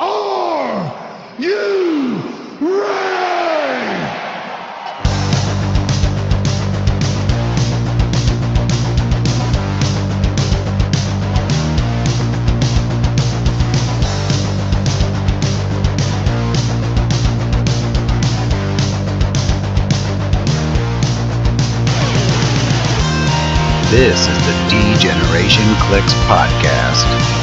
Are you ready? This is the D-Generation cliX podcast.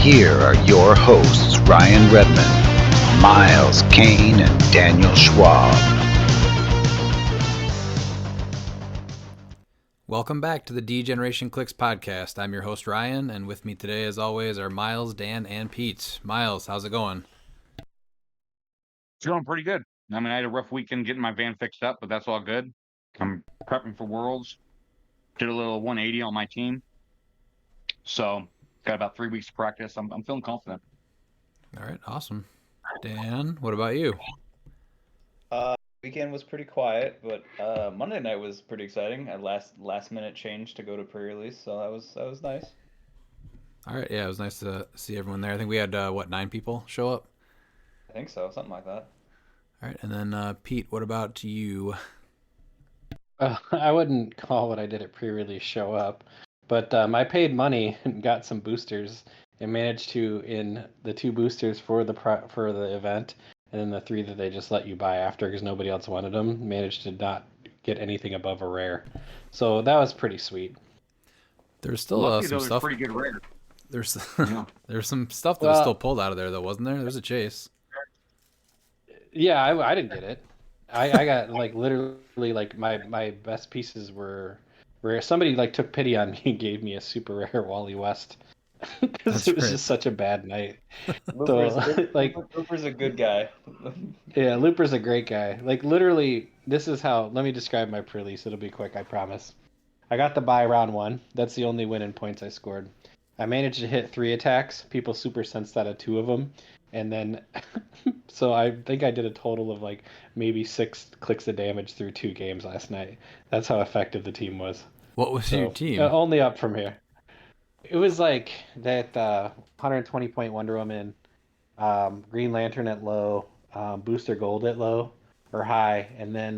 Here are your hosts, Ryan Redmond, Miles Kane, and Daniel Schwab. Welcome back to the D-Generation cliX podcast. I'm your host, Ryan, and with me today, as always, are Miles, Dan, and Pete. Miles, how's it going? It's going pretty good. I mean, I had a rough weekend getting my van fixed up, but that's all good. I'm prepping for Worlds. Did a little 180 on my team. So, got about 3 weeks to practice. I'm feeling confident. All right, awesome. Dan, what about you? Weekend was pretty quiet, but Monday night was pretty exciting. A last minute change to go to pre-release, so that was nice. All right, yeah, it was nice to see everyone there. I think we had, 9 people show up? I think so, something like that. All right, and then, Pete, what about you? I wouldn't call what I did at pre-release show up, but I paid money and got some boosters and managed to, in the 2 boosters for the event, and then the 3 that they just let you buy after because nobody else wanted them, managed to not get anything above a rare. So that was pretty sweet. There's still Luckily, some though, stuff. pretty good rare. There's Yeah. there's some stuff that was still pulled out of there, though, wasn't there? There's a chase. Yeah, I didn't get it. I got like literally like my best pieces were rare. Somebody like took pity on me and gave me a super rare Wally West because That's it was great. just such a bad night. Looper's a good guy. Yeah, Looper's a great guy. Like literally, this is how. Let me describe my pre-release. It'll be quick, I promise. I got the buy round 1. That's the only win in points I scored. I managed to hit 3 attacks. People super sensed out of 2 of them, and then so I think I did a total of like maybe 6 clicks of damage through 2 games last night. That's how effective the team was. What was your team? Only up from here. It was like that 120 point Wonder Woman, Green Lantern at low, Booster Gold at low or high, and then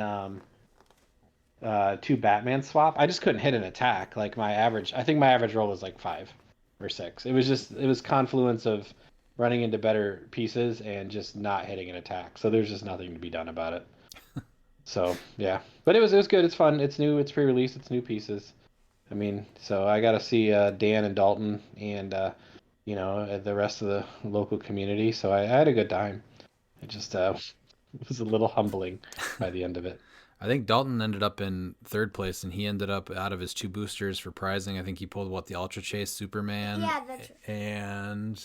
2 Batman swap. I just couldn't hit an attack. Like I think my average roll was like 5 or 6. It was confluence of running into better pieces and just not hitting an attack. So there's just nothing to be done about it. So yeah, but it was good. It's fun. It's new. It's pre-release. It's new pieces. I mean, so I got to see Dan and Dalton and the rest of the local community. So I had a good time. It just was a little humbling by the end of it. I think Dalton ended up in 3rd place, and he ended up out of his 2 boosters for prizing. I think he pulled the Ultra Chase Superman. Yeah, that's right. And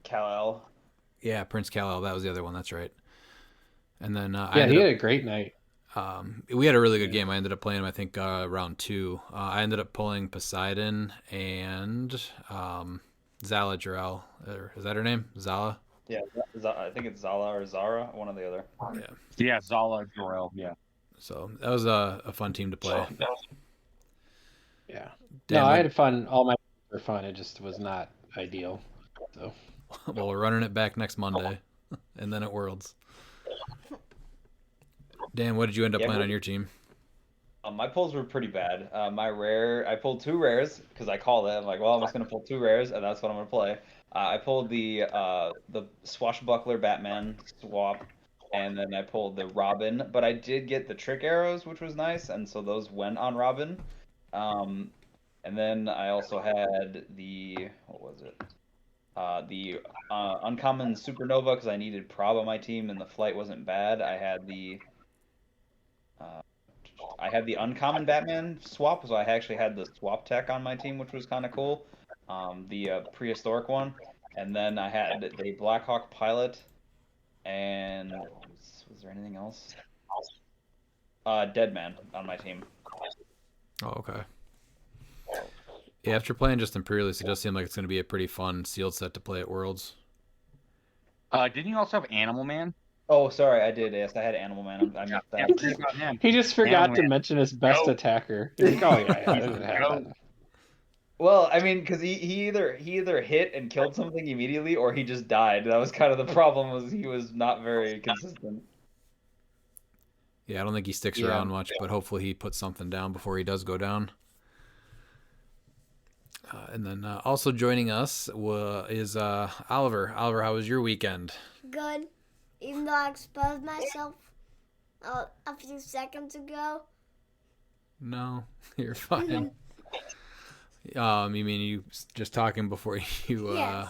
Kal-El. yeah, Prince Kal-El. That was the other one. That's right. And then he had a great night. we had a really good game. I ended up playing him, I think, round 2. I ended up pulling Poseidon and Zala Jarell. Is that her name? Zala? Yeah, I think it's Zala or Zara, one or the other. Yeah, Zala, Jorel, yeah. So that was a fun team to play. Yeah. Dan, I had fun. All my games were fun. It just was not ideal. So well, we're running it back next Monday, and then at Worlds. Dan, what did you end up playing on your team? My pulls were pretty bad. I pulled 2 rares because I called it. I'm like, well, I'm just gonna pull 2 rares, and that's what I'm gonna play. I pulled the Swashbuckler Batman swap, and then I pulled the Robin. But I did get the Trick Arrows, which was nice, and so those went on Robin. And then I also had what was it? The Uncommon Supernova because I needed Prob on my team, and the flight wasn't bad. I had the uncommon Batman swap, so I actually had the swap tech on my team, which was kind of cool. The prehistoric one, and then I had the Blackhawk pilot, and was there anything else? Deadman on my team. Oh, okay. Yeah, after playing just in pre-release, it does seem like it's going to be a pretty fun sealed set to play at Worlds. Didn't you also have Animal Man? Oh, sorry, I did. Yes, I had Animal Man. I missed Yeah, that. forget about him. He just Animal forgot to Man. mention his best Go. attacker. He's like, oh yeah, He's I the have goat. that. Well, I mean, because he either hit and killed something immediately, or he just died. That was kind of the problem. Was he was not very consistent. Yeah, I don't think he sticks Yeah. around much, but hopefully he puts something down before he does go down. And then also joining us is Oliver. Oliver, how was your weekend? Good. Even though I exposed myself a few seconds ago. No, you're fine. You mean you just talking before you Yes.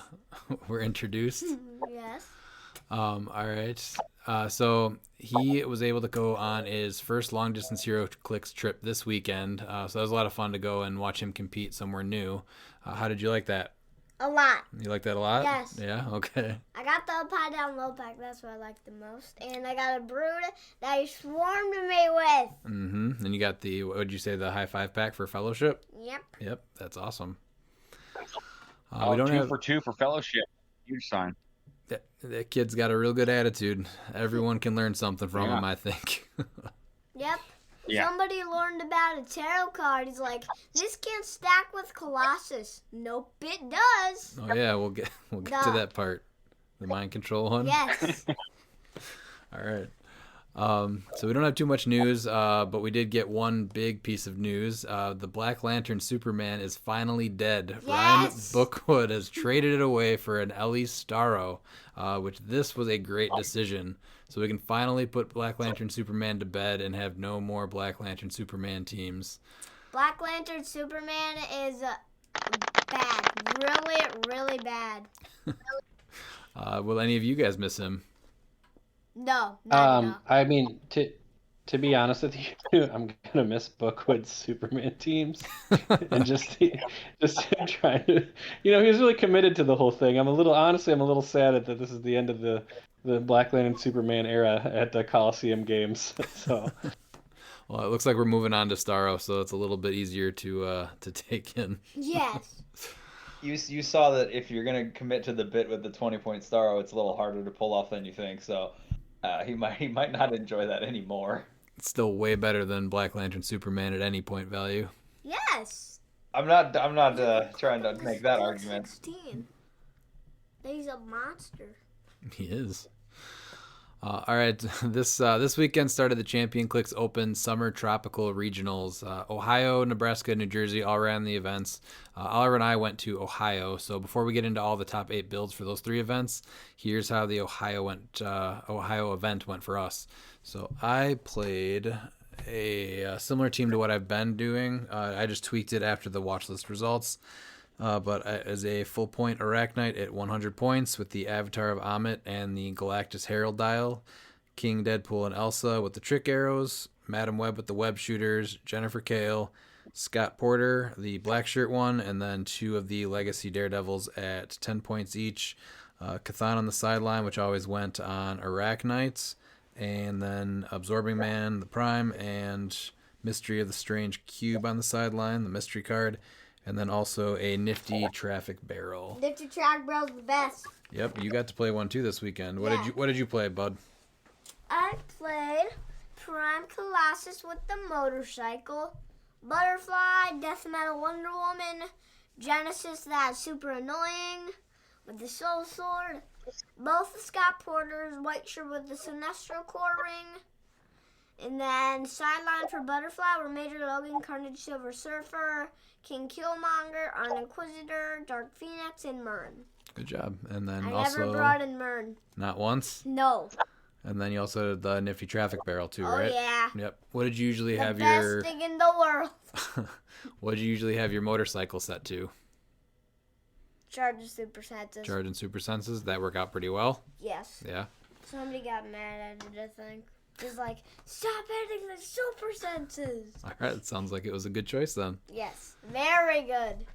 were introduced? Yes. All right. So he was able to go on his first long distance Hero Clicks trip this weekend. So that was a lot of fun to go and watch him compete somewhere new. How did you like that? A lot. You like that a lot? Yes. Yeah. Okay. I got the upside down low pack. That's what I like the most. And I got a brood that he swarmed me with. Mm-hmm. And you got the, what would you say, the high five pack for Fellowship? Yep. Yep. That's awesome. We don't 2 for 2 for Fellowship. Huge sign. That kid's got a real good attitude. Everyone can learn something from Yeah. him, I think. Yep. Yeah. Somebody learned about a tarot card. He's like, this can't stack with Colossus. Nope, it does. Oh yeah, we'll get to Duh. that part. The mind control one. Yes. All right. So we don't have too much news, but we did get one big piece of news. The Black Lantern Superman is finally dead. Ryan Yes. Bookwood has traded it away for an Ellie Starro, which this was a great decision. So we can finally put Black Lantern Superman to bed and have no more Black Lantern Superman teams. Black Lantern Superman is bad. Really, really bad. Will any of you guys miss him? No, not at all. I mean, to be honest with you, I'm gonna miss Bookwood's Superman teams, and just him trying to, he was really committed to the whole thing. I'm a little sad that this is the end of the Black Lantern Superman era at the Coliseum Games. So, Well, it looks like we're moving on to Starro, so it's a little bit easier to take in. Yes. You saw that if you're gonna commit to the bit with the 20-point star, it's a little harder to pull off than you think. So he might not enjoy that anymore. It's still way better than Black Lantern Superman at any point value. Yes. I'm not trying to make that argument. 16. He's a monster. He is. All right, this weekend started the Champion Clicks Open Summer Tropical Regionals. Ohio, Nebraska, New Jersey all ran the events. Oliver and I went to Ohio. So before we get into all the top 8 builds for those 3 events, here's how the Ohio event went for us. So I played a similar team to what I've been doing. I just tweaked it after the watch list results. But as a full point Arachnite at 100 points with the Avatar of Amit and the Galactus Herald dial, King Deadpool and Elsa with the trick arrows, Madam Web with the web shooters, Jennifer Kale, Scott Porter, the black shirt one, and then 2 of the Legacy Daredevils at 10 points each. Cathan on the sideline, which always went on Arachnites, and then Absorbing Man, the Prime, and Mystery of the Strange Cube on the sideline, the mystery card. And then also a nifty traffic barrel. Nifty Track Barrel's the best. Yep, you got to play one too this weekend. What Yeah. did you play, bud? I played Prime Colossus with the motorcycle, Butterfly, Death Metal Wonder Woman, Genesis that's super annoying with the Soul Sword, both the Scott Porters, White Shirt with the Sinestro Core Ring, and then sideline for Butterfly were Major Logan, Carnage Silver Surfer, King Killmonger, Arn Inquisitor, Dark Phoenix, and Myrn. Good job. And then I also never brought in Myrn. not once. No. And then you also had the nifty traffic barrel too, Oh right? yeah. Yep. What did you usually The have best your thing in the world. What did you usually have your motorcycle set to? Charge of Super Senses. Charge and super senses. That work out pretty well. Yes. Yeah. Somebody got mad at it, I think. Just like, stop hitting the Super Senses. All right. It sounds like it was a good choice then. Yes. Very good.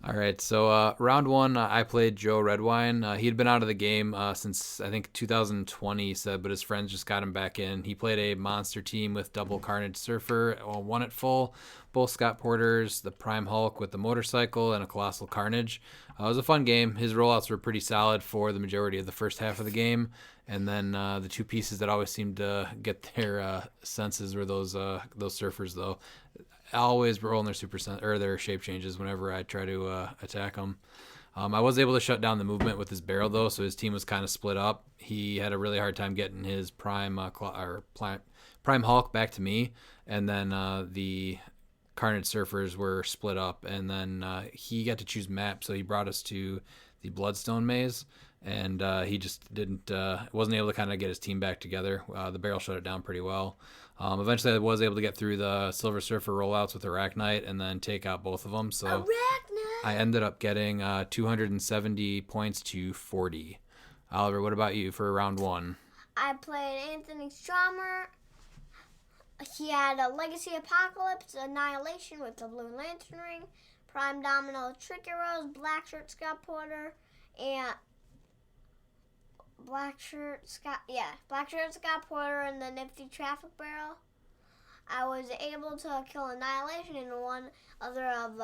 All right, so round one, I played Joe Redwine. He'd been out of the game since I think 2020, he said, but his friends just got him back in. He played a monster team with double Carnage Surfer, one at full, both Scott Porters, the Prime Hulk with the motorcycle, and a Colossal Carnage. It was a fun game. His rollouts were pretty solid for the majority of the first half of the game, and then the two pieces that always seemed to get their senses were those surfers, though. Always rolling their their shape changes whenever I try to attack them. I was able to shut down the movement with his barrel though, so his team was kind of split up. He had a really hard time getting his Prime Hulk back to me, and then the Carnage Surfers were split up, and then he got to choose map, so he brought us to the Bloodstone Maze, and he just wasn't able to kind of get his team back together. The barrel shut it down pretty well. Eventually, I was able to get through the Silver Surfer rollouts with Arachnite and then take out both of them. So Arachnite! I ended up getting 270 points to 40. Oliver, what about you for round one? I played Anthony Stromer. He had a Legacy Apocalypse, Annihilation with the Blue Lantern Ring, Prime Domino, Tricky Rose, Black Shirt Scott Porter, and Black Shirt Scott Porter, and the Nifty Traffic Barrel. I was able to kill Annihilation and one other of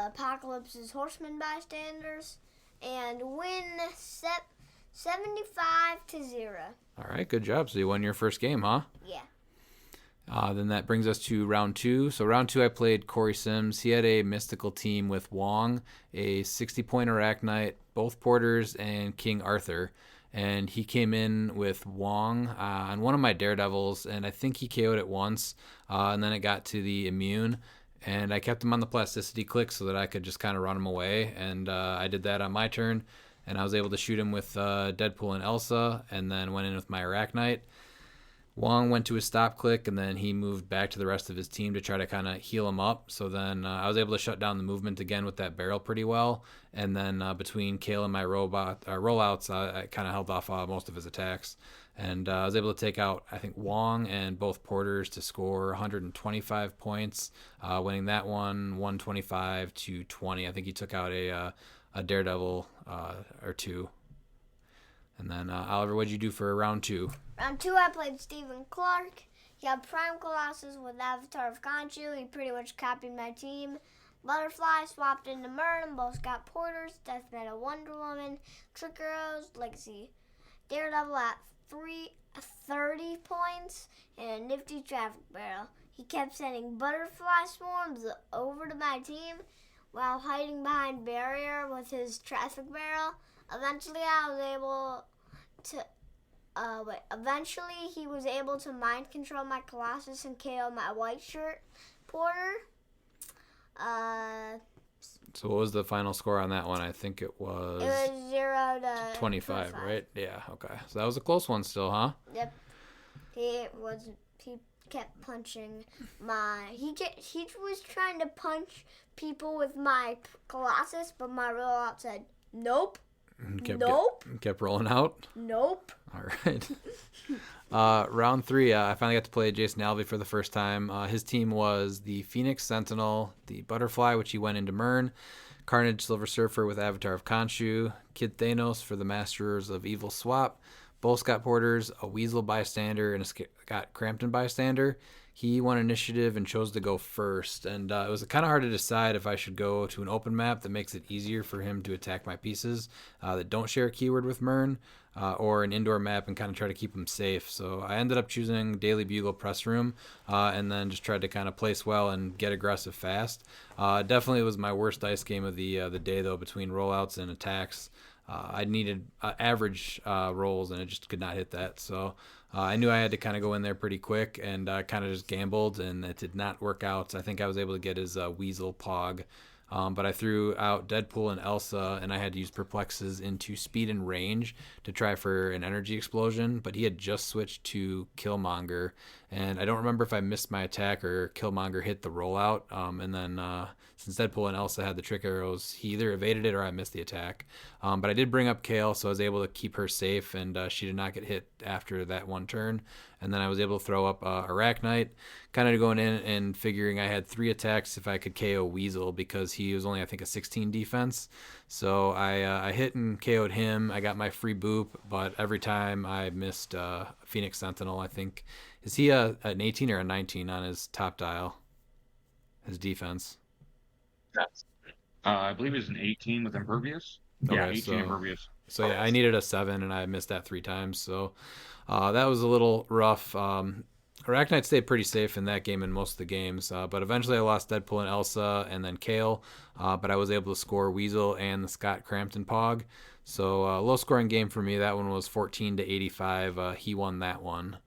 Apocalypse's Horseman bystanders and win 75-0. All right, good job. So you won your first game, huh? Yeah. Then that brings us to round two. So round two, I played Corey Sims. He had a mystical team with Wong, a 60-point Arachnite, both Porters, and King Arthur. And he came in with Wong on one of my Daredevils, and I think he KO'd it once, and then it got to the immune. And I kept him on the plasticity click so that I could just kind of run him away. And I did that on my turn, and I was able to shoot him with Deadpool and Elsa, and then went in with my Arachnite. Wong went to his stop click, and then he moved back to the rest of his team to try to kind of heal him up. So then I was able to shut down the movement again with that barrel pretty well. And then between Kale and my rollouts, I kind of held off most of his attacks. And I was able to take out, I think, Wong and both Porters to score 125 points, winning that one 125-20. I think he took out a Daredevil or two. And then, Oliver, what'd you do for round two? Round two, I played Stephen Clark. He had Prime Colossus with Avatar of Khonshu. He pretty much copied my team. Butterfly swapped into Merlin. Both got Porters. Death Metal Wonder Woman. Trick Arrows. Legacy Daredevil at 30 points. And a Nifty Traffic Barrel. He kept sending Butterfly Swarms over to my team while hiding behind Barrier with his Traffic Barrel. Eventually, he was able to mind control my Colossus and KO my White Shirt Porter. So what was the final score on that one? I think it was 0-25, right? Yeah, okay. So that was a close one still, huh? Yep. He kept punching he was trying to punch people with my Colossus, but my rollout said nope. Kept rolling out. Nope. All right. Round three, I finally got to play Jason Alvey for the first time. His team was the Phoenix Sentinel, the Butterfly, which he went into Mern, Carnage Silver Surfer with Avatar of Khonshu, Kid Thanos for the Masters of Evil swap, both Scott Porters, a Weasel bystander, and a Scott Crampton bystander. He won initiative and chose to go first, and it was kind of hard to decide if I should go to an open map that makes it easier for him to attack my pieces that don't share a keyword with Mern, or an indoor map and kind of try to keep him safe. So I ended up choosing Daily Bugle Press Room, and then just tried to kind of place well and get aggressive fast. Definitely was my worst dice game of the day, though, between rollouts and attacks. I needed average rolls, and it just could not hit that. So I knew I had to kind of go in there pretty quick, and kind of just gambled, and it did not work out. I think I was able to get his Weasel Pog. But I threw out Deadpool and Elsa, and I had to use Perplexes into speed and range to try for an energy explosion. But he had just switched to Killmonger, and I don't remember if I missed my attack or Killmonger hit the rollout. And then since Deadpool and Elsa had the trick arrows, he either evaded it or I missed the attack. But I did bring up Kale, so I was able to keep her safe, and she did not get hit after that one turn. And then I was able to throw up Arachnite, kind of going in and figuring I had 3 attacks if I could KO Weasel, because he was only, I think, a 16 defense. So I hit and KO'd him. I got my free boop, but every time I missed Phoenix Sentinel, I think. Is he an 18 or a 19 on his top dial? His defense? I believe he's an 18 with Impervious. Yeah, Okay, 18 Impervious. So yeah, I needed a 7, and I missed that 3 times. So that was a little rough. Arachnite stayed pretty safe in that game and most of the games, but eventually I lost Deadpool and Elsa and then Kale, but I was able to score Weasel and the Scott Crampton Pog. So low scoring game for me. That one was 14 to 85. He won that one.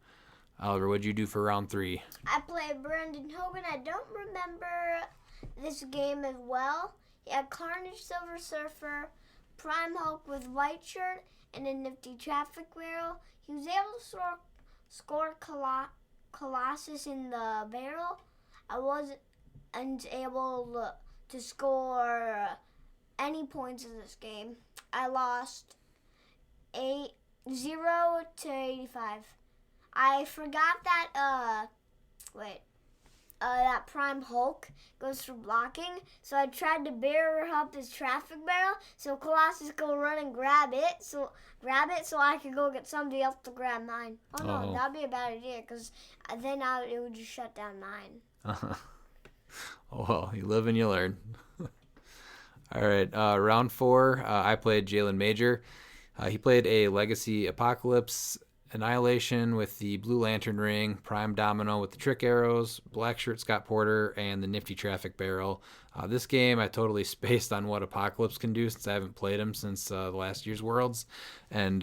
Oliver, what'd you do for round 3? I played Brandon Hogan. I don't remember this game as well. He had Carnage Silver Surfer, Prime Hulk with white shirt, and a nifty traffic barrel. He was able to score Colossus in the barrel. I wasn't able to score any points in this game. I lost 0 to 85. I forgot that that Prime Hulk goes for blocking, so I tried to barrel up his traffic barrel, so Colossus go run and grab it, so I could go get somebody else to grab mine. Oh no, that'd be a bad idea, because then it would just shut down mine. Oh well, you live and you learn. All right, round 4, I played Jalen Major. He played a Legacy Apocalypse Annihilation with the Blue Lantern Ring, Prime Domino with the Trick Arrows, Black Shirt Scott Porter, and the nifty Traffic Barrel. This game I totally spaced on what Apocalypse can do since I haven't played him since the last year's Worlds. And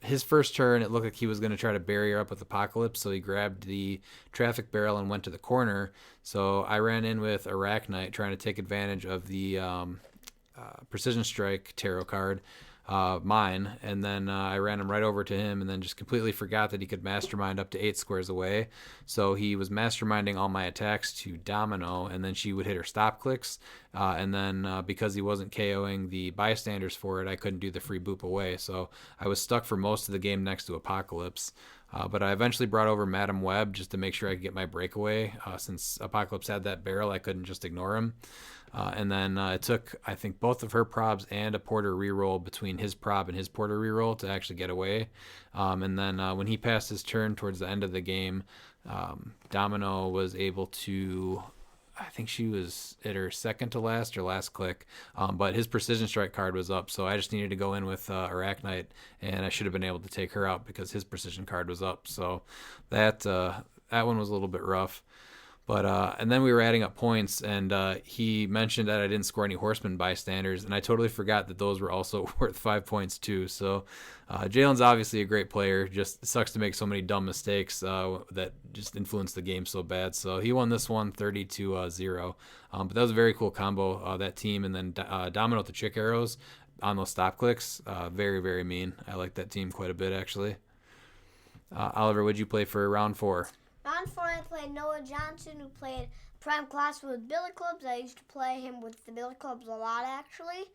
his first turn, it looked like he was going to try to barrier up with Apocalypse, so he grabbed the Traffic Barrel and went to the corner. So I ran in with Arachnite trying to take advantage of the Precision Strike tarot card. Mine, and then I ran him right over to him, and then just completely forgot that he could mastermind up to 8 squares away. So he was masterminding all my attacks to Domino, and then she would hit her stop clicks, and then because he wasn't KOing the bystanders for it, I couldn't do the free boop away. So I was stuck for most of the game next to Apocalypse. But I eventually brought over Madam Web just to make sure I could get my breakaway. Since Apocalypse had that barrel, I couldn't just ignore him. And then it took, I think, both of her probs and a Porter reroll between his prob and his Porter reroll to actually get away. And then when he passed his turn towards the end of the game, Domino was able to, I think she was at her second to last or last click, but his Precision Strike card was up, so I just needed to go in with Arachnite, and I should have been able to take her out because his Precision card was up. So that one was a little bit rough. But and then we were adding up points, and he mentioned that I didn't score any Horseman bystanders, and I totally forgot that those were also worth 5 points too. So Jalen's obviously a great player. Just sucks to make so many dumb mistakes that just influence the game so bad. So he won this one 30-0. But that was a very cool combo, that team, and then Domino with the Chick Arrows on those stop clicks. Very, very mean. I like that team quite a bit, actually. Oliver, what'd you play for round 4? Round 4, I played Noah Johnson, who played Prime Class with Billy Clubs. I used to play him with the Billy Clubs a lot, actually.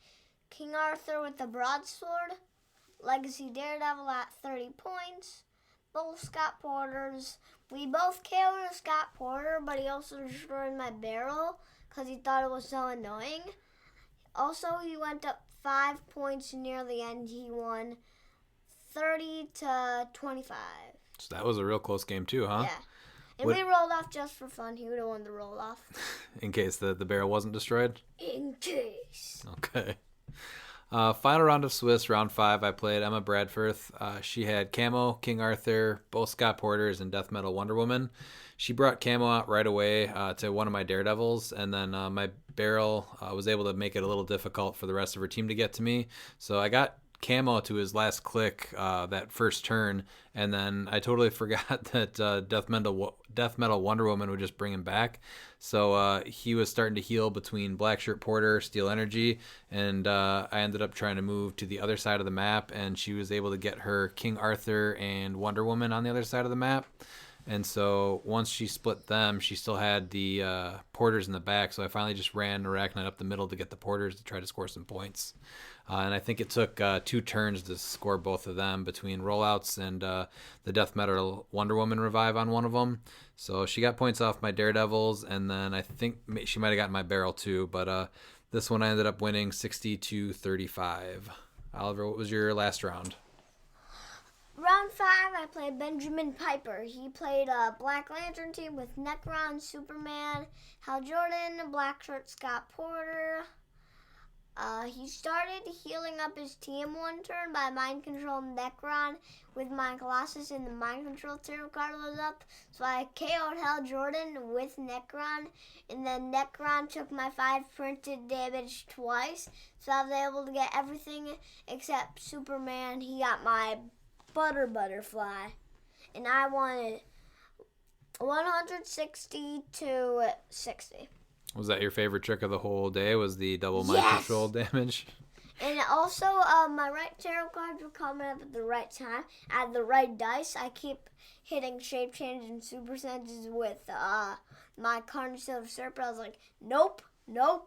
King Arthur with the Broadsword. Legacy Daredevil at 30 points. Both Scott Porters. We both KO'd Scott Porter, but he also destroyed my barrel because he thought it was so annoying. Also, he went up 5 points near the end. He won 30-25. So that was a real close game too, huh? Yeah. And we rolled off just for fun. He would have won the roll off. In case the barrel wasn't destroyed? In case. Okay. Final round of Swiss, round 5, I played Emma Bradforth. She had Camo, King Arthur, both Scott Porters, and Death Metal Wonder Woman. She brought Camo out right away to one of my Daredevils, and then my barrel was able to make it a little difficult for the rest of her team to get to me. So I got Camo to his last click that first turn, and then I totally forgot that Death Metal Wonder Woman would just bring him back. So he was starting to heal between Black Shirt Porter, Steel Energy, and I ended up trying to move to the other side of the map, and she was able to get her King Arthur and Wonder Woman on the other side of the map. And so once she split them, she still had the porters in the back. So I finally just ran Arachnite up the middle to get the porters to try to score some points. And I think it took 2 turns to score both of them between rollouts and the Death Metal Wonder Woman revive on one of them. So she got points off my Daredevils, and then I think she might have gotten my barrel too. But this one I ended up winning 60-35. Oliver, what was your last round? Round 5, I played Benjamin Piper. He played a Black Lantern team with Necron, Superman, Hal Jordan, Blackshirt, Scott Porter. He started healing up his team one turn by mind controlling Necron with Mind Colossus, and the mind control tarot card was up. So I KO'd Hal Jordan with Necron, and then Necron took my 5 printed damage twice. So I was able to get everything except Superman. He got my Butterfly, and I won 160-60. Was that your favorite trick of the whole day? Was the double mind Yes! control damage? And also, my right tarot cards were coming up at the right time. I had the right dice. I keep hitting shape change and super senses with my Carnage Silver Serpent. I was like, nope. So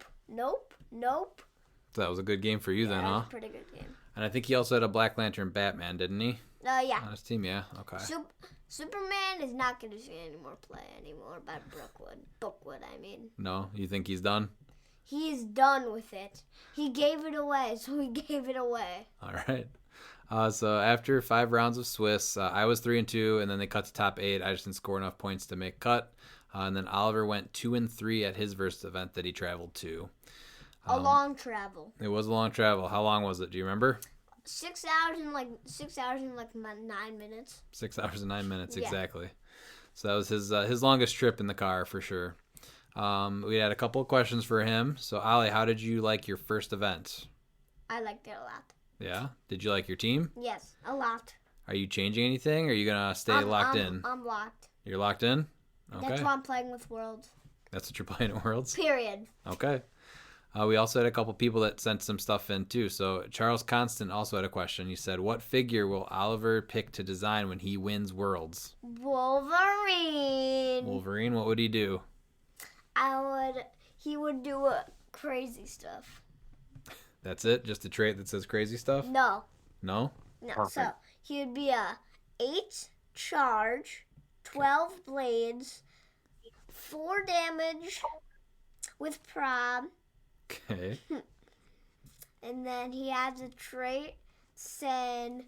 that was a good game for you then, That huh? was a pretty good game. And I think he also had a Black Lantern Batman, didn't he? Yeah. On his team, yeah. Okay. Superman is not going to see any more play anymore by Bookwood, I mean. No? You think he's done? He is done with it. He gave it away, so he gave it away. All right. So after 5 rounds of Swiss, I was 3-2, and then they cut to top 8. I just didn't score enough points to make cut. And then Oliver went 2-3 at his versus event that he traveled to. A long travel. It was a long travel. How long was it? Do you remember? 6 hours and 9 minutes. 6 hours and 9 minutes, Yeah. exactly. So that was his longest trip in the car for sure. We had a couple of questions for him. So Ollie, how did you like your first event? I liked it a lot. Yeah. Did you like your team? Yes, a lot. Are you changing anything? Or are you gonna stay locked in? I'm locked. You're locked in. Okay. That's why I'm playing with Worlds. That's what you're playing at Worlds. Period. Okay. We also had a couple people that sent some stuff in too. So Charles Constant also had a question. He said, "What figure will Oliver pick to design when he wins Worlds?" Wolverine. Wolverine. What would he do? He would do crazy stuff. That's it? Just a trait that says crazy stuff? No. No? So Perfect. he would be a 8 charge, 12 blades, 4 damage with prob, Okay. and then he has a trait saying,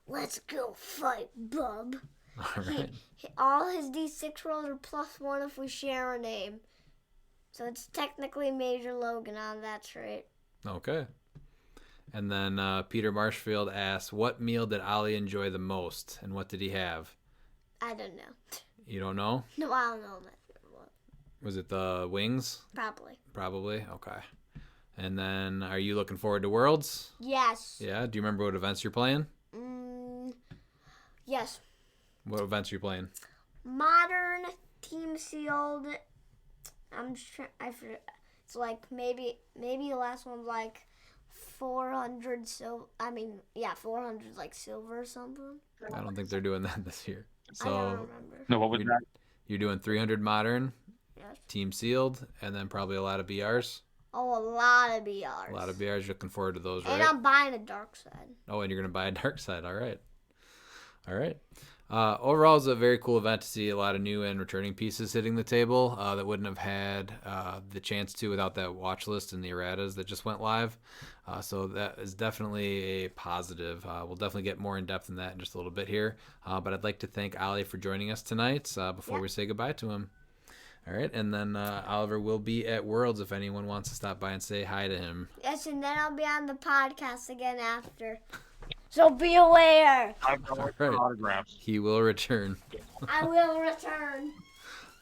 "Let's go fight, bub." All right. All his D6 rolls are +1 if we share a name. So it's technically Major Logan on that trait. Okay. And then Peter Marshfield asks, "What meal did Ollie enjoy the most, and what did he have?" I don't know. You don't know? No, I don't know my favorite one. Was it the wings? Probably. Probably. Okay. And then, are you looking forward to Worlds? Yes. Yeah. Do you remember what events you're playing? Yes. What events are you playing? Modern Team Sealed. I'm just trying. I forget. It's like maybe the last one's like 400. 400 like silver or something. I don't think they're doing that this year. I don't So remember. No, what was that? you're doing 300 modern, Yes. team sealed, and then probably a lot of BRs. Oh, a lot of BRs. A lot of BRs. Looking forward to those, And right? I'm buying a dark side. Oh, and you're gonna buy a dark side. All right. All right. Overall, it's a very cool event to see a lot of new and returning pieces hitting the table that wouldn't have had the chance to without that watch list and the erratas that just went live. So that is definitely a positive. We'll definitely get more in depth in that in just a little bit here. But I'd like to thank Ollie for joining us tonight before we say goodbye to him. All right. And then Oliver will be at Worlds if anyone wants to stop by and say hi to him. Yes, and then I'll be on the podcast again after. So be aware. I've got Right. autographs. He will return. I will return.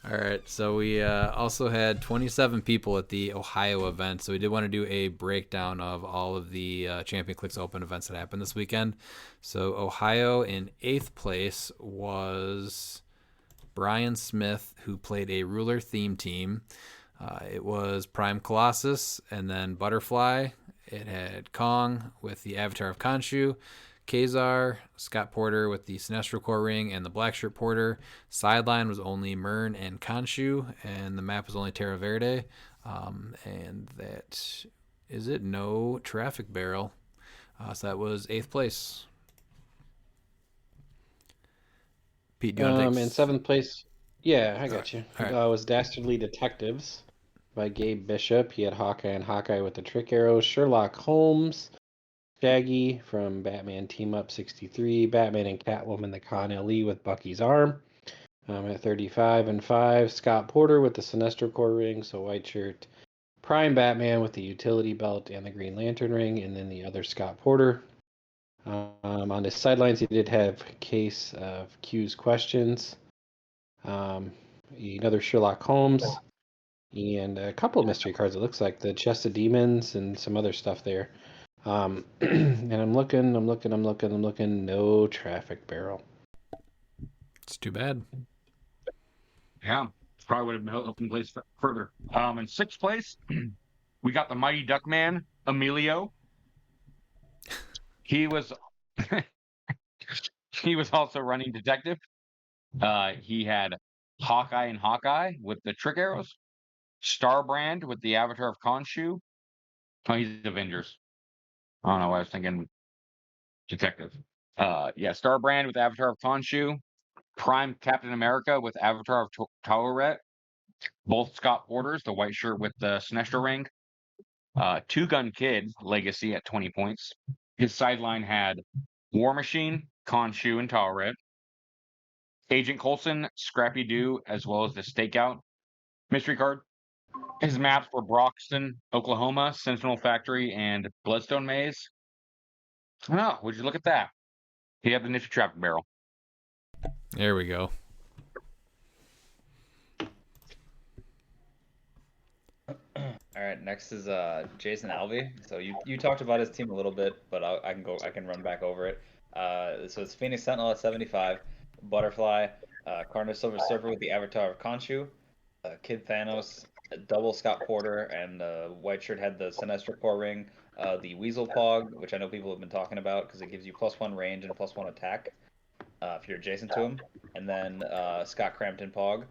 All right, so we also had 27 people at the Ohio event, so we did want to do a breakdown of all of the Champion Clix Open events that happened this weekend. So Ohio in 8th place was Brian Smith, who played a ruler theme team. It was Prime Colossus and then Butterfly. It had Kong with the Avatar of Khonshu, Kazar, Scott Porter with the Sinestro Core Ring, and the Black Shirt Porter. Sideline was only Mern and Khonshu, and the map was only Terra Verde. And that is it. No Traffic Barrel. So that was 8th place. Pete, do you want to take... In 7th place, yeah, I got you. All right. Was Dastardly Detectives by Gabe Bishop. He had Hawkeye and Hawkeye with the Trick Arrows. Sherlock Holmes, Shaggy from Batman Team Up 63. Batman and Catwoman, the Con Lee with Bucky's arm. At 35 and 5, Scott Porter with the Sinestro Core Ring, so white shirt. Prime Batman with the utility belt and the Green Lantern ring, and then the other Scott Porter. On his sidelines, he did have case of Q's questions. Another Sherlock Holmes, and a couple of mystery cards. It looks like the Chest of Demons and some other stuff there. And I'm looking. No Traffic Barrel. It's too bad. Yeah, probably would have helped him place further. In 6th place, we got the Mighty Duckman, Emilio. He was he was also running detective. He had Hawkeye and Hawkeye with the Trick Arrows, Starbrand with the Avatar of Khonshu. Oh, he's Avengers. I don't know why I was thinking detective. Starbrand with Avatar of Khonshu, Prime Captain America with Avatar of Tauret, both Scott Porters, the white shirt with the Sinestro ring. Two Gun Kid Legacy at 20 points. His sideline had War Machine, Khonshu, and Tauret. Agent Coulson, Scrappy Doo, as well as the Stakeout mystery card. His maps were Broxton, Oklahoma, Sentinel Factory, and Bloodstone Maze. Oh, would you look at that? He had the nifty Traffic Barrel. There we go. All right, next is Jason Alvey. So you talked about his team a little bit, but I can run back over it. So it's Phoenix Sentinel at 75, Butterfly, Carnage Silver Surfer with the Avatar of Khonshu, Kid Thanos, double Scott Porter, and white shirt had the Sinestro Core Ring, the Weasel Pog, which I know people have been talking about because it gives you +1 range and +1 attack if you're adjacent to him, and then Scott Crampton Pog.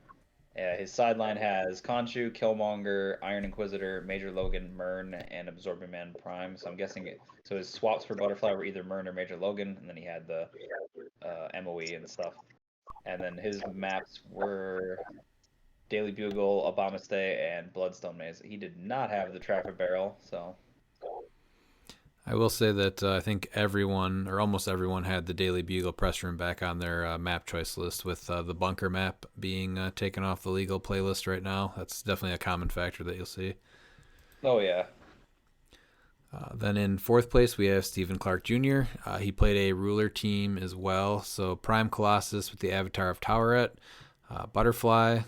His sideline has Khonshu, Killmonger, Iron Inquisitor, Major Logan, Mern, and Absorbing Man Prime. So I'm guessing so his swaps for Butterfly were either Mern or Major Logan, and then he had the MOE and stuff. And then his maps were Daily Bugle, Obamaste, and Bloodstone Maze. He did not have the Traffic Barrel, so... I will say that I think everyone, or almost everyone, had the Daily Bugle press room back on their map choice list, with the bunker map being taken off the legal playlist right now. That's definitely a common factor that you'll see. Oh, yeah. Then in 4th place, we have Stephen Clark Jr. He played a ruler team as well. So Prime Colossus with the Avatar of Tauret, Butterfly,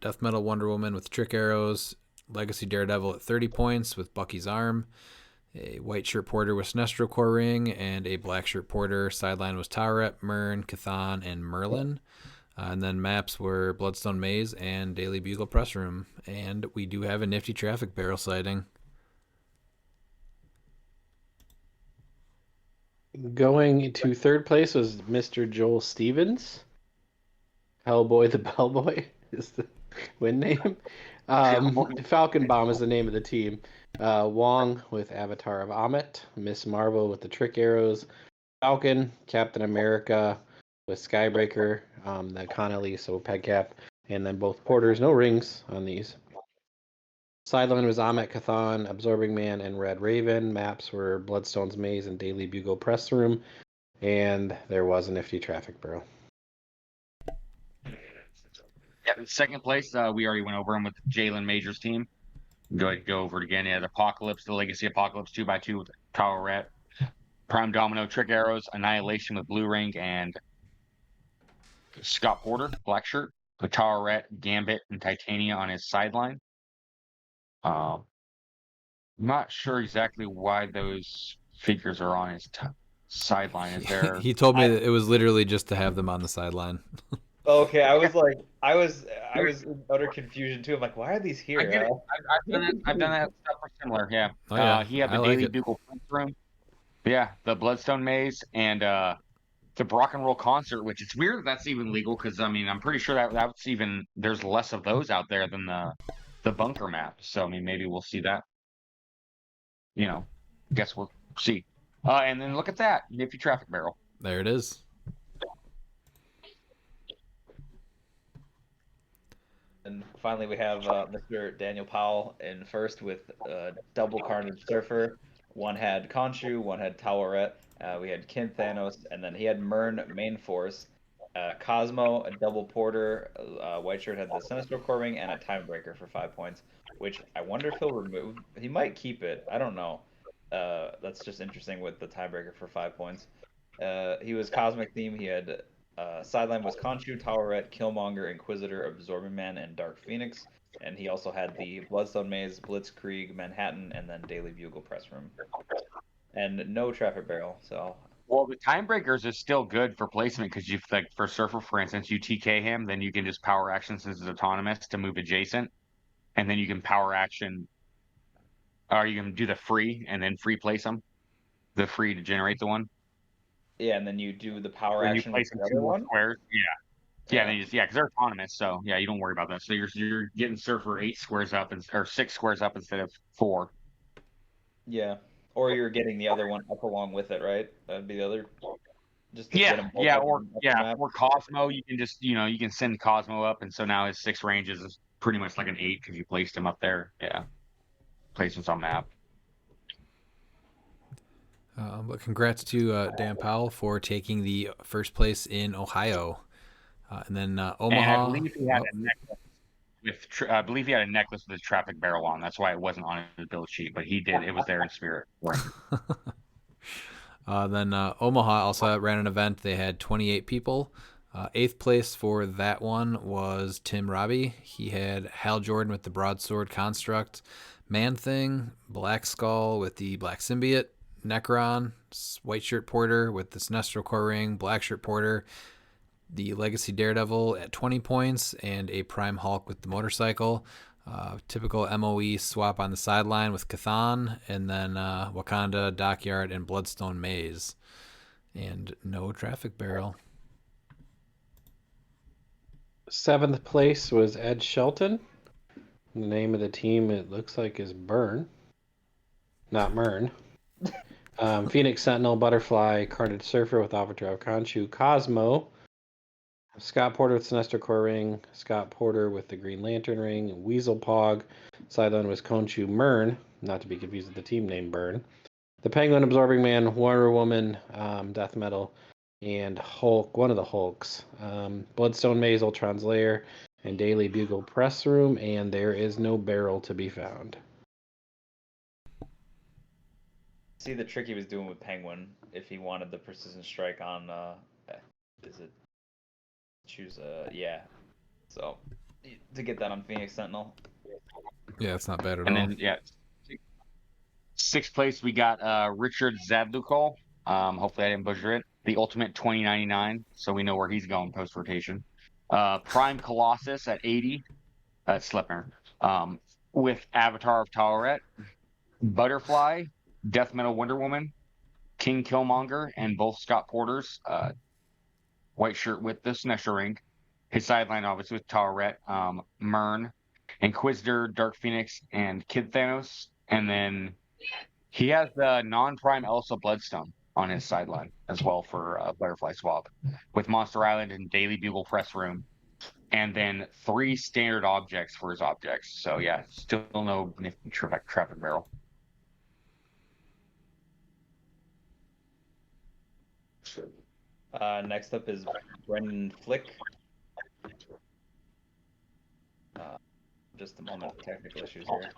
Death Metal Wonder Woman with Trick Arrows, Legacy Daredevil at 30 points with Bucky's arm, a white shirt porter with Sinestro Core Ring, and a black shirt porter. Sideline was Tauret, Mern, Cathan, and Merlin. And then maps were Bloodstone Maze and Daily Bugle Press Room. And we do have a nifty Traffic Barrel sighting. Going to 3rd place was Mr. Joel Stevens. Hellboy the Bellboy is the win name. Falcon Bomb is the name of the team. Wong with Avatar of Ammit, Miss Marvel with the Trick Arrows, Falcon, Captain America with Skybreaker, the Connolly, so Pegcap, and then both porters, no rings on these. Sideline was Ammit, Cathan, Absorbing Man, and Red Raven. Maps were Bloodstone's Maze and Daily Bugle Press Room, and there was a nifty Traffic Barrel. Yeah, in 2nd place, we already went over him with Jalen Major's team. Go over it again. Yeah, the Apocalypse, the Legacy Apocalypse 2x2 with Tauret, Prime Domino, Trick Arrows, Annihilation with Blue Ring, and Scott Porter, black shirt, with Tauret, Gambit, and Titania on his sideline. I'm not sure exactly why those figures are on his sideline. Is there? He told me that it was literally just to have them on the sideline. Okay, I was like, I was in utter confusion too. I'm like, why are these here? I get it. I've done that stuff for similar. Yeah. Oh, yeah. He had the I like Daily it. Bugle print room. Yeah, the Bloodstone Maze and the Rock and Roll Concert, which it's weird that's even legal because I mean I'm pretty sure that's even there's less of those out there than the bunker map. So I mean maybe we'll see that. You know, guess we'll see. And then look at that nifty traffic barrel. There it is. And finally, we have Mr. Daniel Powell in first with double Carnage Surfer. One had Khonshu, one had Taweret. We had Kin Thanos, and then he had Mern main force. Cosmo, a double Porter. White Shirt had the Sinestro Core Ring and a Timebreaker for 5 points, which I wonder if he'll remove. He might keep it. I don't know. That's just interesting with the Timebreaker for 5 points. He was Cosmic theme. He had sideline was Khonshu, Taweret, Killmonger, Inquisitor, Absorbing Man, and Dark Phoenix. And he also had the Bloodstone Maze, Blitzkrieg, Manhattan, and then Daily Bugle Press Room. And no Traffic Barrel, so. Well, the Timebreakers is still good for placement because you like for Surfer, for instance, you TK him, then you can just power action since it's autonomous to move adjacent, and then you can power action, or you can do the free and then free place him, the free to generate the one. Yeah, and then you do the power Then you action place with them the two other more one. squares. Yeah, and then because they're autonomous, so yeah, you don't worry about that. So you're getting Surfer 8 squares up or 6 squares up instead of 4. Yeah. Or you're getting the other one up along with it, right? That'd be the other. Just to get Yeah, them both yeah, up or the map. or Cosmo. You can just you can send Cosmo up, and so now his 6 ranges is pretty much like an 8 because you placed him up there. Yeah, placements on map. But congrats to Dan Powell for taking the first place in Ohio. And then Omaha. And I believe he had a necklace I believe he had a necklace with his traffic barrel on. That's why it wasn't on his build sheet, but he did. It was there in spirit. Then Omaha also ran an event. They had 28 people. Eighth place for that one was Tim Robbie. He had Hal Jordan with the Broadsword Construct, Man Thing, Black Skull with the Black Symbiote, Necron, White Shirt Porter with the Sinestro Core Ring, Black Shirt Porter, the Legacy Daredevil at 20 points, and a Prime Hulk with the motorcycle. Typical MOE swap on the sideline with Cathan, and then Wakanda, Dockyard, and Bloodstone Maze. And no Traffic Barrel. Seventh place was Ed Shelton. The name of the team, it looks like, is Burn. Not Mern. Phoenix Sentinel, Butterfly, Carnage Surfer with Avatar of Khonshu, Cosmo, Scott Porter with Sinestro Core Ring, Scott Porter with the Green Lantern Ring, Weasel Pog, sideline was Khonshu Mern, not to be confused with the team name Burn, the Penguin, Absorbing Man, Wonder Woman, Death Metal, and Hulk, one of the Hulks, Bloodstone Maze, Ultron's Lair, and Daily Bugle Press Room, and there is no barrel to be found. See the trick he was doing with Penguin if he wanted the precision strike on is it choose yeah. So to get that on Phoenix Sentinel. Yeah, it's not bad at And all. then sixth place we got Richard Zadlukol. Hopefully I didn't butcher it. The Ultimate 2099, so we know where he's going post rotation. Prime Colossus at 80. Slipner. With Avatar of Taweret, Butterfly, Death Metal Wonder Woman, King Killmonger, and both Scott Porters. White shirt with the Sinestro Ring. His sideline obviously with Taweret, Mern, Inquisitor, Dark Phoenix, and Kid Thanos. And then he has the non-prime Elsa Bloodstone on his sideline as well for Butterfly Swap with Monster Island and Daily Bugle Press Room. And then 3 standard objects for his objects. So yeah, still no traffic barrel. Next up is Brendan Flick. Just a moment, technical issues here.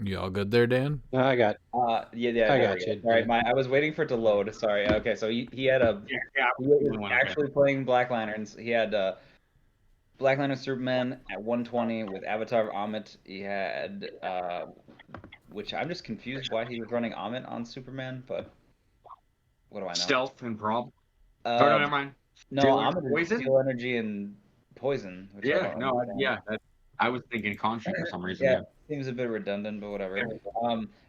You all good there, Dan? I got. Yeah, I there got we go. you. Sorry, I was waiting for it to load. Sorry. Okay, so he had a Yeah, he was actually playing Black Lanterns. He had Black Lantern Superman at 120 with Avatar of Amit. He had which I'm just confused why he was running Amit on Superman, but what do I know? Stealth and Prob. Oh, no, never mind. No, Steel I'm Energy in Poison? Steel Energy and Poison, which I Yeah, don't no, understand. yeah. I was thinking Khonshu for some reason. Yeah, Yeah. seems a bit redundant, but whatever.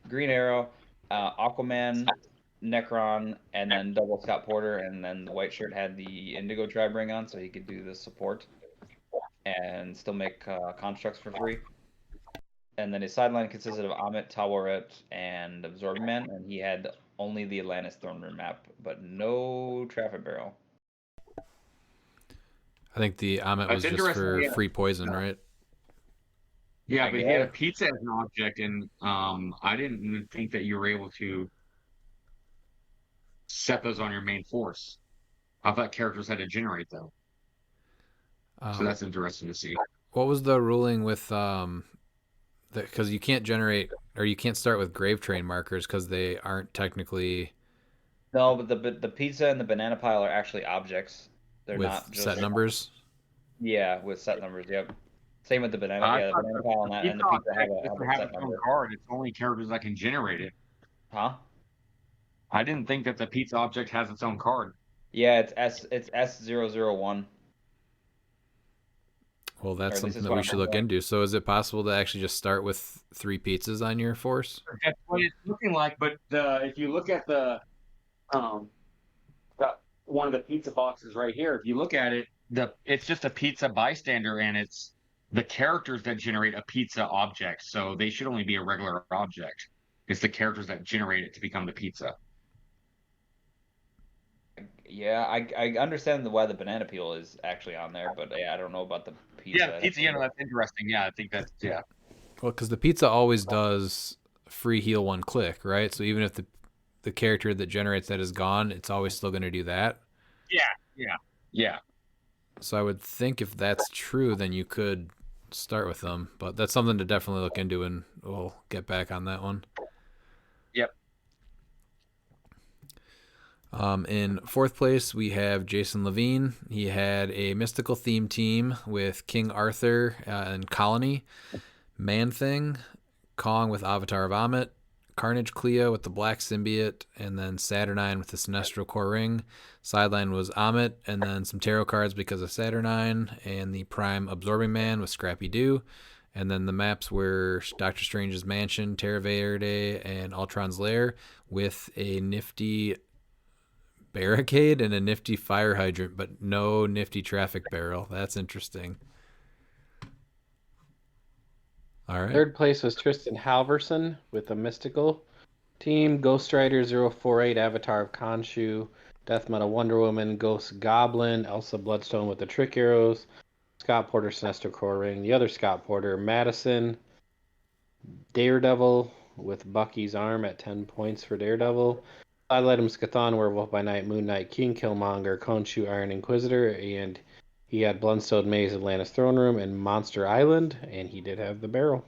Green Arrow, Aquaman, Necron, and then double Scott Porter, and then the white shirt had the Indigo Tribe ring on, so he could do the support and still make constructs for free. And then his sideline consisted of Amit, Tawaret, and Absorbing Man, and he had only the Atlantis Throne Room map, but no Traffic Barrel. I think the Amit That's was just interesting. for Yeah. free poison, right? Yeah, I but he had a guess. pizza as an object, and I didn't even think that you were able to set those on your main force. I thought characters had to generate them. So that's interesting to see. What was the ruling with because you can't generate or you can't start with grave train markers because they aren't technically No, but the pizza and the banana pile are actually objects. They're with not set just numbers. yeah with set numbers. Yep. Same with the banana. I Yeah, the thought banana pile the and pizza the pizza have object have doesn't a have set its own number. card. It's only characters that can generate it. Huh? I didn't think that the pizza object has its own card. Yeah, it's S001, Well, or that's at least something it's that what we I'm should look like. into. So, is it possible to actually just start with 3 pizzas on your force? That's what it's looking like. But if you look at um the one of the pizza boxes right here, if you look at it, it's just a pizza bystander, and it's the characters that generate a pizza object. So they should only be a regular object. It's the characters that generate it to become the pizza. Yeah, I understand why the banana peel is actually on there, but yeah, I don't know about the Yeah, pizza. pizza. You know, that's interesting. Yeah, I think that's yeah. Well, because the pizza always does free heal 1 click, right? So even if the character that generates that is gone, it's always still going to do that. Yeah, yeah, yeah. So I would think if that's true, then you could start with them. But that's something to definitely look into, and we'll get back on that one. Yep. In fourth place, we have Jason Levine. He had a mystical theme team with King Arthur and Colony, Man Thing, Kong with Avatar of Amit, Carnage Cleo with the Black Symbiote, and then Saturnine with the Sinestro Core Ring. Sideline was Amit, and then some tarot cards because of Saturnine, and the Prime Absorbing Man with Scrappy Doo. And then the maps were Doctor Strange's Mansion, Terra Verde, and Ultron's Lair with a nifty barricade and a nifty fire hydrant, but no nifty traffic barrel. That's interesting. All right. Third place was Tristan Halverson with the Mystical team. Ghost Rider 048, Avatar of Khonshu, Death Metal Wonder Woman, Ghost Goblin, Elsa Bloodstone with the Trick Arrows, Scott Porter Sinestro Core Ring, the other Scott Porter, Madison, Daredevil with Bucky's arm at 10 points for Daredevil. Highlight him Scathon, Werewolf by Night, Moon Knight, King Killmonger, Khonshu, Iron Inquisitor, and he had Bloodstone Maze, Atlantis Throne Room, and Monster Island, and he did have the barrel.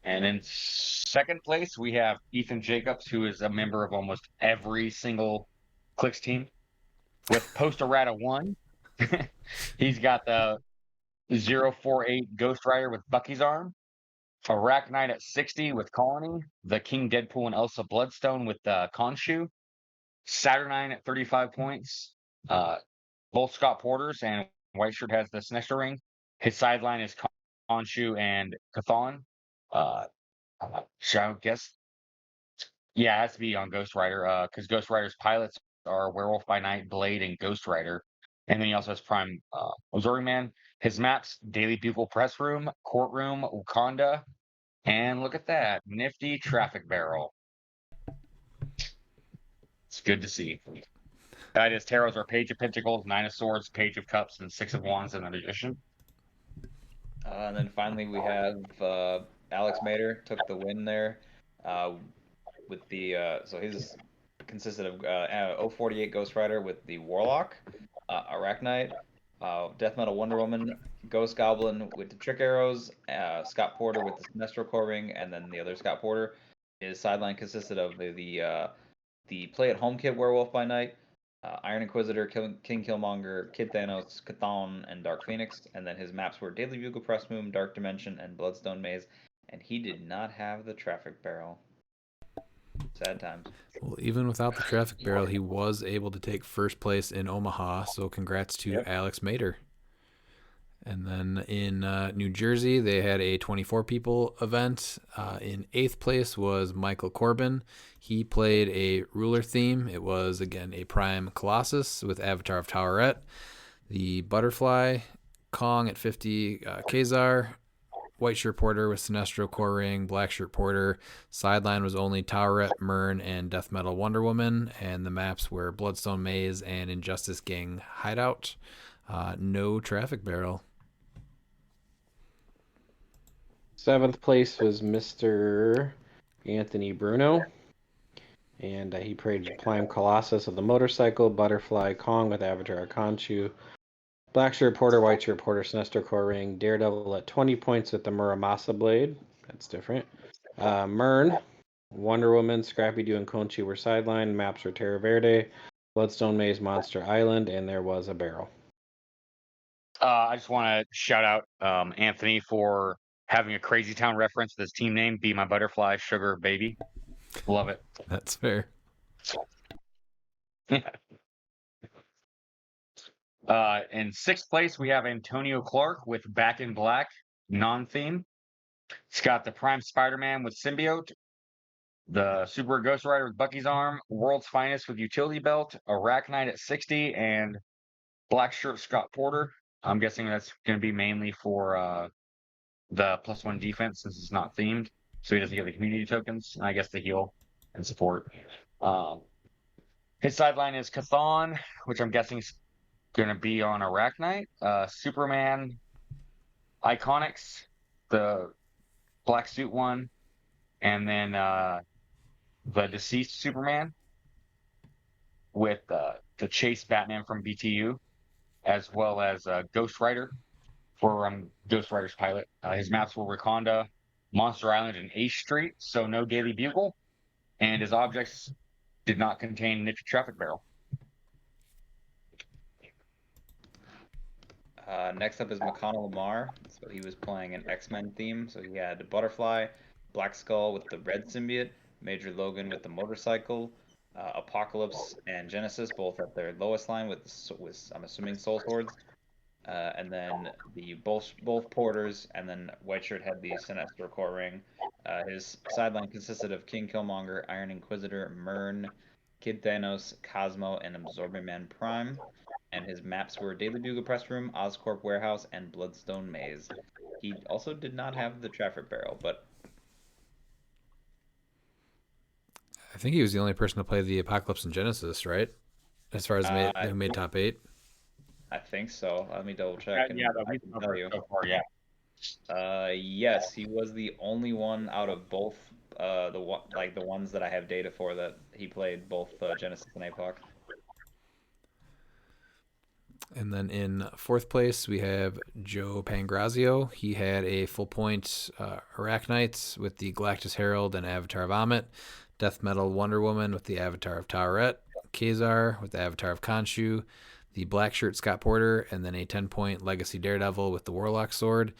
And in second place, we have Ethan Jacobs, who is a member of almost every single Clicks team with Post Errata 1. He's got the 048 Ghost Rider with Bucky's arm, Iraq Knight at 60 with Colony, the King Deadpool and Elsa Bloodstone with Khonshu, Saturnine at 35 points, both Scott Porters, and White Shirt has the Sinestro ring. His sideline is Khonshu and Chthon. So I guess, yeah, it has to be on Ghost Rider, because Ghost Rider's pilots are Werewolf by Night, Blade, and Ghost Rider. And then he also has Prime Absorbing Man. His maps: Daily Bugle Press Room, Courtroom, Wakanda, and look at that, nifty traffic barrel. It's good to see. His tarots are Page of Pentacles, Nine of Swords, Page of Cups, and Six of Wands in addition. And then finally we have Alex Mater took the win there with the so he's consisted of 048 Ghost Rider with the Warlock, Arachnite, Death Metal Wonder Woman, Ghost Goblin with the Trick Arrows, Scott Porter with the Sinestro Core Ring, and then the other Scott Porter. His sideline consisted of the Play at Home kit Werewolf by Night, Iron Inquisitor, King Killmonger, Kid Thanos, Chthon, and Dark Phoenix. And then his maps were Daily Bugle Press Moon, Dark Dimension, and Bloodstone Maze. And he did not have the Traffic Barrel. Sad times. Well, even without the traffic barrel, he was able to take first place in Omaha. So congrats to Alex Mater. And then in New Jersey, they had a 24 people event. In 8th place was Michael Corbin. He played a ruler theme. It was, again, a Prime Colossus with Avatar of Towerette. The Butterfly, Kong at 50, Kazar, White Shirt Porter with Sinestro Core Ring, Black Shirt Porter. Sideline was only Towerette, Myrn, and Death Metal Wonder Woman. And the maps were Bloodstone Maze and Injustice Gang Hideout. No traffic barrel. 7th place was Mr. Anthony Bruno. And he played Prime Colossus of the motorcycle, Butterfly, Kong with Avatar Conchu, Black Shirt Porter, White Shirt Porter, Sinestro Core Ring, Daredevil at 20 points with the Muramasa Blade. That's different. Myrn, Wonder Woman, Scrappy Doo, and Conchu were sidelined. Maps were Terra Verde, Bloodstone Maze, Monster Island, and there was a barrel. I just want to shout out Anthony for having a Crazy Town reference with his team name, Be My Butterfly Sugar Baby. Love it. That's fair. In 6th place, we have Antonio Clark with Back in Black, non-theme. It's got the Prime Spider-Man with Symbiote, the Super Ghost Rider with Bucky's Arm, World's Finest with Utility Belt, Arachnite at 60, and Black Shirt Scott Porter. I'm guessing that's going to be mainly for the +1 defense since it's not themed, so he doesn't get the community tokens, and I guess the heal and support. His sideline is Chthon, which I'm guessing is going to be on Arachnite, Superman, Iconics, the black suit one, and then the deceased Superman with the Chase Batman from BTU, as well as Ghost Rider for Ghost Rider's pilot. His maps were Wakanda, Monster Island, and Ace Street, so no Daily Bugle, and his objects did not contain Nifty Traffic Barrel. Next up is McConnell Lamar. So he was playing an X-Men theme. So he had Butterfly, Black Skull with the red symbiote, Major Logan with the motorcycle, Apocalypse and Genesis both at their lowest line with I'm assuming Soul Swords. And then both Porters, and then White Shirt had the Sinestro Core Ring. His sideline consisted of King Killmonger, Iron Inquisitor, Myrn, Kid Thanos, Cosmo, and Absorbing Man Prime. And his maps were Daily Bugle Press Room, Oscorp Warehouse, and Bloodstone Maze. He also did not have the traffic barrel, but I think he was the only person to play the Apocalypse and Genesis, right? As far as who made top 8. I think so. Let me double check. Yeah, I can tell you. So far, yeah. Yes, he was the only one out of both the ones that I have data for that he played both Genesis and APOC. And then in 4th place, we have Joe Pangrazio. He had a full point Arachnites with the Galactus Herald and Avatar of Amit, Death Metal Wonder Woman with the Avatar of Towerette, Kazar with the Avatar of Khonshu, the Black Shirt Scott Porter, and then a 10-point Legacy Daredevil with the Warlock Sword.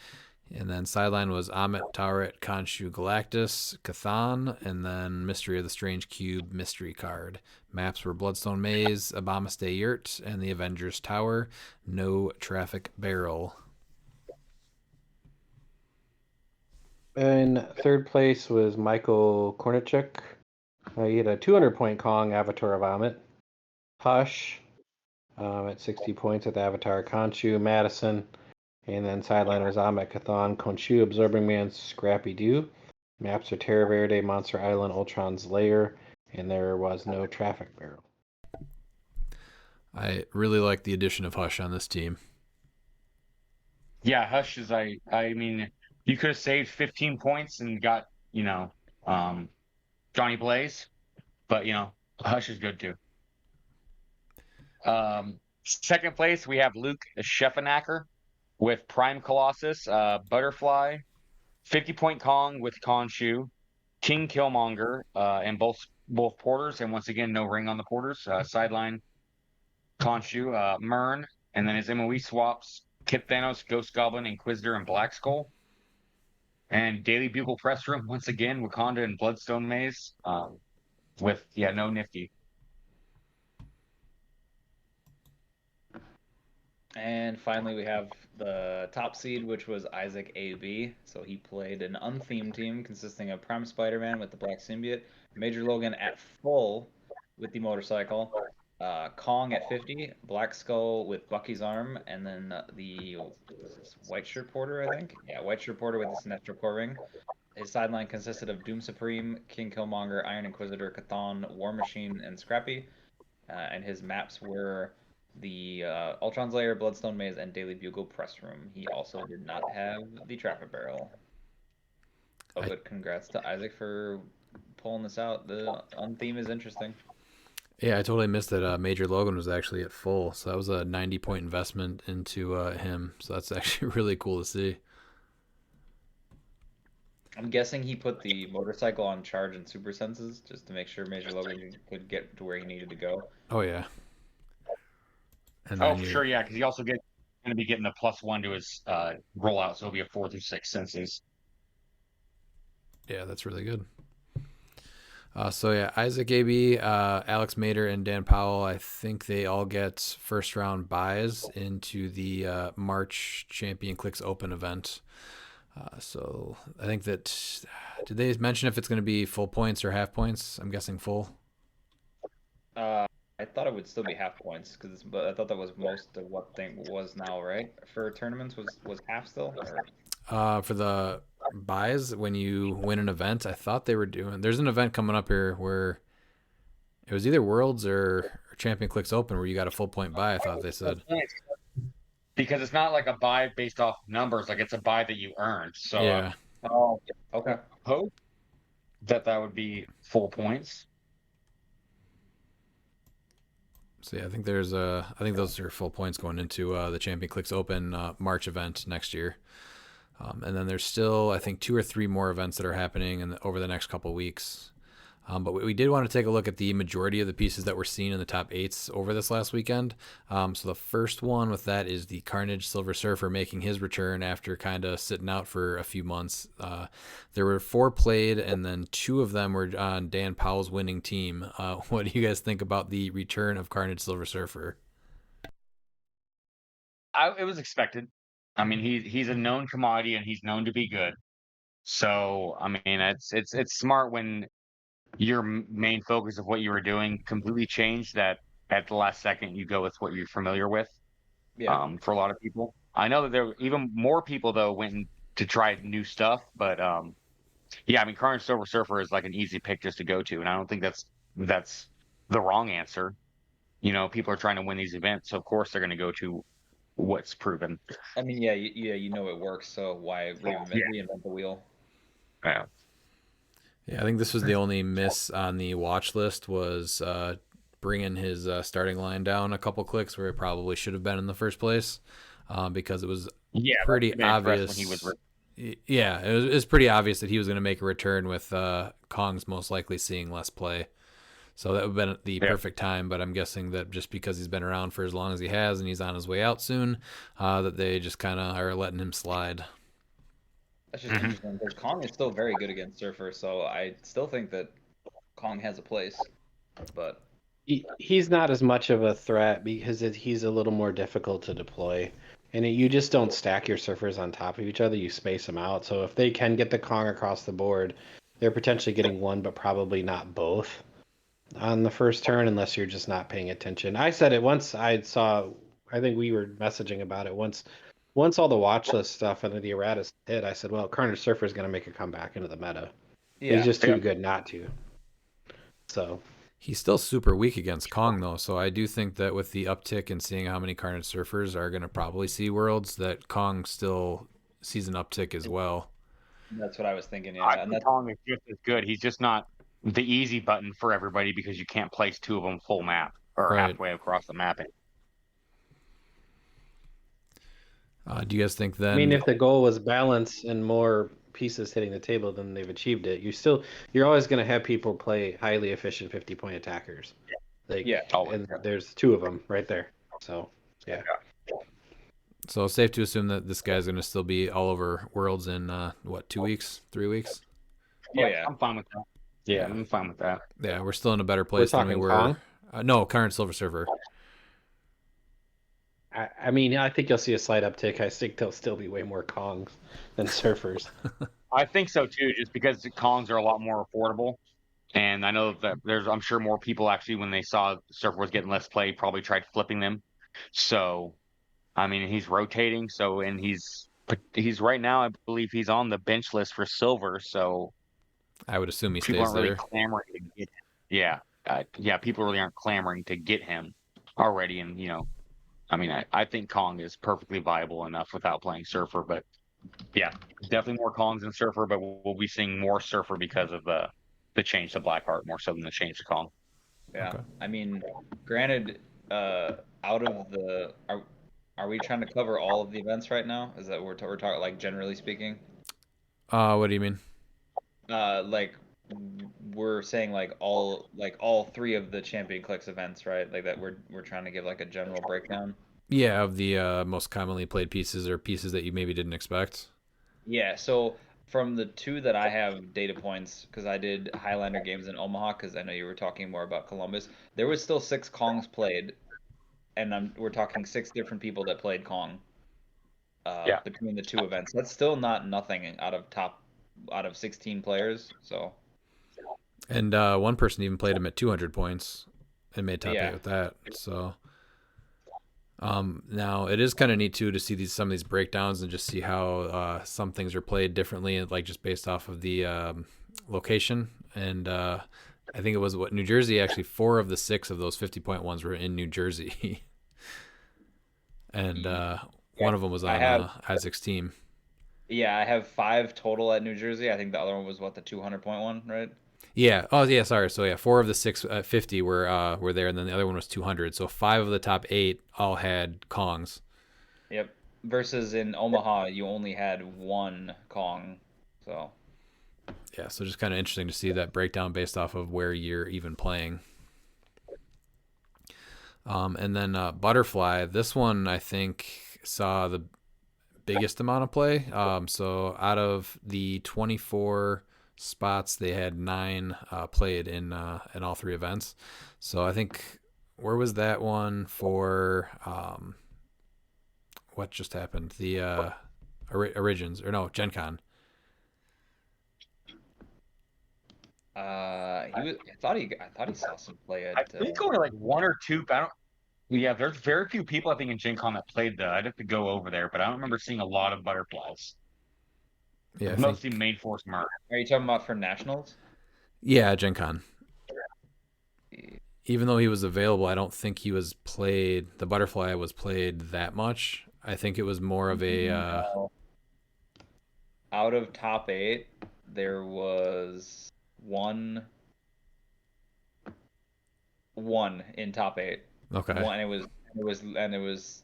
And then sideline was Amit, Towerette, Khonshu, Galactus, Chthon, and then Mystery of the Strange Cube mystery card. Maps were Bloodstone Maze, Abamastay Yurt, and the Avengers Tower. No traffic barrel. In 3rd place was Michael Kornichuk. He had a 200-point Kong, Avatar of Amit. Hush at 60 points with Avatar Conchu, Madison. And then sideline was Amit, Chthon, Khonshu, Absorbing Man, Scrappy Doo. Maps are Terra Verde, Monster Island, Ultron's Lair, and there was no traffic barrel. I really like the addition of Hush on this team. Yeah, Hush is I mean, you could have saved 15 points and got, Johnny Blaze, but Hush is good too. 2nd place, we have Luke Scheffenacker with Prime Colossus, Butterfly, 50-point Kong with Khonshu, King Killmonger, and both Porters, and once again, no ring on the Porters. Sideline, Khonshu, Myrn, and then his MOE swaps, Kid Thanos, Ghost Goblin, Inquisitor, and Black Skull. And Daily Bugle Press Room, once again, Wakanda and Bloodstone Maze. with no Nifty. And finally, we have the top seed, which was Isaac AB. So he played an unthemed team consisting of Prime Spider-Man with the Black Symbiote, Major Logan at full with the motorcycle, Kong at 50, Black Skull with Bucky's arm, and then the White Shirt Porter, I think. Yeah, White Shirt Porter with the Sinestro Core Ring. His sideline consisted of Doom Supreme, King Killmonger, Iron Inquisitor, Chthon, War Machine, and Scrappy. And his maps were the Ultron's Lair, Bloodstone Maze, and Daily Bugle Press Room. He also did not have the Trapper Barrel. Oh, but congrats to Isaac for pulling this out. The theme is interesting. Yeah, I totally missed that Major Logan was actually at full. So that was a 90-point investment into him. So that's actually really cool to see. I'm guessing he put the motorcycle on charge and super senses just to make sure Major Logan could get to where he needed to go. Oh, yeah. And for sure, yeah, because he also going to be getting a +1 to his rollout, so it'll be a 4 through 6 senses. Yeah, that's really good. So yeah, Isaac AB, Alex Mader, and Dan Powell, I think they all get first round buys into the March Champion Clix Open event. So I think that, did they mention if it's going to be full points or half points? I'm guessing full. I thought it would still be half points but I thought that was most of what thing was now, right? For tournaments was half still? Or? For the buys, when you win an event, I thought they were doing. There's an event coming up here where it was either Worlds or Champion Clix Open where you got a full point buy. I thought they said. Because it's not like a buy based off numbers, like it's a buy that you earned. So yeah. Oh, okay. Hope that would be full points. So yeah, I think those are full points going into the Champion Clix Open March event next year. And then there's still, I think, 2 or 3 more events that are happening over the next couple of weeks. But we did want to take a look at the majority of the pieces that were seen in the top 8s over this last weekend. So the first one with that is the Carnage Silver Surfer making his return after kind of sitting out for a few months. There were 4 played, and then 2 of them were on Dan Powell's winning team. What do you guys think about the return of Carnage Silver Surfer? It was expected. I mean, he's a known commodity, and he's known to be good. So, I mean, it's smart when your main focus of what you were doing completely changed, that at the last second you go with what you're familiar with. Yeah. For a lot of people, I know that there were even more people though went to try new stuff, but yeah, I mean, Carnage Silver Surfer is like an easy pick just to go to, and I don't think that's the wrong answer. You know, people are trying to win these events, so of course they're going to go to what's proven. I mean, yeah, you know it works, so why reinvent the wheel? Yeah. Yeah, I think this was the only miss on the watch list, was bringing his starting line down a couple clicks where it probably should have been in the first place, because it was pretty obvious. Yeah, it was pretty obvious that he was going to make a return with Kong's most likely seeing less play. So that would have been the perfect time, but I'm guessing that just because he's been around for as long as he has and he's on his way out soon, that they just kind of are letting him slide. That's just interesting, because Kong is still very good against Surfer, so I still think that Kong has a place, but he's not as much of a threat because he's a little more difficult to deploy, and you just don't stack your Surfers on top of each other. You space them out. So if they can get the Kong across the board, they're potentially getting one, but probably not both on the first turn unless you're just not paying attention. I said it once. I think we were messaging about it once all the watch list stuff and the erratas hit. I said, well, Carnage Surfer is going to make a comeback into the meta. Yeah. He's just too good not to. So he's still super weak against Kong, though. So I do think that with the uptick and seeing how many Carnage Surfers are going to probably see Worlds, that Kong still sees an uptick as well. That's what I was thinking. Yeah, I think Kong is just as good. He's just not the easy button for everybody because you can't place 2 of them full map or halfway across the mapping. Do you guys think then? I mean, if the goal was balance and more pieces hitting the table, then they've achieved it. You're always going to have people play highly efficient 50-point attackers. And there's 2 of them right there. So yeah. So safe to assume that this guy's going to still be all over Worlds in 2 weeks, 3 weeks? Yeah, I'm fine with that. Yeah. I'm fine with that. Yeah, we're still in a better We're place than we talking were. Kong. No, current Silver Surfer. I mean, I think you'll see a slight uptick. I think there'll still be way more Kongs than surfers. I think so too, just because the Kongs are a lot more affordable. And I know that I'm sure more people actually, when they saw Surfer was getting less play, probably tried flipping them. So, I mean, he's rotating. So, and he's right now, I believe he's on the bench list for silver. So I would assume he people stays aren't really there. clamoring to get him. Yeah. Yeah. People really aren't clamoring to get him already. And, I mean, I think Kong is perfectly viable enough without playing Surfer. But yeah, definitely more Kongs than Surfer. But we'll be seeing more Surfer because of the change to Blackheart more so than the change to Kong. Yeah. Okay. I mean, granted, out of the are we trying to cover all of the events right now? Is that what we're talking like generally speaking? What do you mean? Like we're saying like all three of the Champion Clicks events, right? Like that we're trying to give like a general breakdown. Yeah, of the most commonly played pieces or pieces that you maybe didn't expect. Yeah, so from the two that I have data points, because I did Highlander games in Omaha, because I know you were talking more about Columbus, there was still six Kongs played, and we're talking six different people that played Kong Yeah. between the two events. That's still not nothing out of 16 players. So And one person even played him at 200 points and made top 8 yeah, with that. So now it is kind of neat too to see some of these breakdowns and just see how some things are played differently, like just based off of the location. And I think it was New Jersey, actually 4 of the 6 of those 50-point ones were in New Jersey. And one of them was I on have Isaac's team. yeah I have five total at New Jersey. I think the other one was what, the 200-point one, right? Yeah. Oh, yeah. Sorry. So yeah, 4 of the 6 50 were there, and then the other one was 200. So 5 of the top 8 all had Kongs. Yep. Versus in Omaha, you only had one Kong. So Yeah. So just kind of interesting to see that breakdown based off of where you're even playing. And then Butterfly. This one I think saw the biggest amount of play. So out of the 24 spots, they had 9 played in all 3 events. So I think where was that one for? What just happened? The Origins or no Gen Con. I thought he saw some play I at think only like one or two. But I don't. Yeah, there's very few people I think in Gen Con that played the. I'd have to go over there, but I don't remember seeing a lot of butterflies. Yeah, I Mostly think. main force Merc. Are you talking about for nationals? Yeah, Gen Con. Even though he was available, I don't think he was played. The Butterfly was played that much. I think it was more of a. No. Out of top 8, there was one in top 8. Okay. One it was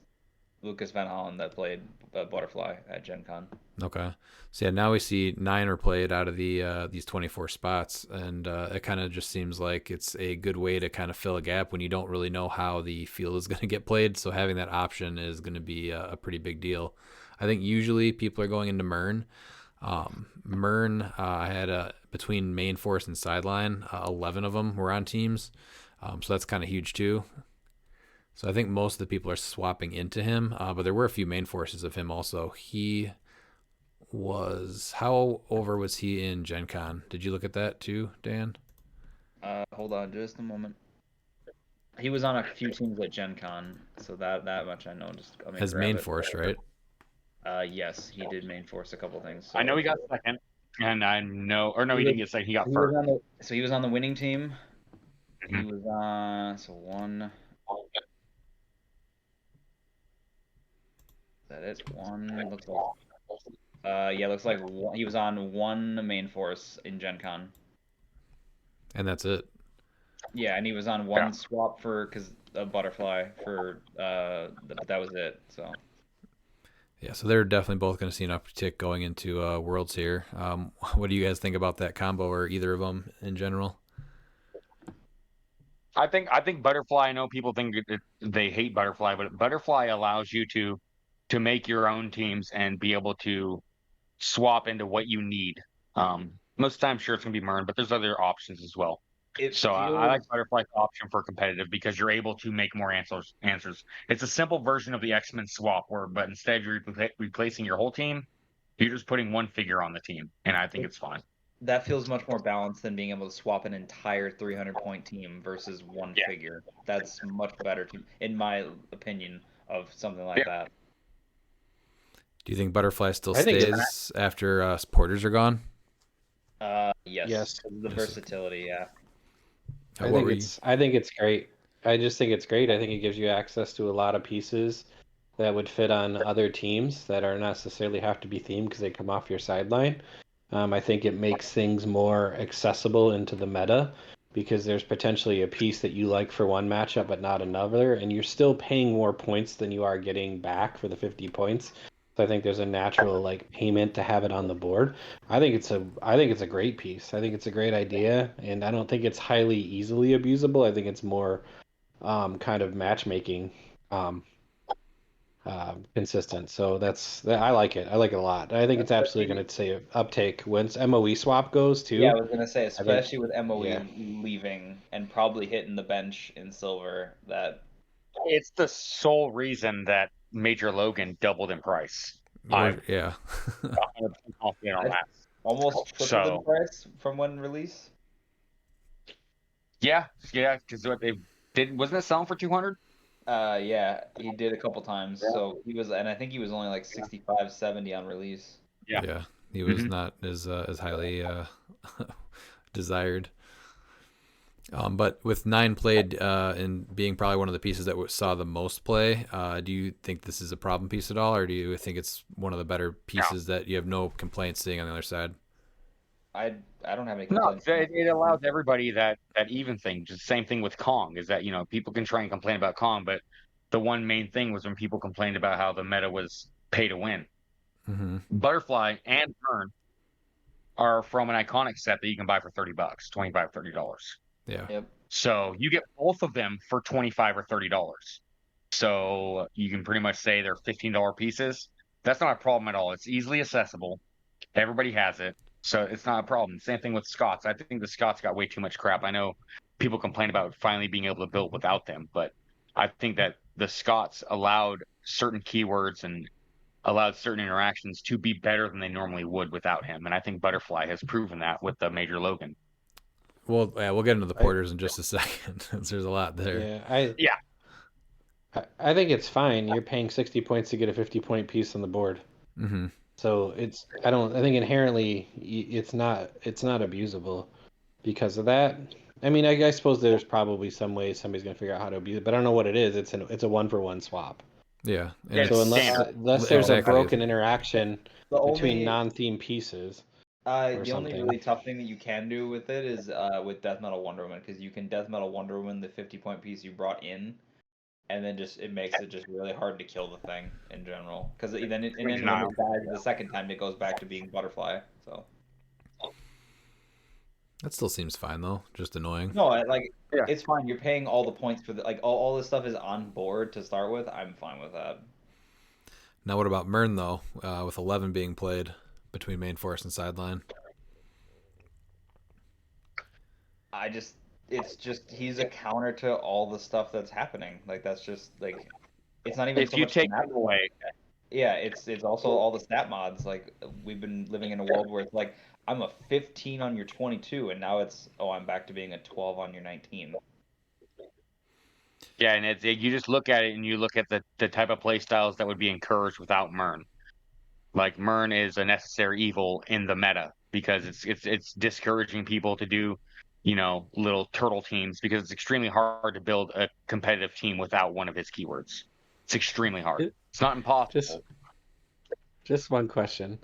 Lucas Van Hollen that played Butterfly at Gen Con. Okay. So yeah, now we see 9 are played out of these 24 spots, and it kind of just seems like it's a good way to kind of fill a gap when you don't really know how the field is going to get played. So having that option is going to be a pretty big deal. I think usually people are going into Mern. Mern, I had between main force and sideline, 11 of them were on teams. So that's kind of huge too. So I think most of the people are swapping into him, but there were a few main forces of him also. He was, how over was he in Gen Con? Did you look at that too, Dan? Hold on just a moment. He was on a few teams at Gen Con, so that much I know. Just let me As grab main it. force, right? Yes, he did main force a couple things. I know So he got second, and I know, or no, he he was, didn't get second. He got he was first. on the winning team. He Mhm. was on so one. Is that it? One looks like. Yeah, looks like he was on one main force in Gen Con. And that's it. Yeah, and he was on one swap for because a butterfly for but that was it. So Yeah, so they're definitely both going to see an uptick going into Worlds here. What do you guys think about that combo or either of them in general? I think Butterfly. I know people think they hate Butterfly, but Butterfly allows you to make your own teams and be able to swap into what you need. most of the time, sure, it's going to be Mern, but there's other options as well. So I like Butterfly's option for competitive because you're able to make more answers. It's a simple version of the X-Men swap, but instead of you're replacing your whole team, you're just putting one figure on the team, and I think it's fine. That feels much more balanced than being able to swap an entire 300-point team versus one figure. That's much better, in my opinion, of something like that. Do you think Butterfly still stays after supporters are gone? Yes. The versatility, yeah. I think it's great. I just think it's great. I think it gives you access to a lot of pieces that would fit on other teams that are not necessarily have to be themed because they come off your sideline. I think it makes things more accessible into the meta because there's potentially a piece that you like for one matchup but not another, and you're still paying more points than you are getting back for the 50 points. So I think there's a natural payment to have it on the board. I think it's a great piece. I think it's a great idea, and I don't think it's highly easily abusable. I think it's more kind of matchmaking consistent. So I like it. I like it a lot. I think it's absolutely going to say uptake once MOE swap goes too. Yeah, I was going to say, especially with MOE leaving and probably hitting the bench in silver, that it's the sole reason that Major Logan doubled in price. Yeah. Almost tripled in price from when release. Yeah, because what they did, wasn't it selling for 200? Yeah, he did a couple times. Yeah. So he was, and I think he was only like 65, 70 on release. Yeah, he was not as highly desired. But with 9 played and being probably one of the pieces that saw the most play, do you think this is a problem piece at all, or do you think it's one of the better pieces that you have no complaints seeing on the other side? I don't have any complaints. No, it allows everybody that even thing. Just same thing with Kong is that people can try and complain about Kong, but the one main thing was when people complained about how the meta was pay to win. Mm-hmm. Butterfly and Mern are from an iconic set that you can buy for $30, $25, $30. Yeah. Yep. So you get both of them for $25 or $30. So you can pretty much say they're $15 pieces. That's not a problem at all. It's easily accessible. Everybody has it. So it's not a problem. Same thing with Scots. I think the Scots got way too much crap. I know people complain about finally being able to build without them, but I think that the Scots allowed certain keywords and allowed certain interactions to be better than they normally would without him. And I think Butterfly has proven that with the Major Logan. Well, yeah, we'll get into the porters in just a second. There's a lot there. I think it's fine. You're paying 60 points to get a 50-point piece on the board. Mm-hmm. So I think inherently it's not abusable because of that. I mean, I suppose there's probably some way somebody's gonna figure out how to abuse it, but I don't know what it is. It's a 1-for-1 swap. Yeah. So unless there's a broken interaction between non-theme pieces. The only really tough thing that you can do with it is with Death Metal Wonder Woman, because you can Death Metal Wonder Woman the 50-point piece you brought in, and then it makes it just really hard to kill the thing in general. Because then when it dies the second time, it goes back to being Butterfly. So that still seems fine though. Just annoying. No, it's fine. You're paying all the points for all this stuff is on board to start with. I'm fine with that. Now what about Mern though? With 11 being played between main force and sideline. It's just he's a counter to all the stuff that's happening. That's just it's not even if so you much take it away. Yeah, it's also all the stat mods. We've been living in a world where it's I'm a 15 on your 22, and now I'm back to being a 12 on your 19. Yeah, and you just look at it and you look at the type of play styles that would be encouraged without Mern. Mern is a necessary evil in the meta because it's discouraging people to do, little turtle teams because it's extremely hard to build a competitive team without one of his keywords. It's extremely hard. It's not impossible. Just one question.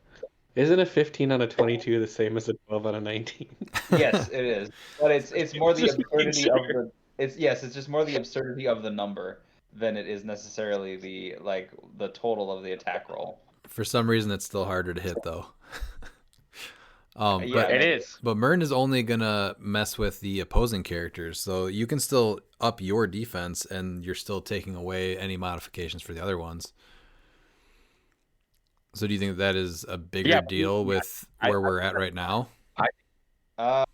Isn't a 15 on a 22 the same as a 12 on a 19? Yes, it is. But it's more the absurdity of the it's just more the absurdity of the number than it is necessarily the total of the attack roll. For some reason, it's still harder to hit, though. But it is. But Mern is only going to mess with the opposing characters, so you can still up your defense, and you're still taking away any modifications for the other ones. So do you think that is a bigger deal with where we're at right now? Uh,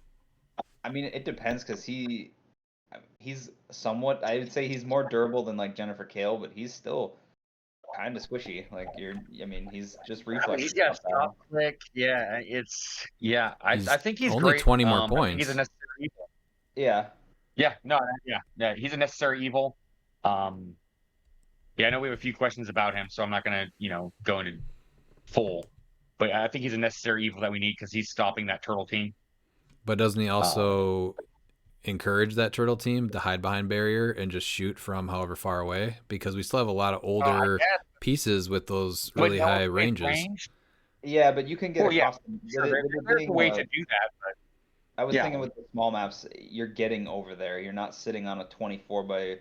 I mean, it depends because he's somewhat. I would say he's more durable than like Jennifer Kale, but he's still kind of squishy. Like I mean, he's just reflex. He's got stop click. Yeah, I He's think he's only great. 20 more I think he's a points. necessary evil. Yeah. Yeah, no, yeah. He's a necessary evil. Um, yeah, I know we have a few questions about him, so I'm not gonna, go into full. But I think he's a necessary evil that we need because he's stopping that turtle team. But doesn't he Um, also encourage that turtle team to hide behind barrier and just shoot from however far away? Because we still have a lot of I older guess, pieces with those but really no high one's ranges. range. Yeah, but you can get Well, yeah, across them. sure. With it There's a being way to do that, but I was yeah. thinking with the small maps, you're getting over there. You're not sitting on a 24 by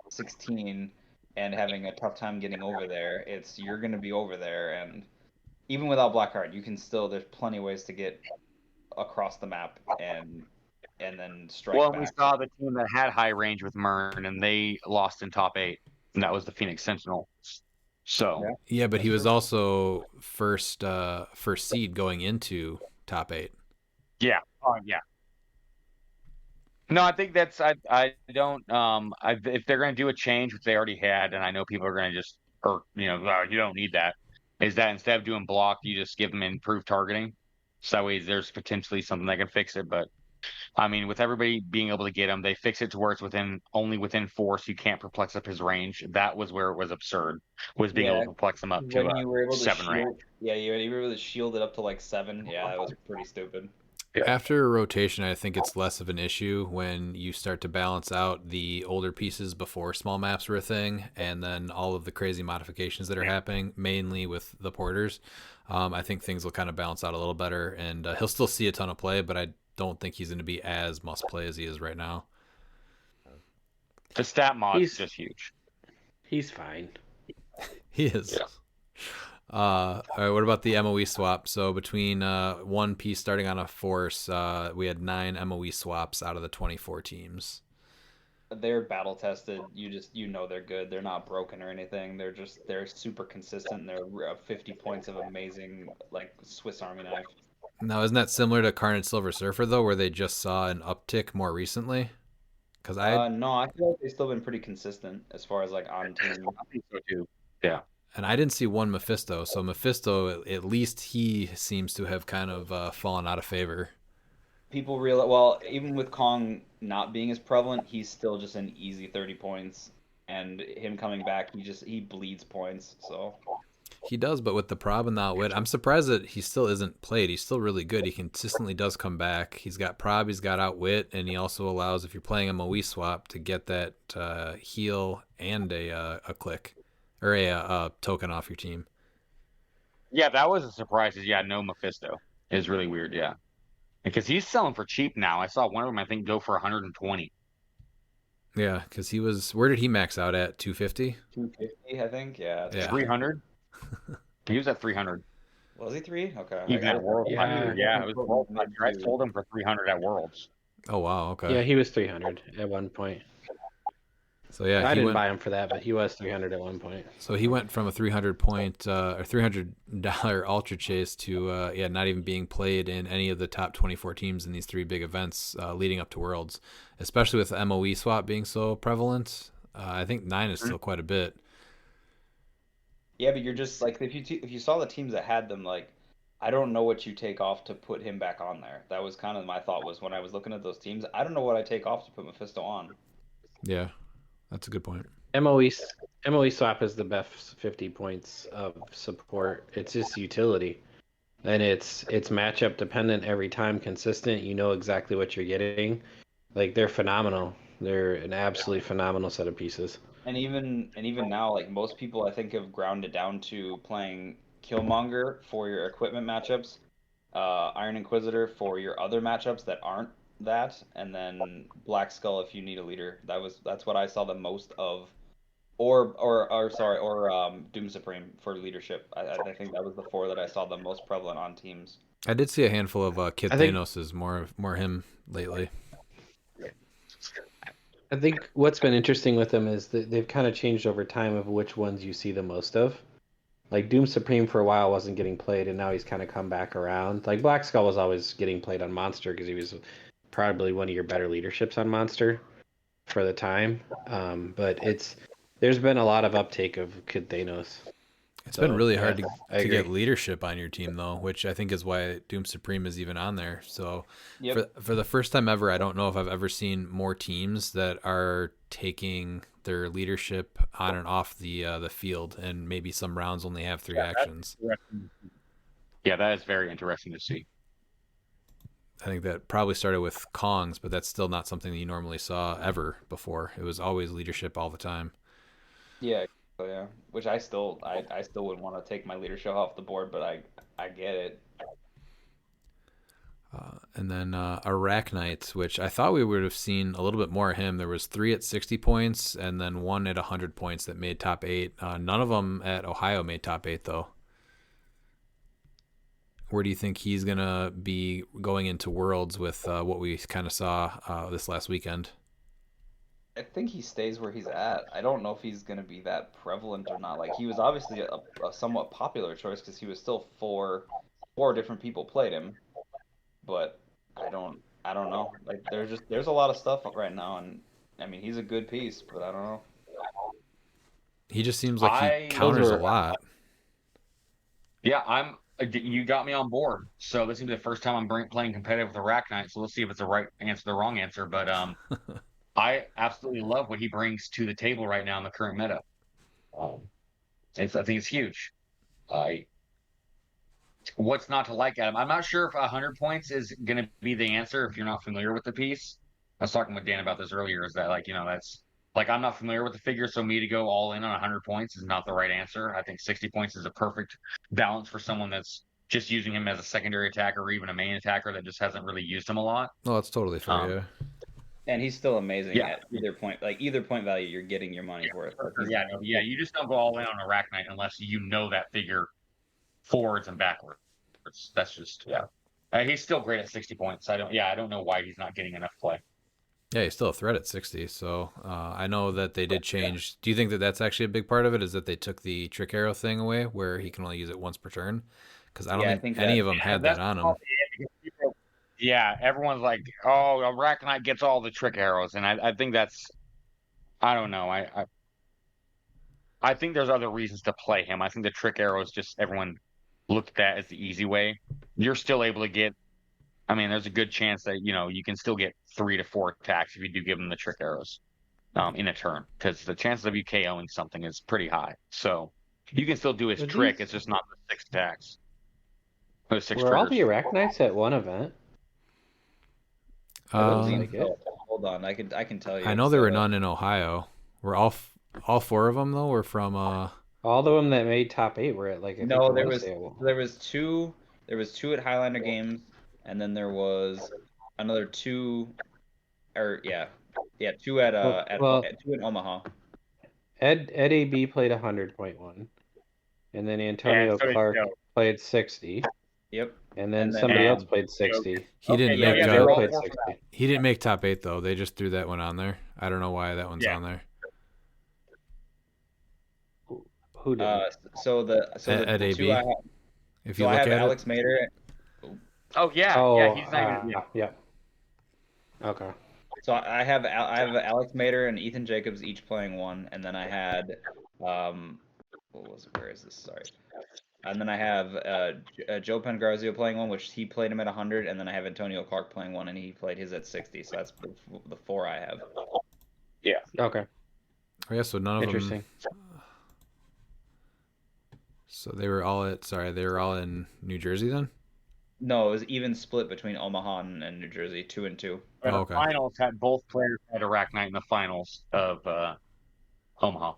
16 and having a tough time getting over there. You're going to be over there, and even without black card, you can still. There's plenty of ways to get across the map and then strike Well, we back. saw the team that had high range with Mern, and they lost in top 8, and that was the Phoenix Sentinel. So, Yeah, but he That's was true. also first seed going into top 8. yeah, yeah. No, I think I don't if they're going to do a change, which they already had, and I know people are going to just you don't need that. Is that instead of doing block, you just give them improved targeting, so that way there's potentially something that can fix it. But I mean, with everybody being able to get him, they fix it to where it's only within 4, so you can't perplex up his range. That was where it was absurd, was being able Yeah, to perplex him up to when you were able to 7 range. shield, yeah, you were able to shield it up to like 7. Yeah, that was pretty stupid. Yeah. After a rotation, I think it's less of an issue when you start to balance out the older pieces before small maps were a thing, and then all of the crazy modifications that are happening, mainly with the porters. I think things will kind of balance out a little better, and he'll still see a ton of play, but I don't think he's going to be as must play as he is right now. The stat mod is He's just huge. he's fine. He is. Yeah. All right, what about the MOE swap? So between one piece starting on a force, we had 9 MOE swaps out of the 24 teams. They're battle tested. You know they're good. They're not broken or anything. They're super consistent. And they're 50 points of amazing like Swiss Army knife. Now, isn't that similar to Carnage Silver Surfer, though, where they just saw an uptick more recently? Because No, I feel like they've still been pretty consistent as far as like on team. I think so too. Yeah. I didn't see one Mephisto, so Mephisto, at least he seems to have kind of fallen out of favor. People realize, well, even with Kong not being as prevalent, he's still just an easy 30 points. And him coming back, he bleeds points. So He does, but with the prob and the outwit, I'm surprised that he still isn't played. He's still really good. He consistently does come back. He's got prob, he's got outwit, and he also allows, if you're playing a MOE swap, to get that heal and a click or a token off your team. Yeah, that was a surprise. Yeah, no Mephisto is really weird. Yeah, because he's selling for cheap now. I saw one of them, I think, go for 120. Yeah, because he was. Where did he max out at? 250. 250, I think. Yeah. Yeah. 300. He was at 300. Was he 3? Okay. Even at Worlds. Yeah. Yeah, it was Worlds. I sold him for 300 at Worlds. Oh wow. Okay. Yeah, he was 300 at one point. So yeah, I he didn't went. buy him for that, but he was 300 at one point. So he went from a 300 point or $300 ultra chase to not even being played in any of the top 24 teams in these 3 big events leading up to Worlds, especially with the MOE swap being so prevalent. I think 9 is still quite a bit. Yeah, but you're just like if you saw the teams that had them, like I don't know what you take off to put him back on there. That was kind of my thought was when I was looking at those teams. I don't know what I take off to put Mephisto on. Yeah, that's a good point. MOE swap is the best 50 points of support. It's just utility. And it's matchup dependent every time, consistent. You know exactly what you're getting. Like they're phenomenal. They're an absolutely phenomenal set of pieces. And even now, like most people, I think have ground it down to playing Killmonger for your equipment matchups, Iron Inquisitor for your other matchups that aren't that, and then Black Skull if you need a leader. That's what I saw the most of, or Doom Supreme for leadership. I think that was the 4 that I saw the most prevalent on teams. I did see a handful of Kid I think- Thanos is more him lately. I think what's been interesting with them is that they've kind of changed over time of which ones you see the most of. Like Doom Supreme for a while wasn't getting played, and now he's kind of come back around. Like Black Skull was always getting played on Monster because he was probably one of your better leaderships on Monster for the time. But there's been a lot of uptake of Kid Thanos. It's been really hard to agree. get leadership on your team, though, which I think is why Doom Supreme is even on there. So for the first time ever, I don't know if I've ever seen more teams that are taking their leadership on and off the field, and maybe some rounds only have 3 actions. Yeah, that is very interesting to see. I think that probably started with Kongs, but that's still not something that you normally saw ever before. It was always leadership all the time. Yeah, which I still wouldn't want to take my leadership off the board, but I get it. And then Arachnite, which I thought we would have seen a little bit more of him. There was 3 at 60 points and then 1 at 100 points that made top 8. None of them at Ohio made top 8, though. Where do you think he's going to be going into Worlds with what we kind of saw this last weekend? I think he stays where he's at. I don't know if he's going to be that prevalent or not. Like, he was obviously a somewhat popular choice because he was still four different people played him. But I don't know. Like, there's a lot of stuff right now, and I mean, he's a good piece, but I don't know. He just seems like he counters a lot. Yeah, you got me on board. So this is the first time I'm playing competitive with Arachnite. So let's see if it's the right answer, the wrong answer. But I absolutely love what he brings to the table right now in the current meta. I think it's huge. What's not to like at him? I'm not sure if 100 points is going to be the answer if you're not familiar with the piece. I was talking with Dan about this earlier. Is that that's like I'm not familiar with the figure, so me to go all in on 100 points is not the right answer. I think 60 points is a perfect balance for someone that's just using him as a secondary attacker or even a main attacker that just hasn't really used him a lot. Oh, that's totally fair. Yeah. And he's still amazing at either point. Like either point value, you're getting your money's worth. Yeah. You just don't go all in on Arachnite unless you know that figure forwards and backwards. That's just he's still great at 60 points. I don't know why he's not getting enough play. Yeah, he's still a threat at 60. So I know that they did change. Do you think that that's actually a big part of it? Is that they took the trick arrow thing away, where he can only use it once per turn? Because I don't think any of them had that on him. Yeah, everyone's like, "Oh, Arachnite gets all the trick arrows," and I think that's, I don't know. I think there's other reasons to play him. I think the trick arrows just everyone looked at that as the easy way. You're still able to get. I mean, there's a good chance that you can still get 3 to 4 attacks if you do give them the trick arrows in a turn, because the chances of you KOing something is pretty high. So you can still do his trick. It's just not the 6 attacks. Those 6 Were triggers. all the Arachnites at one event? Hold on, I can tell you. I know there were none in Ohio. Were all 4 of them though? Were from all of them that made top 8 were at like there was 2 at Highlander Games, and then there was another 2, or 2 at 2 in Omaha. Ed AB played 100.1, and then Antonio Clark played 60. Yep. And then somebody else played 60. He didn't make played 60. He didn't make top 8 though. They just threw that one on there. I don't know why that one's on there. Who did? At AB. Two I have, if you look at Alex Mader. Oh yeah, he's not even. Yeah. Okay. So I have Alex Mader and Ethan Jacobs each playing 1, and then I had where is this? Sorry. And then I have Joe Pengarzio playing 1, which he played him at 100, and then I have Antonio Clark playing 1, and he played his at 60. So that's the 4 I have. Yeah. Okay. Oh yeah, so none of Interesting. them. So they were all in New Jersey then? No, it was even split between Omaha and New Jersey, 2 and 2. And the finals had both players had Arachnite in the finals of Omaha.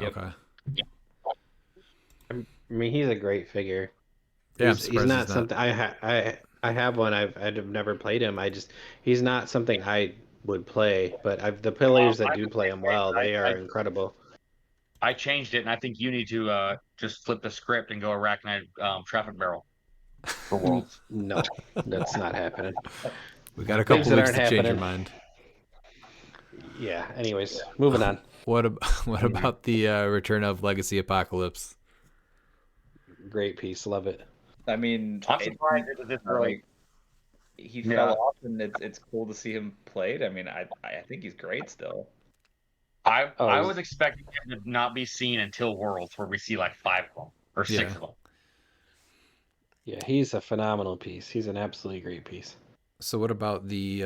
Yep. Okay. I mean, he's a great figure. Yeah, he's not something I have one. I've never played him. He's not something I would play. But the players that do play him well, they are incredible. I changed it, and I think you need to just flip the script and go Arachnite Traffic Barrel for Worlds. No, that's not happening. We got a couple weeks to change your mind. Yeah. Anyways, moving on. What about the return of Legacy Apocalypse? great piece. Love it. I mean, I'm surprised it was this early. like he Yeah. fell off, and it's cool to see him played. I mean, I think he's great still. I he's- was expecting him to not be seen until Worlds, where we see like 5 of them or 6 Yeah. of them. Yeah, he's a phenomenal piece. He's an absolutely great piece. So what about the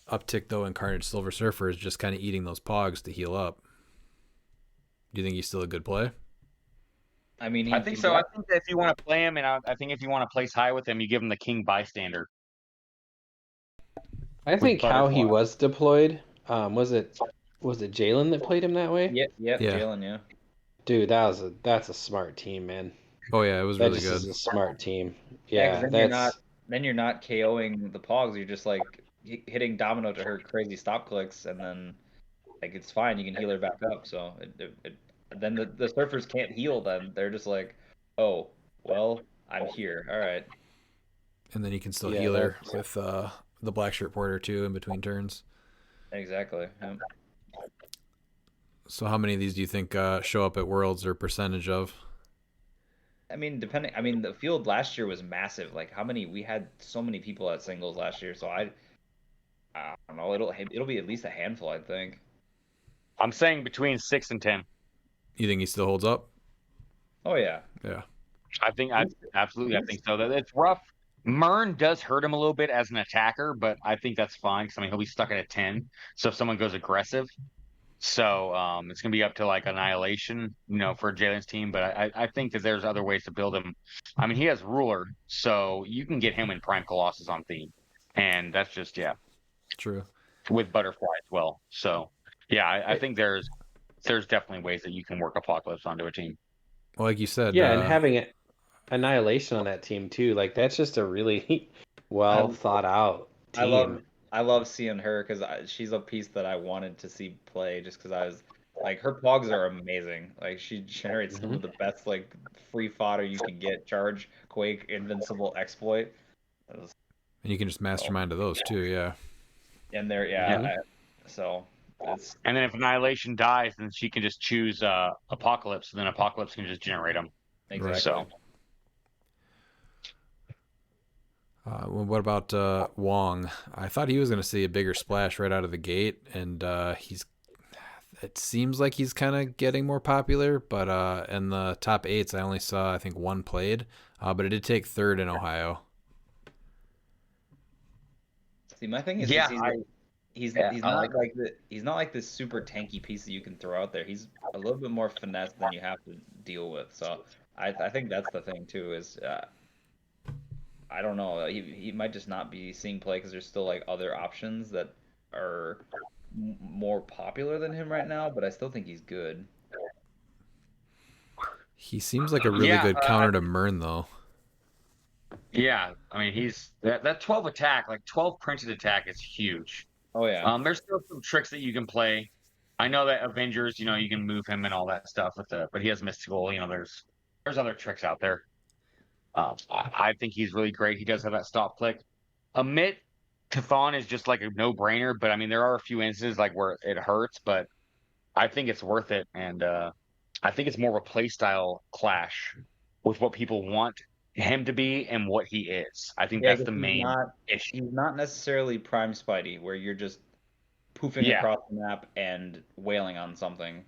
uptick though in Carnage Silver Surfer is just kind of eating those pogs to heal up? Do you think he's still a good play? I mean, I think so. I think that if you want to play him, and I think if you want to place high with him, you give him the King Bystander. I think how he Butterfly. was deployed, was it Jalen that played him that way? Yep, Yeah. Jalen, yeah. Dude, that's a smart team, man. Oh yeah, it was That really just good. is a smart team. 'cause Yeah, then you're not KOing the Pogs. You're just like hitting Domino to her crazy stop clicks, and then like it's fine. You can heal her back up. So then the surfers can't heal. Then they're just like, oh well, I'm here. All right. And then you can still Yeah, heal her that's- with the Black Shirt Porter too in between turns. Exactly. Yep. So how many of these do you think show up at Worlds or percentage of? I mean, I mean, the field last year was massive. Like, how many? We had so many people at singles last year. So I don't know. It'll be at least a handful, I think. I'm saying between 6 and 10. You think he still holds up? Oh yeah. Yeah. I think absolutely. I think so. That it's rough. Mern does hurt him a little bit as an attacker, but I think that's fine because I mean he'll be stuck at a 10. So if someone goes aggressive, so it's gonna be up to like Annihilation, for Jalen's team. But I think that there's other ways to build him. I mean he has Ruler, so you can get him in Prime Colossus on theme, and that's just True. with Butterfly as well. So yeah, I think there's definitely ways that you can work Apocalypse onto a team. Well, like you said, yeah, and having Annihilation on that team too, like that's just a really well thought out team. I love seeing her because she's a piece that I wanted to see play just because I was like her pogs are amazing. Like she generates some of the best like free fodder you can get. Charge, Quake, Invincible, Exploit. and you can just mastermind to those too. Yeah. And they're so it's And then if Annihilation dies, then she can just choose Apocalypse, and then Apocalypse can just generate them. exactly. So Well, what about Wong? I thought he was going to see a bigger splash right out of the gate, and it seems like he's kind of getting more popular. But in the top 8s, I only saw I think 1 played, but it did take 3rd in Ohio. See, my thing is he's not like this super tanky piece that you can throw out there. He's a little bit more finesse than you have to deal with. So I think that's the thing too is I don't know. He might just not be seeing play because there's still like other options that are more popular than him right now. But I still think he's good. He seems like a really good counter to Mern, though. yeah, I mean he's that 12 attack, like 12 printed attack is huge. Oh yeah. There's still some tricks that you can play. I know that Avengers, you can move him and all that stuff but he has mystical. There's other tricks out there. I think he's really great. He does have that stop click. Amit Chthon is just like a no-brainer, but I mean there are a few instances like where it hurts, but I think it's worth it, and I think it's more of a play style clash with what people want him to be and what he is. I think that's the main issue. He's not necessarily Prime Spidey, where you're just poofing across the map and wailing on something.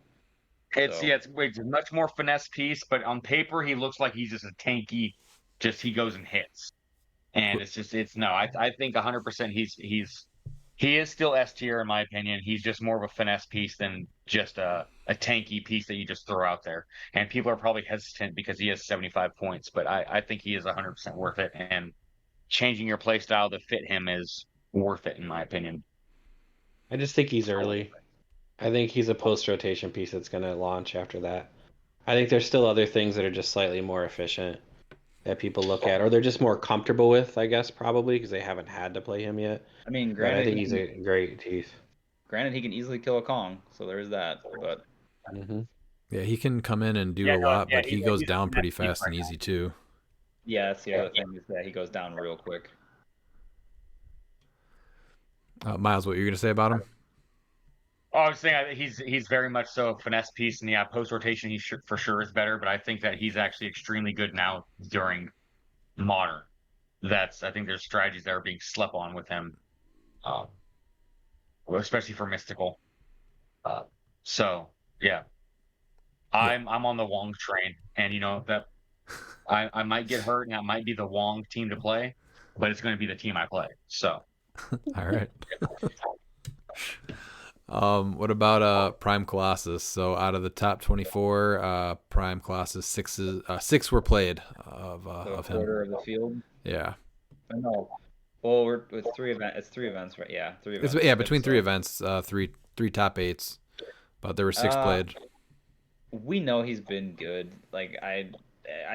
It's a much more finesse piece, but on paper he looks like he's just a tanky. Just he goes and hits, and I think 100% he is still S tier in my opinion. He's just more of a finesse piece than just a tanky piece that you just throw out there. And people are probably hesitant because he has 75 points, but I think he is 100% worth it. And changing your play style to fit him is worth it in my opinion. I just think he's early. I think he's a post-rotation piece that's going to launch after that. I think there's still other things that are just slightly more efficient that people look at, or they're just more comfortable with, I guess, probably, because they haven't had to play him yet. I mean, But I think he's a great piece. Granted, he can easily kill a Kong, so there is that, but... Yeah, he can come in and do a lot, but he goes down pretty fast and easy, too. Yeah, that's the other thing, is that he goes down real quick. Miles, what were you going to say about him? I was saying he's very much so a finesse piece, and yeah, post rotation for sure is better. But I think that he's actually extremely good now during modern. I think there's strategies that are being slept on with him, uh, especially for mystical. Uh, so yeah, I'm on the Wong train, and that I might get hurt, and that might be the Wong team to play, but it's going to be the team I play. So All right. What about Prime Colossus? So out of the top 24, Prime Colossus six were played of him. Quarter of the field. Yeah. No. Well, it's 3 events. It's 3 events, right? Yeah, 3 events. Between 3 events, three top 8s, but there were 6 played. We know he's been good. Like I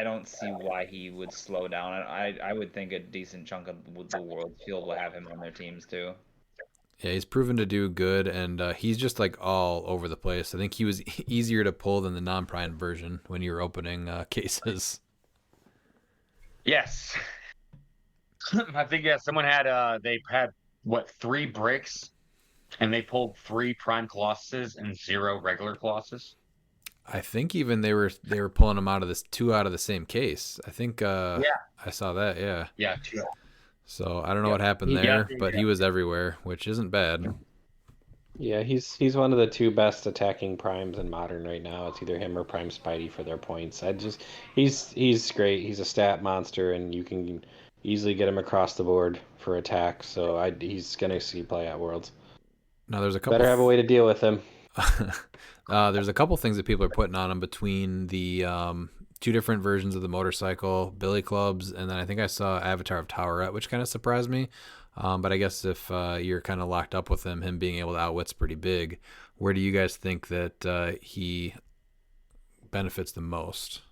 don't see why he would slow down. I would think a decent chunk of the world field will have him on their teams too. Yeah, he's proven to do good, and he's just like all over the place. I think he was easier to pull than the non-prime version when you were opening cases. Yes. I think someone had they had 3 bricks, and they pulled 3 prime colossuses and 0 regular colossus. I think even they were pulling them out of this 2 out of the same case. I think I saw that. Yeah. Yeah, 2. So I don't know what happened there, but he was everywhere, which isn't bad. Yeah, he's one of the 2 best attacking primes in modern right now. It's either him or Prime Spidey for their points. He's great. He's a stat monster, and you can easily get him across the board for attack. So he's gonna see play at Worlds. Now there's a couple. Better have a way to deal with him. There's a couple things that people are putting on him between the 2 different versions of the motorcycle, Billy Clubs, and then I think I saw Avatar of Towerette, which kind of surprised me. But I guess if you're kind of locked up with him being able to outwit's pretty big. Where do you guys think that he benefits the most?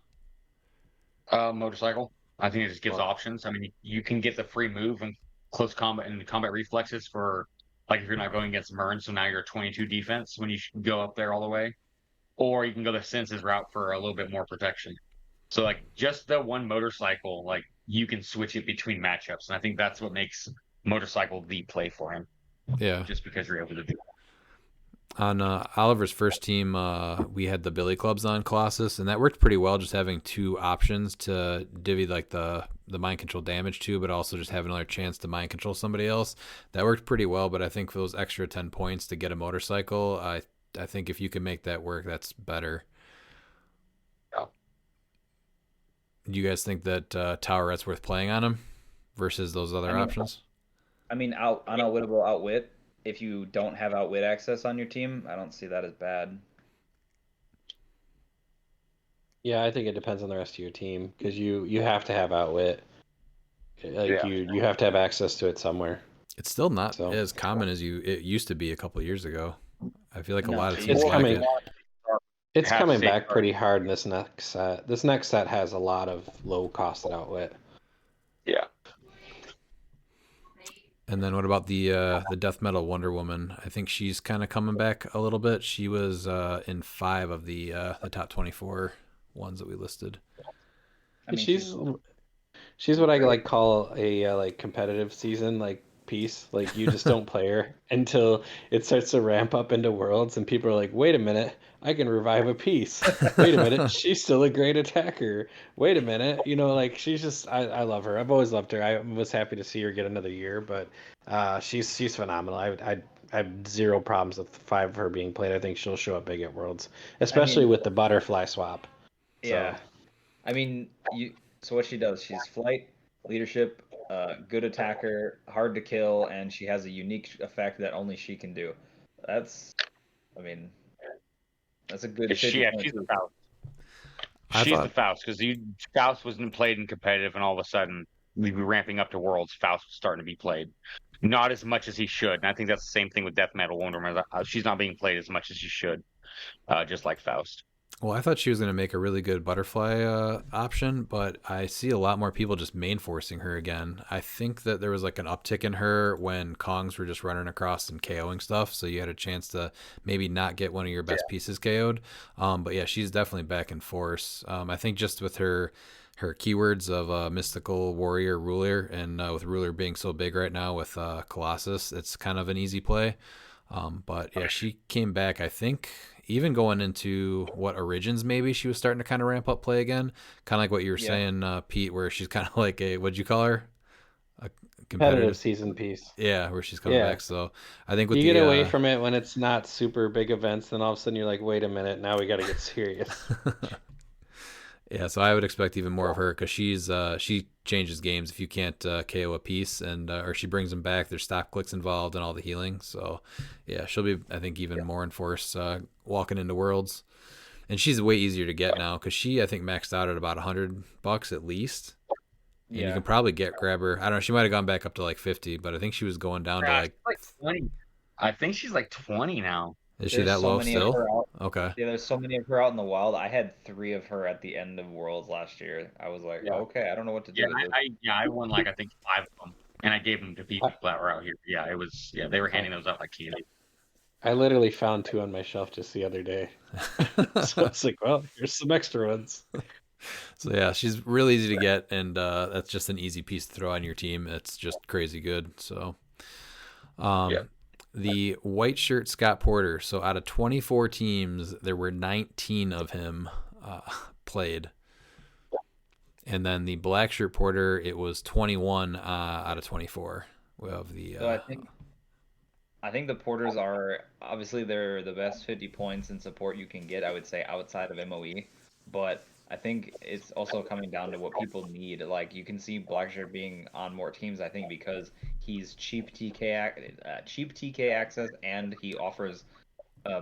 Motorcycle. I think it just gives options. I mean, you can get the free move and close combat and combat reflexes for, like, if you're not going against Mern, so now you're 22 defense when you go up there all the way. Or you can go the senses route for a little bit more protection. So, like, just the one motorcycle, like, you can switch it between matchups. And I think that's what makes motorcycle the play for him. Yeah. Just because you're able to do that. On Oliver's first team, we had the Billy Clubs on Colossus, and that worked pretty well, just having 2 options to divvy like the mind control damage to, but also just have another chance to mind control somebody else. That worked pretty well, but I think for those extra 10 points to get a motorcycle, I think if you can make that work, that's better. Yeah. Do you guys think that Towerette's worth playing on him versus those other options? I mean, unoutwittable outwit. If you don't have outwit access on your team, I don't see that as bad. Yeah, I think it depends on the rest of your team because you have to have outwit. Like you have to have access to it somewhere. It's still not as common as it used to be a couple of years ago. I feel like a lot of teams it's like coming. it. It's coming back pretty hard in this next set. This next set has a lot of low costed outwit. Yeah. And then what about the Death Metal Wonder Woman? I think she's kind of coming back a little bit. She was in 5 of the top 24 ones that we listed. I mean, she's what I like call a like competitive season like piece. Like you just don't play her until it starts to ramp up into Worlds, and people are like, "Wait a minute, I can revive a piece. Wait a minute, she's still a great attacker. Wait a minute, like she's just I love her. I've always loved her. I was happy to see her get another year, but she's phenomenal. I have 0 problems with 5 of her being played. I think she'll show up big at Worlds, especially with the butterfly swap. Yeah, so. I mean, so what she does, she's flight, leadership, good attacker, hard to kill, and she has a unique effect that only she can do. That's a good. She's the Faust. She's the Faust because Faust wasn't played in competitive, and all of a sudden we were ramping up to Worlds. Faust was starting to be played, not as much as he should. And I think that's the same thing with Death Metal Wonder Woman. She's not being played as much as she should, just like Faust. Well, I thought she was going to make a really good butterfly option, but I see a lot more people just main forcing her again. I think that there was like an uptick in her when Kongs were just running across and KOing stuff, so you had a chance to maybe not get one of your best pieces KO'd. But yeah, she's definitely back in force. I think just with her keywords of mystical warrior ruler, and with ruler being so big right now with Colossus, it's kind of an easy play. But yeah, she came back, I think, even going into what Origins, maybe she was starting to kind of ramp up play again. Kind of like what you were saying, Pete, where she's kind of like what'd you call her? A Competitive competitive. season piece. Yeah, where she's coming back. So I think with you the get away from it when it's not super big events, then all of a sudden you're like, wait a minute, now we got to get serious. Yeah, so I would expect even more of her because she changes games if you can't KO a piece, and or she brings them back. There's stop clicks involved and all the healing. So yeah, she'll be, I think, even more in force walking into Worlds, and she's way easier to get now because she, I think, maxed out at about $100 at least. And you can probably grab her. I don't know. She might have gone back up to like 50, but I think she was going down to like 20. I think she's like 20 now. Is she that low still? Okay. Yeah, there's so many of her out in the wild. I had 3 of her at the end of Worlds last year. I was like, okay, I don't know what to do with this. I won like I think 5 of them, and I gave them to people that were out here. Yeah, it was they were handing those out like candy. I literally found 2 on my shelf just the other day. So it's like, well, here's some extra ones. So yeah, she's really easy to get, and that's just an easy piece to throw on your team. It's just crazy good. So, the white shirt Scott Porter. So out of 24 teams, there were 19 of him played, and then the black shirt Porter, it was 21 out of 24 of the. So I think the Porters are obviously they're the best 50 points in support you can get. I would say outside of MOE, but I think it's also coming down to what people need. Like you can see Blackshirt being on more teams, I think, because he's cheap TK access, and he offers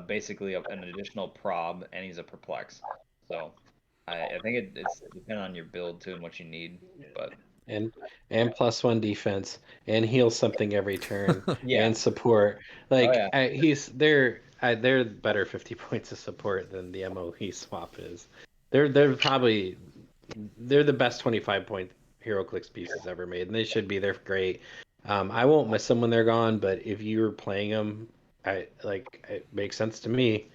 basically an additional prob, and he's a perplex. So I think it's depending on your build too and what you need. But and +1 defense and heal something every turn and support. Like they're better 50 points of support than the MOE swap is. They're the best 25-point HeroClix pieces ever made, and they should be. They're great. I won't miss them when they're gone, but if you're playing them, it makes sense to me.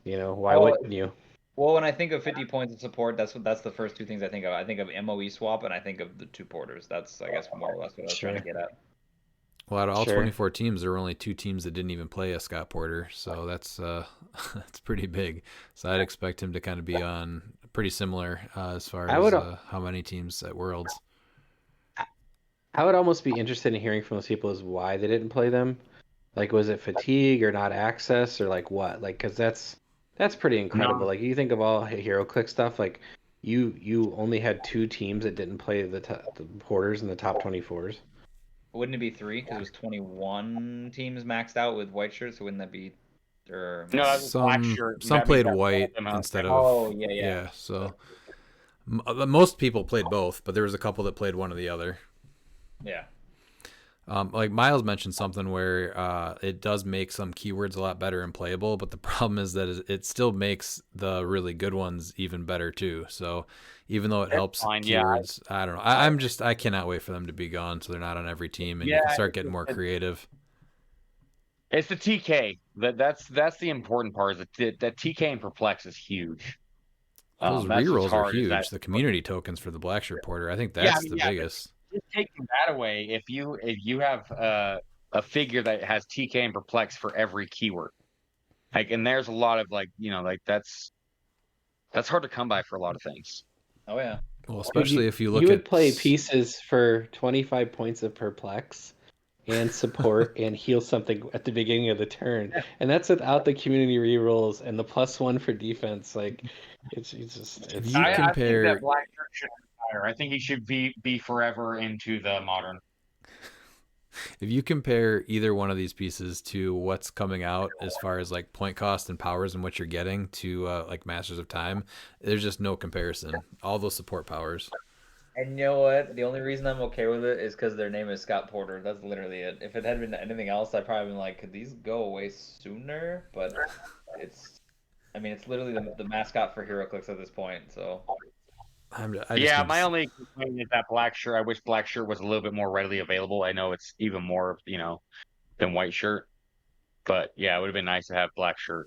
Why wouldn't you? Well, when I think of 50 points of support, that's the first 2 things I think of. I think of MOE swap, and I think of the 2 Porters. That's, I guess, more or less what I was trying to get at. Well, out of all 24 teams, there were only 2 teams that didn't even play a Scott Porter, so that's that's pretty big. So I'd expect him to kind of be on pretty similar as far as how many teams at Worlds. I would almost be interested in hearing from those people as why they didn't play them. Like, was it fatigue or not access or like what? Like, because that's pretty incredible. No. Like, you think of all HeroClix stuff, like you only had 2 teams that didn't play the Porters in the top 24s. Wouldn't it be 3? Because it was 21 teams maxed out with white shirts. So wouldn't that be? No, some played white instead of. Oh yeah. So most people played both, but there was a couple that played one or the other. Yeah. Like Miles mentioned something where it does make some keywords a lot better and playable, but the problem is that it still makes the really good ones even better too. So even though it helps keywords, I don't know. I cannot wait for them to be gone so they're not on every team and you can start getting more creative. It's the TK. That's the important part. Is that TK and Perplex is huge. Those rerolls are huge. The community tokens for the Blackshirt Porter, I think that's the biggest. Just taking that away, if you have a figure that has TK and Perplex for every keyword, and there's a lot of that's hard to come by for a lot of things. Oh yeah. Well, especially if you look you would play pieces for 25 points of Perplex and support and heal something at the beginning of the turn, and that's without the community rerolls and the +1 for defense. Like it's you compare. I think that Blackshirt should retire. I think he should be forever into the modern. If you compare either one of these pieces to what's coming out as far as like point cost and powers and what you're getting to like Masters of Time, there's just no comparison. All those support powers. And you know what? The only reason I'm okay with it is because their name is Scott Porter. That's literally it. If it had been anything else, I'd probably been like, could these go away sooner? But it's literally the mascot for HeroClix at this point. So. My only complaint is that Blackshirt. I wish Blackshirt was a little bit more readily available. I know it's even more, than white shirt, but yeah, it would have been nice to have Blackshirt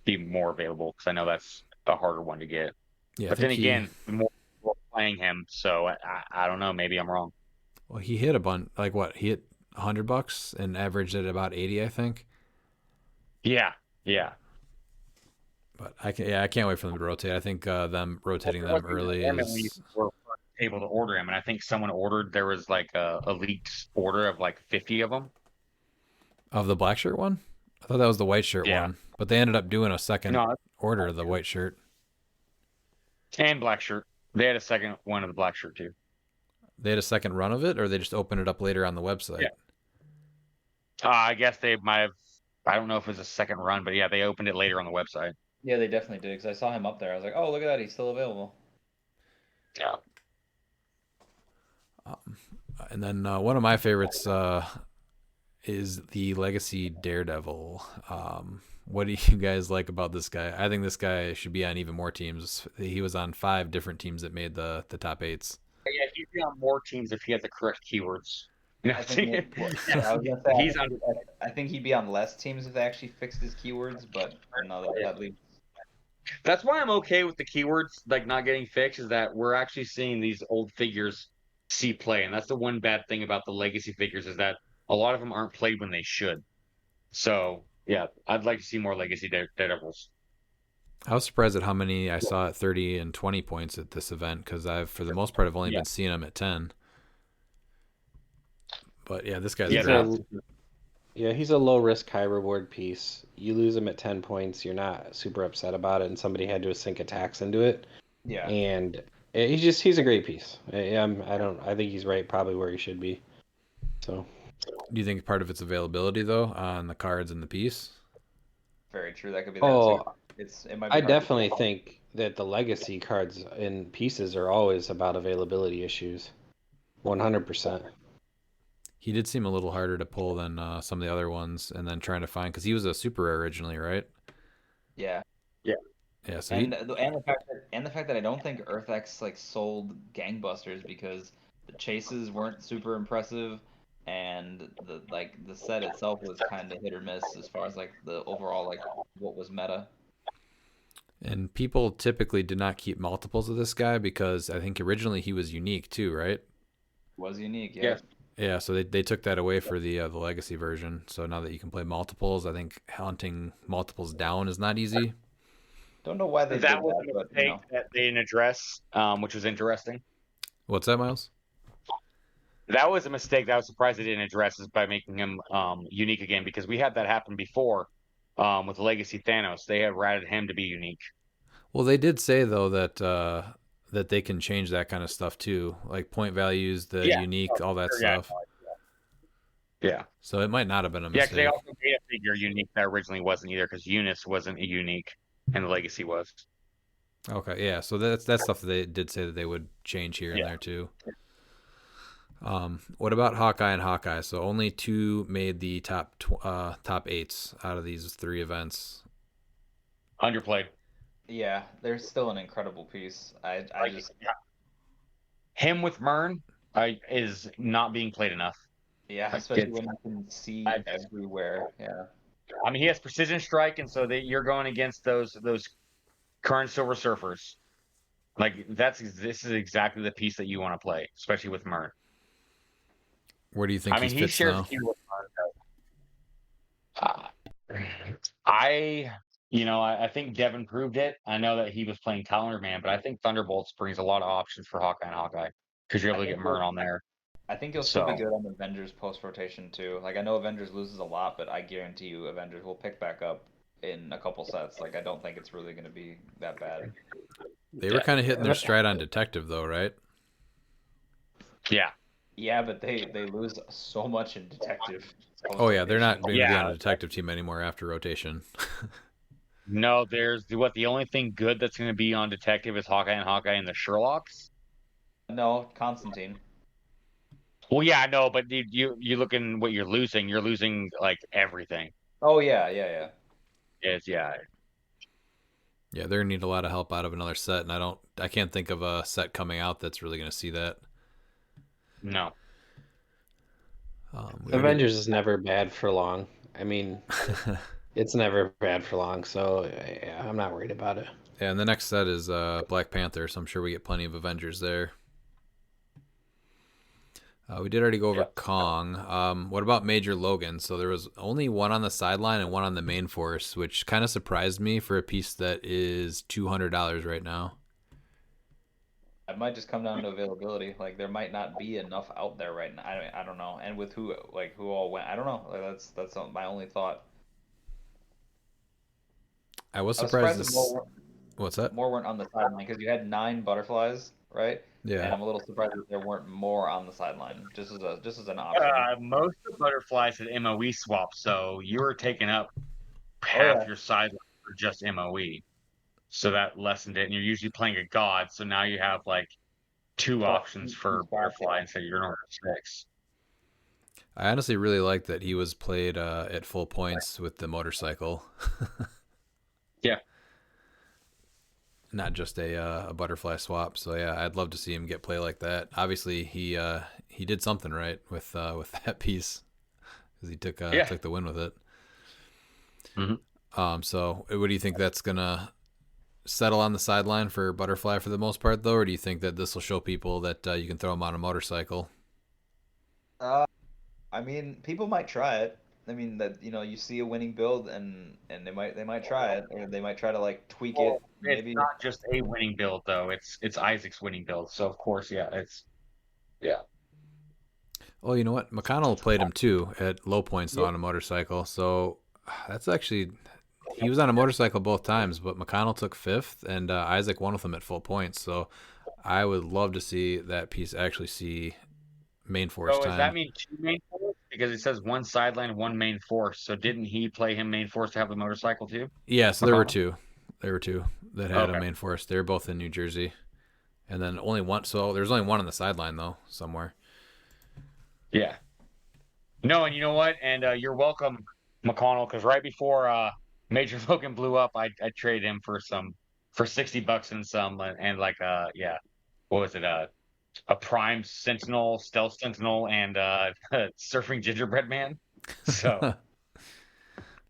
be more available because I know that's a harder one to get. Yeah, but then again, more people are playing him, so I don't know. Maybe I'm wrong. Well, he hit a bunch. Like what? He hit $100 and averaged at about 80, I think. Yeah, yeah. But I can't wait for them to rotate. I think them rotating There them wasn't even a early limit when you is. were able to order them, and I think someone ordered. There was like a leaked order of like 50 of them. Of the black shirt one? I thought that was the white shirt Yeah. one, but they ended up doing a second No, order of the white shirt. and black shirt. They had a second one of the black shirt too. They had a second run of it, or they just opened it up later on the website. Yeah. I guess they might have. I don't know if it was a second run, but yeah, they opened it later on the website. Yeah, they definitely did because I saw him up there. I was like, oh, look at that, he's still available. Yeah. And then one of my favorites is the Legacy Daredevil. What do you guys like about this guy? I think this guy should be on even more teams. He was on 5 different teams that made the top 8s. Yeah, he'd be on more teams if he had the correct keywords. I think, yeah, I was gonna say, He's on. I think he'd be on less teams if they actually fixed his keywords, but no, that leaves. That's why I'm okay with the keywords like not getting fixed. Is that we're actually seeing these old figures see play, and that's the one bad thing about the legacy figures is that a lot of them aren't played when they should. So yeah, I'd like to see more legacy Daredevils. I was surprised at how many I saw at 30 and 20 points at this event because for the most part, I've only been seeing them at 10. But yeah, this guy's great. Yeah, he's a low risk, high reward piece. You lose him at 10 points, you're not super upset about it, and somebody had to sink attacks into it. Yeah. And he's a great piece. I think he's right probably where he should be. So Do you think part of its availability though on the cards and the piece? Very true. That could be that too. It might be I hard definitely think that the legacy cards and pieces are always about availability issues. 100%. He did seem a little harder to pull than some of the other ones, and then trying to find because he was a super rare originally, right? Yeah. Yeah. So And the fact that I don't think EarthX like sold gangbusters because the chases weren't super impressive, and the set itself was kind of hit or miss as far as like the overall like what was meta. And people typically did not keep multiples of this guy because I think originally he was unique too, right? Was unique, yeah. Yeah. Yeah, so they took that away for the legacy version. So now that you can play multiples, I think hunting multiples down is not easy. Don't know why they did That was that, a but mistake that they didn't address, which was interesting. What's that, Miles? That was a mistake that I was surprised they didn't address is by making him unique again because we had that happen before with Legacy Thanos. They had ratted him to be unique. Well, they did say though that that they can change that kind of stuff too, like point values, the unique, all that stuff. Yeah. So it might not have been a Yeah, mistake. because they also made a figure unique that originally wasn't either because Eunice wasn't a unique and the Legacy was. Okay, yeah. So that's stuff that they did say that they would change here and there too. What about Hawkeye and Hawkeye? So only 2 made the top 8s out of these 3 events. Underplayed. yeah, they're still an incredible piece. I just Him with Mern is not being played enough. yeah, especially when you can see everywhere. Yeah. I mean, he has precision strike, and so that you're going against those current Silver Surfers. Like this is exactly the piece that you want to play, especially with Mern. Where do you think I mean, he he fits shares now? a few with Mern. I think Devin proved it. I know that he was playing Calendar Man, but I think Thunderbolts brings a lot of options for Hawkeye and Hawkeye because you're able to get Mern on there. I think you'll still be good on Avengers post rotation too. Like I know Avengers loses a lot, but I guarantee you Avengers will pick back up in a couple sets. Like I don't think it's really going to be that bad. They were kind of hitting their stride on Detective though, right? Yeah. Yeah, but they lose so much in Detective. Oh yeah, they're not going to be Yeah. on a Detective team anymore after rotation. No, the only thing good that's going to be on Detective is Hawkeye and the Sherlocks. No, Constantine. Well, yeah, I know, but you looking what you're losing. You're losing like everything. Oh yeah. Yeah, they're gonna need a lot of help out of another set, and I can't think of a set coming out that's really gonna see that. No. Avengers is never bad for long. I mean, it's never bad for long, so yeah, I'm not worried about it. Yeah, and the next set is Black Panther, so I'm sure we get plenty of Avengers there. We did already go over Yeah. Kong. What about Major Logan? So there was only one on the sideline and one on the main force, which kind of surprised me for a piece that is $200 right now. It might just come down to availability. Like there might not be enough out there right now. I don't know. And with who all went, I don't know. Like that's my only thought. I was I was surprised surprised that this. What's that? more weren't on the sideline because you had 9 butterflies, right? And Yeah. I'm a little surprised that there weren't more on the sideline, just as an option. Most of the butterflies had MOE swap, so you were taking up Oh half yeah. your sideline for just MOE. So that lessened it. And you're usually playing a god, so now you have like two Oh, options for he's back butterfly here. instead of your normal six. I honestly really like that he was played at full points with the motorcycle, Yeah. not just a butterfly swap. So yeah, I'd love to see him get play like that. Obviously, he did something right with that piece because he Yeah. took the win with it. Mhm. So what do you think that's gonna settle on the sideline for butterfly for the most part, though, or do you think that this will show people that you can throw them on a motorcycle? Uh, I mean, people might try it. I mean that you see a winning build and they might try it or they might try to like tweak Well, it it's maybe. not just a winning build though. It's Isaac's winning build. So of course, yeah, yeah. Oh, you know what? McConnell played him too at low points though Yeah. on a motorcycle. So that's actually he was on a motorcycle both times, but McConnell took fifth and Isaac won with him at full points. So I would love to see that piece actually see main force So does that time. mean two main force? Because it says one sideline, one main force. So didn't he play him main force to have the motorcycle too? Yeah, so there were McConnell? two. There were two that had a Okay. main force. They were both in New Jersey. And then only one. So there's only one on the sideline though, somewhere. Yeah. No, and you know what? And you're welcome, McConnell, because right before Major Logan blew up, I traded him for $60 and some and like yeah, what was it? A prime sentinel, stealth sentinel, and surfing gingerbread man. So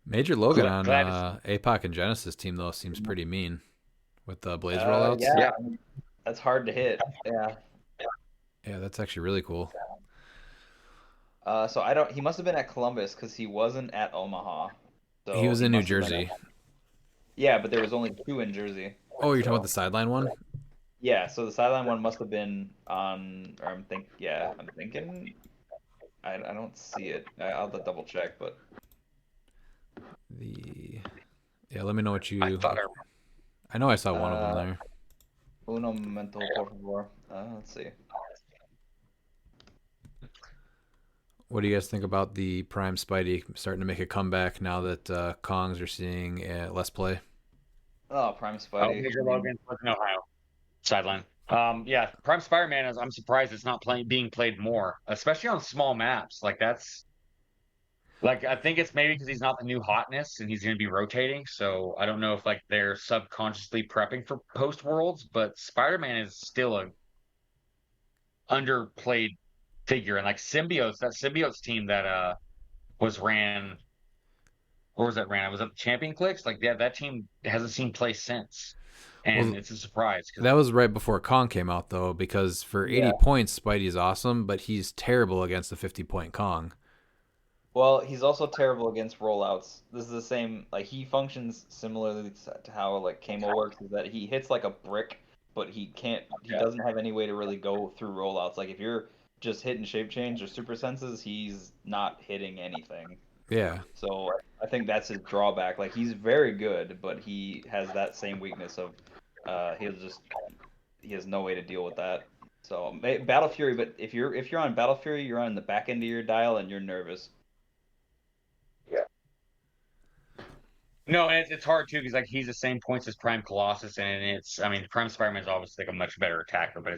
Major Logan on glad to see. APOC and Genesis team though seems pretty mean with the Blaze rollouts. Yeah, Yeah. that's hard to hit. Yeah. Yeah, that's actually really cool. So I don't. He must have been at Columbus because he wasn't at Omaha. He So was he in New must have been at. Jersey. Yeah, but there was only 2 in Jersey. Oh, you're talking about So the sideline one? yeah, so the sideline one must have been on. Or I'm thinking. I don't see it. I'll have to double check, but The Yeah, let me know what I you. thought I know I saw one of them uh, there. uno momento por favor. Let's see. What do you guys think about the Prime Spidey starting to make a comeback now that Kongs are seeing less play? Oh, Prime Oh, Spidey. Major I mean, Logan was in Ohio sideline. Yeah, Prime Spider-Man is. I'm surprised it's not being played more, especially on small maps. Like that's like I think it's maybe because he's not the new hotness and he's going to be rotating. So I don't know if like they're subconsciously prepping for post worlds, but Spider-Man is still a underplayed figure. And like Symbiotes, that Symbiotes team that was ran, or was that ran? It was at Champion Clicks. Like that team hasn't seen play since, and Well, it's a surprise because that was right before Kong came out though, because for yeah. 80 points, Spidey's awesome, but he's terrible against the 50-point Kong. Well, he's also terrible against rollouts. This is the same. Like he functions similarly to how like Kamo works. Is that he hits like a brick, but he can't. He doesn't have any way to really go through rollouts. Like if you're just hitting shape change or super senses, he's not hitting anything. Yeah. So I think that's his drawback. Like he's very good, but he has that same weakness of he has no way to deal with that. So Battle Fury, but if you're on Battle Fury, you're on the back end of your dial and you're nervous. no, and it's hard too because like he's the same points as Prime Colossus, and it's I mean Prime Spider-Man is obviously like a much better attacker, but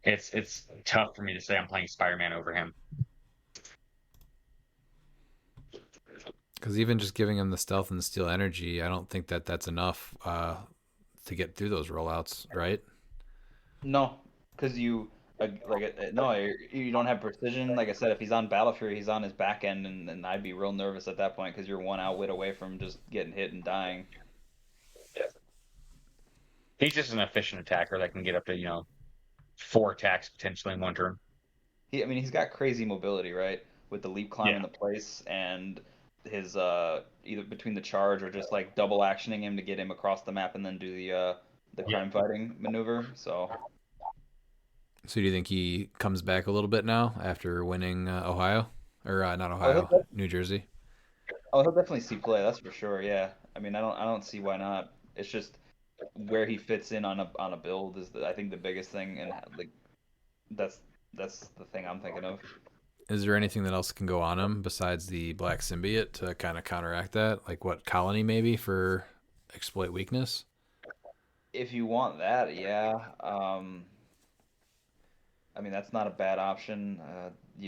it's tough for me to say I'm playing Spider-Man over him. Because even just giving him the stealth and the steel energy, I don't think that that's enough to get through those rollouts, right? No, because no, you don't have precision. Like I said, if he's on Battle Fury, he's on his back end, and I'd be real nervous at that point because you're one outwit away from just getting hit and dying. He's just an efficient attacker that can get up to 4 attacks potentially in one turn. he's got crazy mobility, right? With the leap climb Yeah. in the place and his either between the charge or just like double actioning him to get him across the map and then do the crime fighting maneuver. So So do you think he comes back a little bit now after winning Ohio? Or not oh Ohio, New Jersey? he'll definitely see play, that's for sure. Yeah. I mean, I don't see why not. It's just where he fits in on a build is I think the biggest thing, and like that's that's the thing I'm thinking of. Is there anything that else can go on him besides the Black Symbiote to kind of counteract that? Like what, Colony maybe for exploit weakness? If you want that, yeah. I mean, that's not a bad option.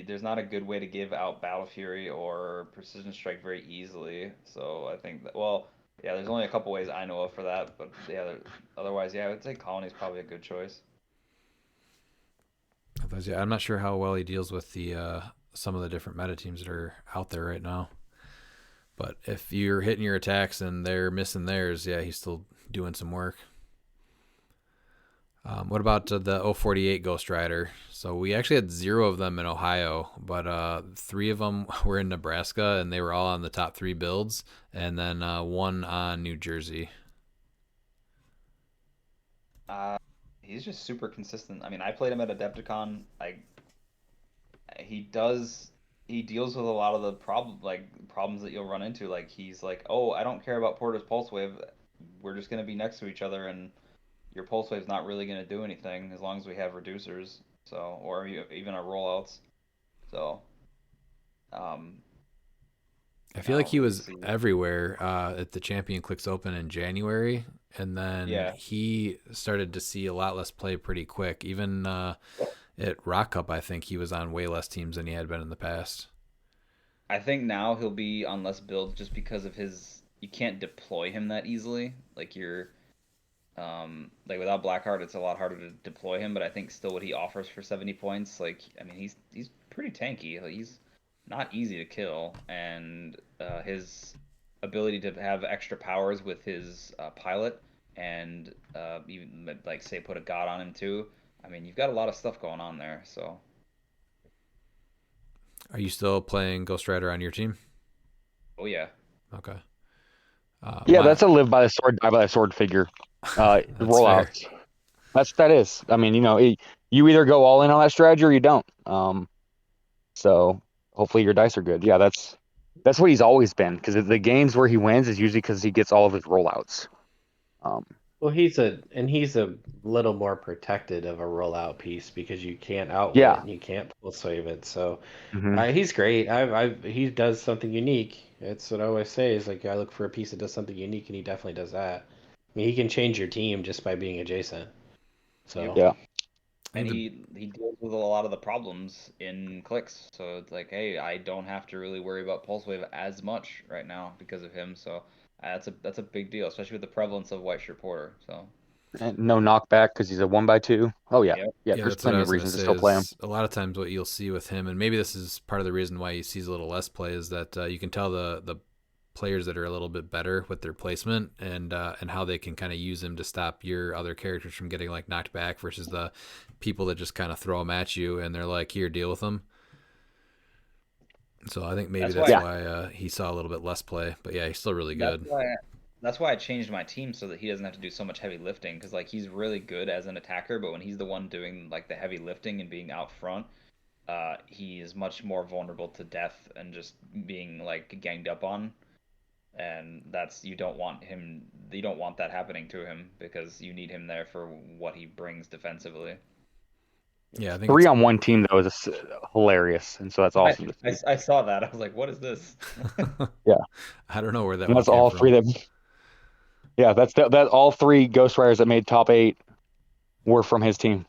There's not a good way to give out Battle Fury or Precision Strike very easily. So I think that, well, yeah, there's only a couple ways I know of for that. But yeah, otherwise, yeah, I would say Colony's probably a good choice. Otherwise, yeah, I'm not sure how well he deals with the some of the different meta teams that are out there right now. But if you're hitting your attacks and they're missing theirs, yeah, he's still doing some work. What about the 048 Ghost Rider? So we actually had 0 of them in Ohio, but 3 of them were in Nebraska, and they were all on the top 3 builds, and then 1 on New Jersey. Uh, he's just super consistent. I mean, I played him at Adepticon. He does he deals with a lot of the problems that you'll run into. Like he's like, oh, I don't care about Porter's Pulse Wave. We're just gonna be next to each other, and your Pulse Wave's not really gonna do anything as long as we have reducers. So or even our rollouts. So um, I feel now like he let's was see. everywhere at the Champion Clicks Open in January, and then Yeah, he started to see a lot less play pretty quick. Even at Rock Cup, I think he was on way less teams than he had been in the past. I think now he'll be on less builds just because of his. You can't deploy him that easily. Like without Blackheart, it's a lot harder to deploy him. But I think still what he offers for 70 points, like I mean, he's pretty tanky. Like, he's not easy to kill, and his ability to have extra powers with his pilot, and even like say put a god on him too. I mean, you've got a lot of stuff going on there. So, Are you still playing Ghost Rider on your team? oh yeah, Okay. Yeah, My, that's a live by the sword, die by the sword figure. that's fair. Rollouts. That is. I mean, you either go all in on that strategy or you don't. So hopefully your dice are good. Yeah, that's what he's always been. Because the games where he wins is usually because he gets all of his rollouts. Well, he's a little more protected of a rollout piece because you can't outwit Yeah. and you can't pulse wave it. So hmm he's great. He does something unique. It's what I always say is like I look for a piece that does something unique, and he definitely does that. I mean, he can change your team just by being adjacent. So yep. Yeah. And The, he deals with a lot of the problems in clicks. So it's like, hey, I don't have to really worry about pulse wave as much right now because of him. So that's a big deal, especially with the prevalence of White Shirt Porter. So And no knockback because he's a 1x2. Oh yeah. yep, Yeah. yeah, There's that's what I plenty of was gonna reasons to say. still play him. Is a lot of times what you'll see with him, and maybe this is part of the reason why he sees a little less play, is that you can tell the players that are a little bit better with their placement and how they can kind of use him to stop your other characters from getting like knocked back versus the people that just kind of throw them at you and they're like, here, deal with them. So I think maybe that's that's why why he saw a little bit less play, but yeah, he's still really that's good. why that's why I changed my team so that he doesn't have to do so much heavy lifting because like he's really good as an attacker, but when he's the one doing like the heavy lifting and being out front, he is much more vulnerable to death and just being like ganged up on. And that's you don't want that happening to him because you need him there for what he brings defensively. Yeah, I think it's 3-on-1 team though is hilarious, and so that's awesome to see. I saw that. I was like, what is this? Yeah. I don't know where that And one that's came all from. three that. Yeah, that all 3 Ghost Riders that made top 8 were from his team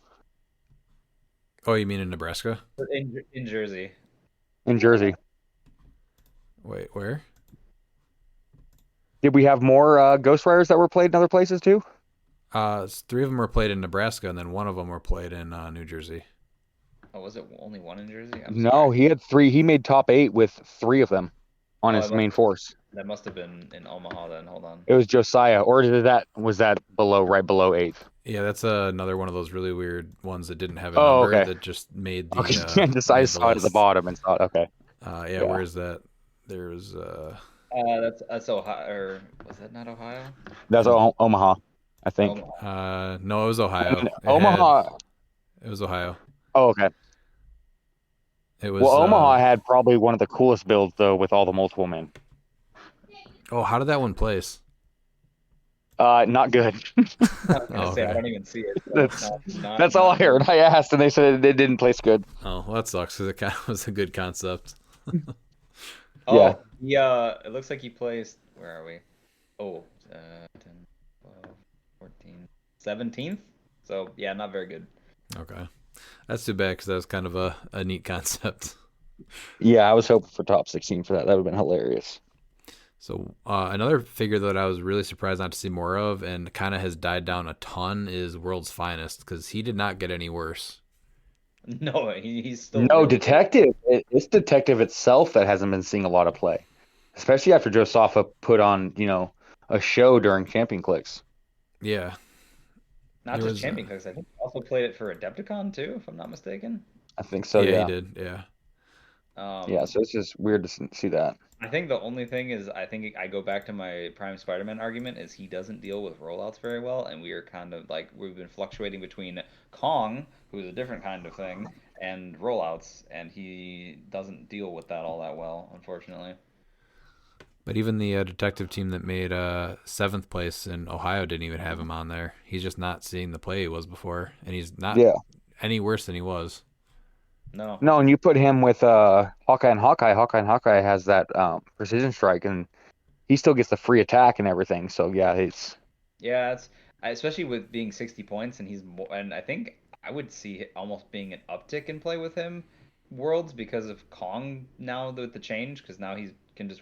Oh, you mean in Nebraska? In Jersey. in Jersey. Wait, where? Did we have more Ghost Riders that were played in other places too? 3 of them were played in Nebraska, and then 1 of them were played in New Jersey. Oh, was it only one in Jersey? I'm No, sorry. he had 3. He made top 8 with 3 of them on Oh, his main force. that must have been in Omaha then. Hold on. It was Josiah, or was that below, right below 8th? Yeah, that's another one of those really weird ones that didn't have a Oh, number okay. that just made the Okay. Just I made the saw it at the list. bottom and thought, okay. Yeah, Yeah. where is that? There was That's Ohio, or was that not Ohio? That's Omaha, I think. no, it was Ohio. Omaha. It was Ohio. Oh, okay. It Well, was Omaha had probably one of the coolest builds though, with all the multiple men. oh, how did that one place? Not good. I was gonna Oh, say I okay. don't even see it. So That's all I heard. I asked, and they said it didn't place good. Oh, well, that sucks because it kind of was a good concept. Oh, it looks like he placed. Where are we? Oh, 10, 12, 14, 17th. So yeah, not very good. Okay, that's too bad because that was kind of a neat concept. Yeah, I was hoping for top 16 for that. That would have been hilarious. So another figure that I was really surprised not to see more of, and kind of has died down a ton, is World's Finest, because he did not get any worse. No, he's still No, really good. Detective. It's Detective itself that hasn't been seeing a lot of play, especially after Josafa put on, a show during Champion Clicks. Yeah, Not There just was, Champion Clicks. I think he also played it for Adepticon too, if I'm not mistaken. I think so. yeah, he Yeah. did. Yeah, Yeah. So it's just weird to see that. I think the only thing is, I think I go back to my Prime Spider-Man argument, is he doesn't deal with rollouts very well, and we are kind of like, we've been fluctuating between Kong, who's a different kind of thing, and rollouts, and he doesn't deal with that all that well, unfortunately. but even the detective team that made seventh place in Ohio didn't even have him on there. He's just not seeing the play he was before, and he's not Yeah. any worse than he was. No. No, and you put him with Hawkeye and Hawkeye. Hawkeye and Hawkeye has that precision strike, and he still gets the free attack and everything. So yeah, it's Yeah, especially with being 60 points, and and I think I would see it almost being an uptick in play with him Worlds because of Kong now with the change, because now he can just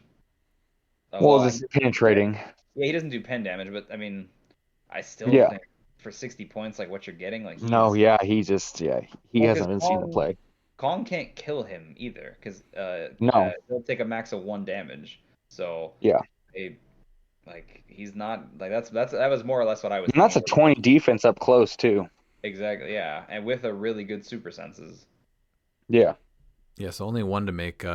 well, this penetrating. yeah, he doesn't do pen damage, but I mean, I still Yeah. think for 60 points, like what you're getting, like No, yeah, he well, hasn't been seeing the play. Kong can't kill him either, because No. he'll take a max of 1 damage. So Yeah. he's not like that was more or less what I was And that's a thinking. 20 defense up close too. Exactly, yeah, and with a really good super senses. Yeah. Yeah, so only one to make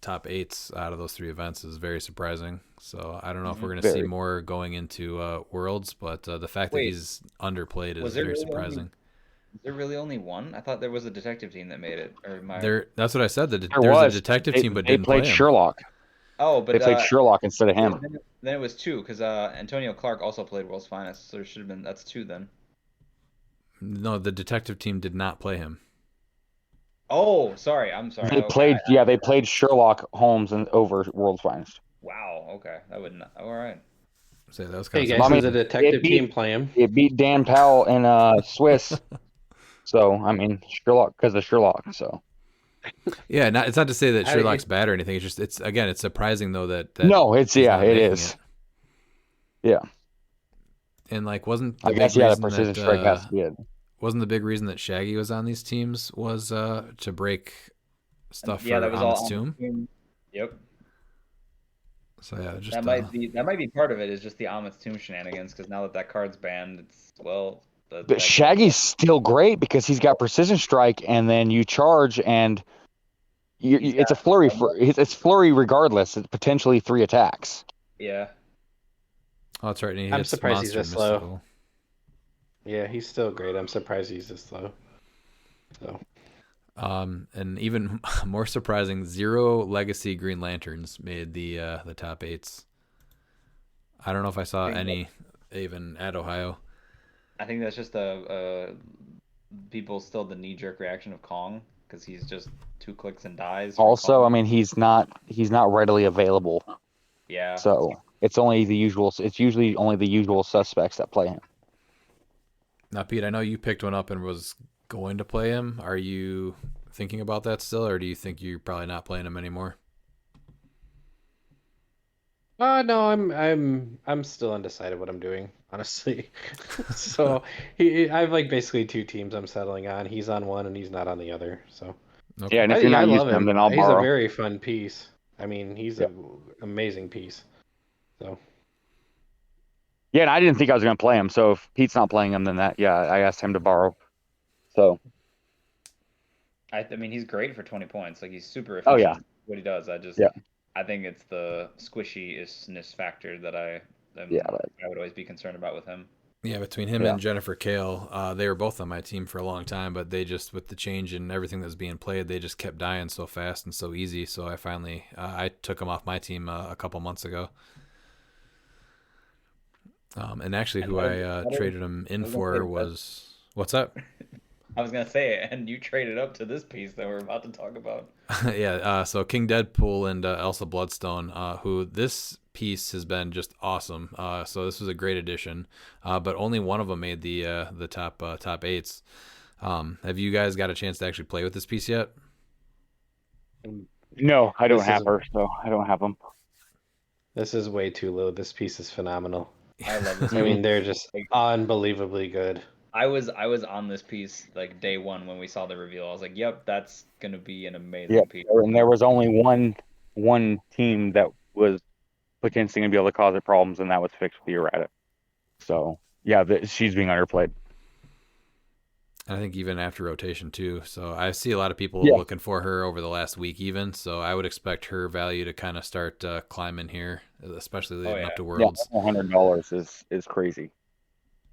top eights out of those three events is very surprising. So I don't know if we're going to see Very. more going into Worlds, but the fact that Wait, he's underplayed is was there very really surprising. is there really only one? I thought there was a detective team that made it. Or my That's what I said. There There's a was. detective team, but They didn't played play him. Sherlock. Oh, but They played Sherlock instead of him. then it was two, because Antonio Clark also played World's Finest, so there should have been that's two then. No, the detective team did not play him. Oh, sorry, I'm sorry. They played. Yeah, they played Sherlock Holmes and over World's Finest. Wow. Okay, that would not. All right. So that was Hey kind of guys, I mean, does a detective beat- team play him? It beat Dan Powell and Swiss. So I mean Sherlock, because of Sherlock. So yeah. It's not to say that I- Sherlock's it- bad or anything. It's just it's surprising though that no, it's he's yeah, not it making is. it. Yeah, And like wasn't the I big guess yeah, the reason precision that strike has to be it. wasn't the big reason that Shaggy was on these teams was to break stuff Yeah, for that was all Amit's on the tomb. tomb. Yep. So yeah, just That might be part of it, is just the Amit's Tomb shenanigans, because now that that card's banned, it's But Shaggy's still great because he's got precision strike, and then you charge, and it's a flurry. It's flurry regardless. It's potentially 3 attacks. yeah. Oh, that's right. And he I'm hits surprised he's monster this slow. mystical. Yeah, he's still great. I'm surprised he's this slow. So And even more surprising, 0 legacy Green Lanterns made the top eights. I don't know if I saw any even at Ohio. I think that's just people still the knee-jerk reaction of Kong, because he's just 2 clicks and dies. Also, I mean, he's not readily available. Yeah. So it's only the usual. It's usually only the usual suspects that play him. Now, Pete, I know you picked one up and was going to play him. Are you thinking about that still, or do you think you're probably not playing him anymore? no, I'm still undecided what I'm doing, honestly. So I have like basically 2 teams I'm settling on. He's on one and he's not on the other. So Okay. Yeah, and if you're I not love using him, him. then I'll He's borrow. a very fun piece. I mean, he's Yeah. an amazing piece. So Yeah, and I didn't think I was going to play him. So if Pete's not playing him, then I asked him to borrow. So. I mean, he's great for 20 points. Like, he's super Oh efficient yeah. at what he does. Yeah. I think it's the squishiness factor that I Yeah. would always be concerned about with him. Yeah, between him and Jennifer Kale, they were both on my team for a long time, but they just, with the change in everything that's being played, they just kept dying so fast and so easy. So I finally, I took them off my team a couple months ago. And actually, who I traded him in for was, what's up? I was gonna say it, and you traded up to this piece that we're about to talk about. Yeah, so King Deadpool and Elsa Bloodstone, who this piece has been just awesome. So this was a great addition, but only one of them made the top eights. Have you guys got a chance to actually play with this piece yet? No, I don't have her, so I don't have them. This is way too low. This piece is phenomenal. I love this. I mean, they're just unbelievably good. I was on this piece like day one when we saw the reveal. I was like, "Yep, that's gonna be an amazing piece." And there was only one team that was potentially going to be able to cause it problems, and that was fixed with the errata. So yeah, she's being underplayed. I think even after rotation too. So I see a lot of people looking for her over the last week even. So I would expect her value to kind of start climbing here, especially leading up to Worlds. Yeah, $100 is crazy.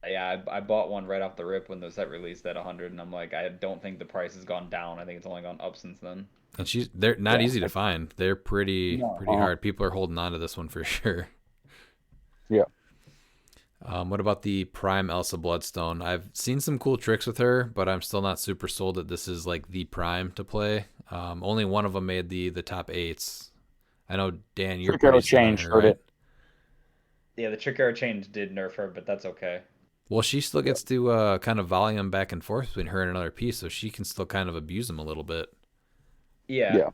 Yeah, I bought one right off the rip when the set released at 100, and I'm like, I don't think the price has gone down. I think it's only gone up since then. And they're not easy to find. They're pretty hard. People are holding on to this one for sure. Yeah. What about the Prime Elsa Bloodstone? I've seen some cool tricks with her, but I'm still not super sold that this is like the Prime to play. Only one of them made the top eights. I know, Dan, you're pretty change her, right? Yeah, the trick arrow change did nerf her, but that's okay. Well, she still gets to kind of volley him back and forth between her and another piece, so she can still kind of abuse him a little bit. Yeah.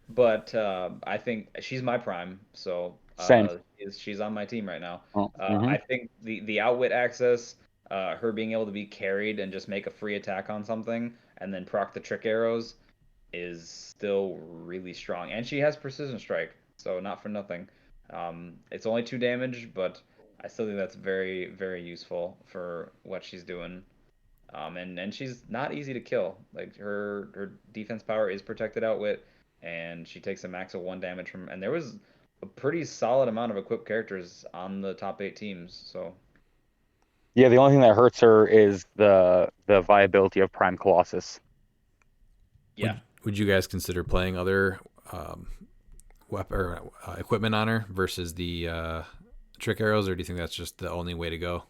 But I think she's my Prime, so Same. She's on my team right now. I think the outwit access, her being able to be carried and just make a free attack on something and then proc the trick arrows is still really strong. And she has precision strike, so not for nothing. It's only 2 damage, but I still think that's very, very useful for what she's doing. And she's not easy to kill. Like her defense power is protected outwit, and she takes a max of 1 damage from. And there was a pretty solid amount of equipped characters on the top 8 teams. So yeah, the only thing that hurts her is the viability of Prime Colossus. Yeah. Would you guys consider playing other weapon or equipment on her versus the trick arrows, or do you think that's just the only way to go?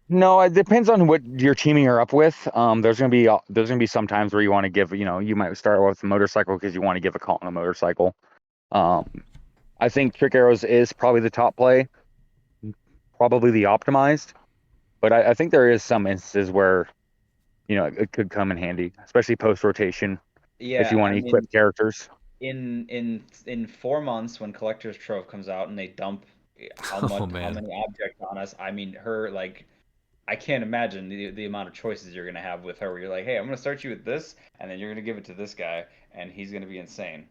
No, it depends on what you're teaming her up with. There's gonna be some times where you want to give, you might start with a motorcycle because you want to give a call on a motorcycle. I think trick arrows is probably the top play, probably the optimized, but I think there is some instances where, it could come in handy, especially post rotation. Yeah, if you want to equip characters. In 4 months when Collector's Trove comes out and they dump how many objects on us, I mean her like. I can't imagine the amount of choices you're going to have with her where you're like, hey, I'm going to start you with this, and then you're going to give it to this guy, and he's going to be insane.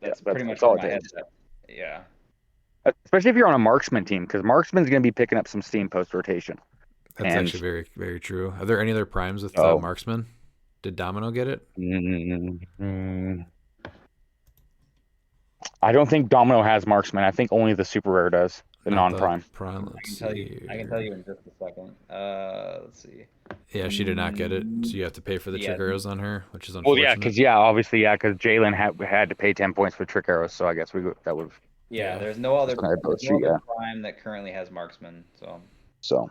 That's pretty much all my head's at. Yeah. Especially if you're on a marksman team, because marksman's going to be picking up some steam post-rotation. That's actually very, very true. Are there any other primes with marksman? Did Domino get it? I don't think Domino has marksman. I think only the super rare does. The non-prime. I can tell you in just a second. Let's see. Yeah, she did not get it, so you have to pay for the trick arrows on her, which is unfortunate. Well, because Jalen had to pay 10 points for trick arrows, so I guess that would. Yeah, there's no other prime that currently has marksman. So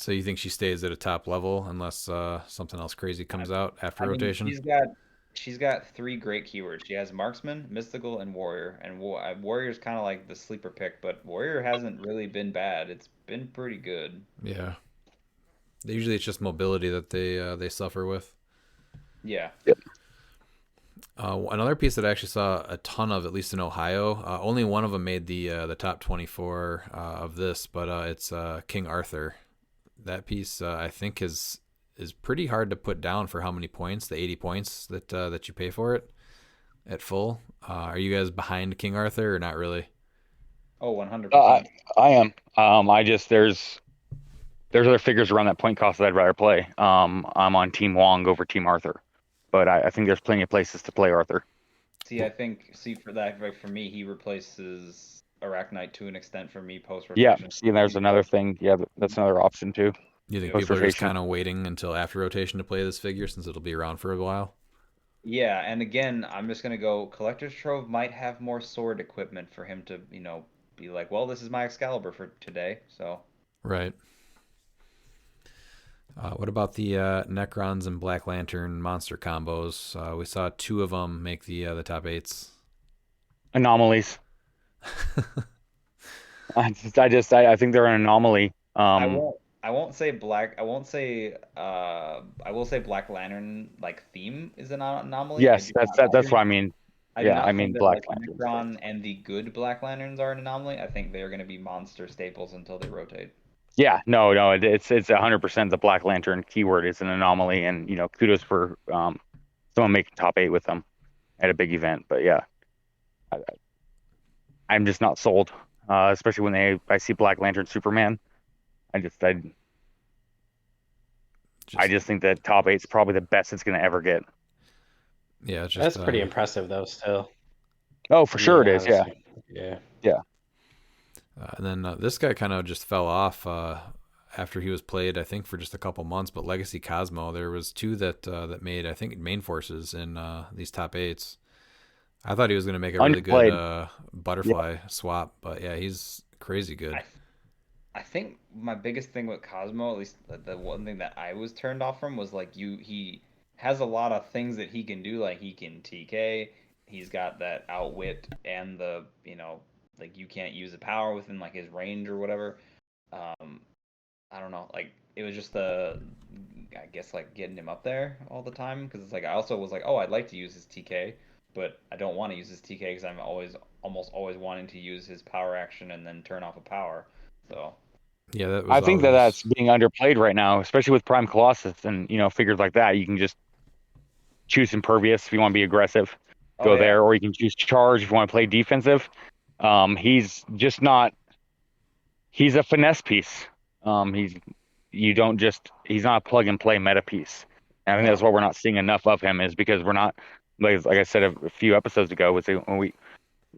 you think she stays at a top level unless something else crazy comes out after rotation? She's got 3 great keywords. She has marksman, mystical, and warrior. And warrior's kind of like the sleeper pick, but warrior hasn't really been bad. It's been pretty good. Yeah. Usually it's just mobility that they suffer with. Yeah. Yep. Another piece that I actually saw a ton of, at least in Ohio. Only one of them made the top 24 of this, but it's King Arthur. That piece I think is pretty hard to put down for how many points, the 80 points that you pay for it at full. Are you guys behind King Arthur or not really? Oh, I 100%. I am. I just there's other figures around that point cost that I'd rather play. I'm on Team Wong over Team Arthur, but I think there's plenty of places to play Arthur. See, I think for that, like for me, he replaces Arachnite to an extent for me post Yeah, rotation. see, there's another thing. Yeah, that's another option too. You think Post people are just rotation. kind of waiting until after rotation to play this figure since it'll be around for a while? Yeah, and again, I'm just gonna go Collector's Trove might have more sword equipment for him to, be like, well, this is my Excalibur for today. So Right. What about the Necrons and Black Lantern monster combos? We saw two of them make the top eights. Anomalies. I think they're an anomaly. I won't say black. I will say Black Lantern like theme is an anomaly. Yes, that's what I mean. I do Yeah, I not think mean that Black like Lanterns. Necron and the good Black Lanterns are an anomaly. I think they are going to be monster staples until they rotate. Yeah, no, it's 100% the Black Lantern keyword is an anomaly, and kudos for someone making top 8 with them at a big event. But yeah, I, I'm just not sold, especially when I see Black Lantern Superman. I just I I Just just think that top 8 is probably the best it's going to ever get. yeah, it's just That's pretty impressive though. Still, Oh, for to sure be it is. Yeah, honest. Yeah. yeah. and then this guy kind of just fell off after he was played, I think, for just a couple months. But Legacy Cosmo, there was two that made, I think, main forces in these top eights. I thought he was going to make a really good Underplayed. Yeah, butterfly swap, but yeah, he's crazy good. I I think my biggest thing with Cosmo, at least the one thing that I was turned off from was like he has a lot of things that he can do. Like he can TK, he's got that outwit and like you can't use the power within like his range or whatever. Um, I don't know, like it was just I guess like getting him up there all the time because it's like I also was like, oh, I'd like to use his TK, but I don't want to use his TK because I'm almost always wanting to use his power action and then turn off a power. So. Yeah, that I was think that always that's being underplayed right now, especially with Prime Colossus and figures like that. You can just choose Impervious if you want to be aggressive, Oh go yeah. there, or you can choose Charge if you want to play defensive. He's just not. He's a finesse piece. He's you don't just he's not a plug and play meta piece. And I think that's No. why we're not seeing enough of him is because we're not like I said a few episodes ago was when we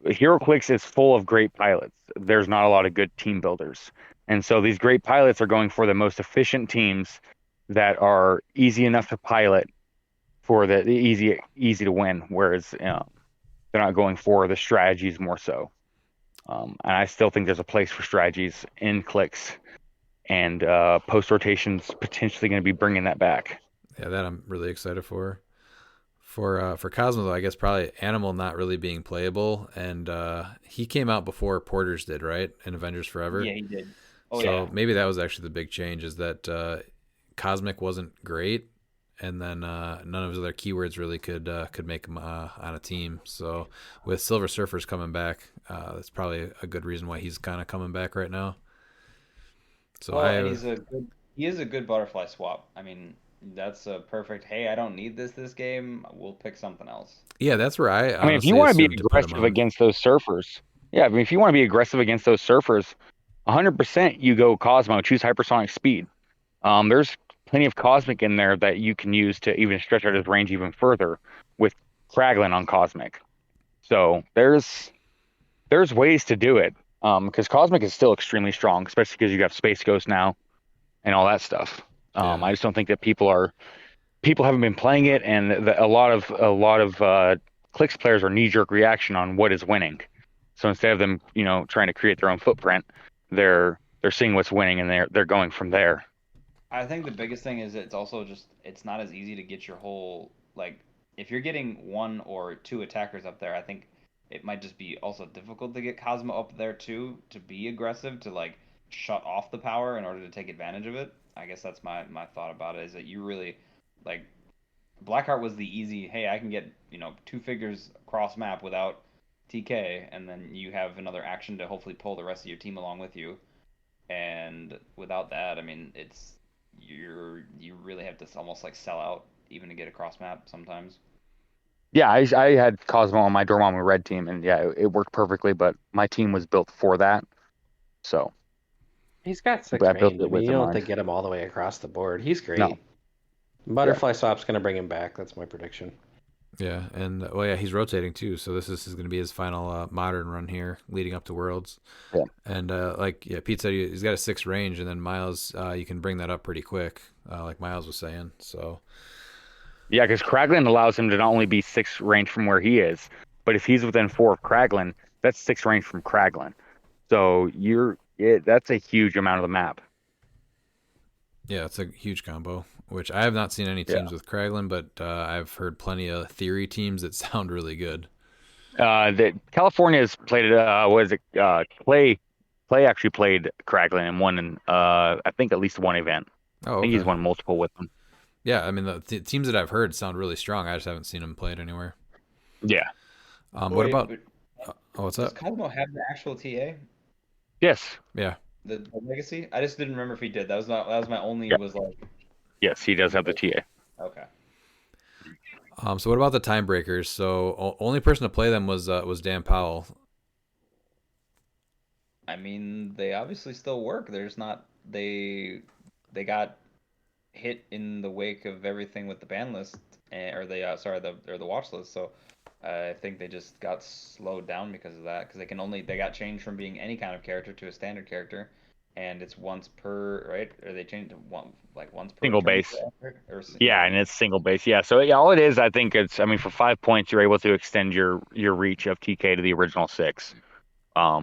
HeroClix is full of great pilots. There's not a lot of good team builders. And so these great pilots are going for the most efficient teams that are easy enough to pilot for the easy to win, whereas they're not going for the strategies more so. And I still think there's a place for strategies in clicks, and post rotations potentially going to be bringing that back. yeah, that I'm really excited for. For Cosmo, though, I guess probably Animal not really being playable, and he came out before Porters did, right? In Avengers Forever. Yeah, he did. Oh So yeah. maybe that was actually the big change is that Cosmic wasn't great, and then none of his other keywords really could make him on a team. So with Silver Surfers coming back, that's probably a good reason why he's kind of coming back right now. So Well, and I he is a good butterfly swap. I mean, that's a perfect, hey, I don't need this game. We'll pick something else. yeah, that's where I I mean, if you honestly want to be assumed to put him aggressive on. against those surfers, yeah, I mean, if you want to be aggressive against those surfers, 100% you go Cosmo, choose hypersonic speed. There's plenty of cosmic in there that you can use to even stretch out his range even further with Kraglin on cosmic. So there's ways to do it. Because cosmic is still extremely strong, especially because you have Space Ghost now and all that stuff. Yeah, I just don't think that people haven't been playing it, and a lot of clicks players are knee jerk reaction on what is winning. So instead of them, trying to create their own footprint, they're seeing what's winning and they're going from there. I think the biggest thing is it's also just it's not as easy to get your whole like if you're getting one or two attackers up there, I think it might just be also difficult to get Cosmo up there too to be aggressive to like shut off the power in order to take advantage of it. I guess that's my thought about it is that you really like Blackheart was the easy, hey, I can get, two figures cross map without TK and then you have another action to hopefully pull the rest of your team along with you. And without that, I mean, you really have to almost like sell out even to get a cross map sometimes. Yeah, I had Cosmo on my Dormammu red team, and yeah, it worked perfectly. But my team was built for that, so He's got but 6 I built range. I it mean, with you in don't have to mind. get him all the way across the board. He's No, great. yeah, Butterfly Swap's going to bring him back. That's my prediction. Yeah, and well, yeah, he's rotating too. So this is going to be his final modern run here, leading up to Worlds. yeah, And like yeah, Pete said, he's got a 6 range, and then Miles, you can bring that up pretty quick, like Miles was saying. So yeah. Because Kraglin allows him to not only be 6 range from where he is, but if he's within 4 of Kraglin, that's 6 range from Kraglin. So that's a huge amount of the map. yeah, it's a huge combo. Which I have not seen any Yeah. teams with Kraglin, but I've heard plenty of theory teams that sound really good. That California's played it. What is it? Clay actually played Kraglin and won I think at least one event. Oh, I think he's okay. won multiple with them. Yeah, I mean the teams that I've heard sound really strong. I just haven't seen them played anywhere. Yeah. What Wait, about? but What's does up? Cosmo have the actual TA? Yes. Yeah. The legacy? I just didn't remember if he did. That was my only Yeah. was like Yes, he does have the TA. okay. So what about the timebreakers? So only person to play them was Dan Powell. I mean, they obviously still work. There's not they got hit in the wake of everything with the ban list or the watch list. So I think they just got slowed down because of that. Because they got changed from being any kind of character to a standard character, and it's once per right, or they changed it once per Single turn base. yeah. Yeah, and it's single base. Yeah. So yeah, all it is, I think I mean, for 5 points, you're able to extend your reach of TK to the original 6,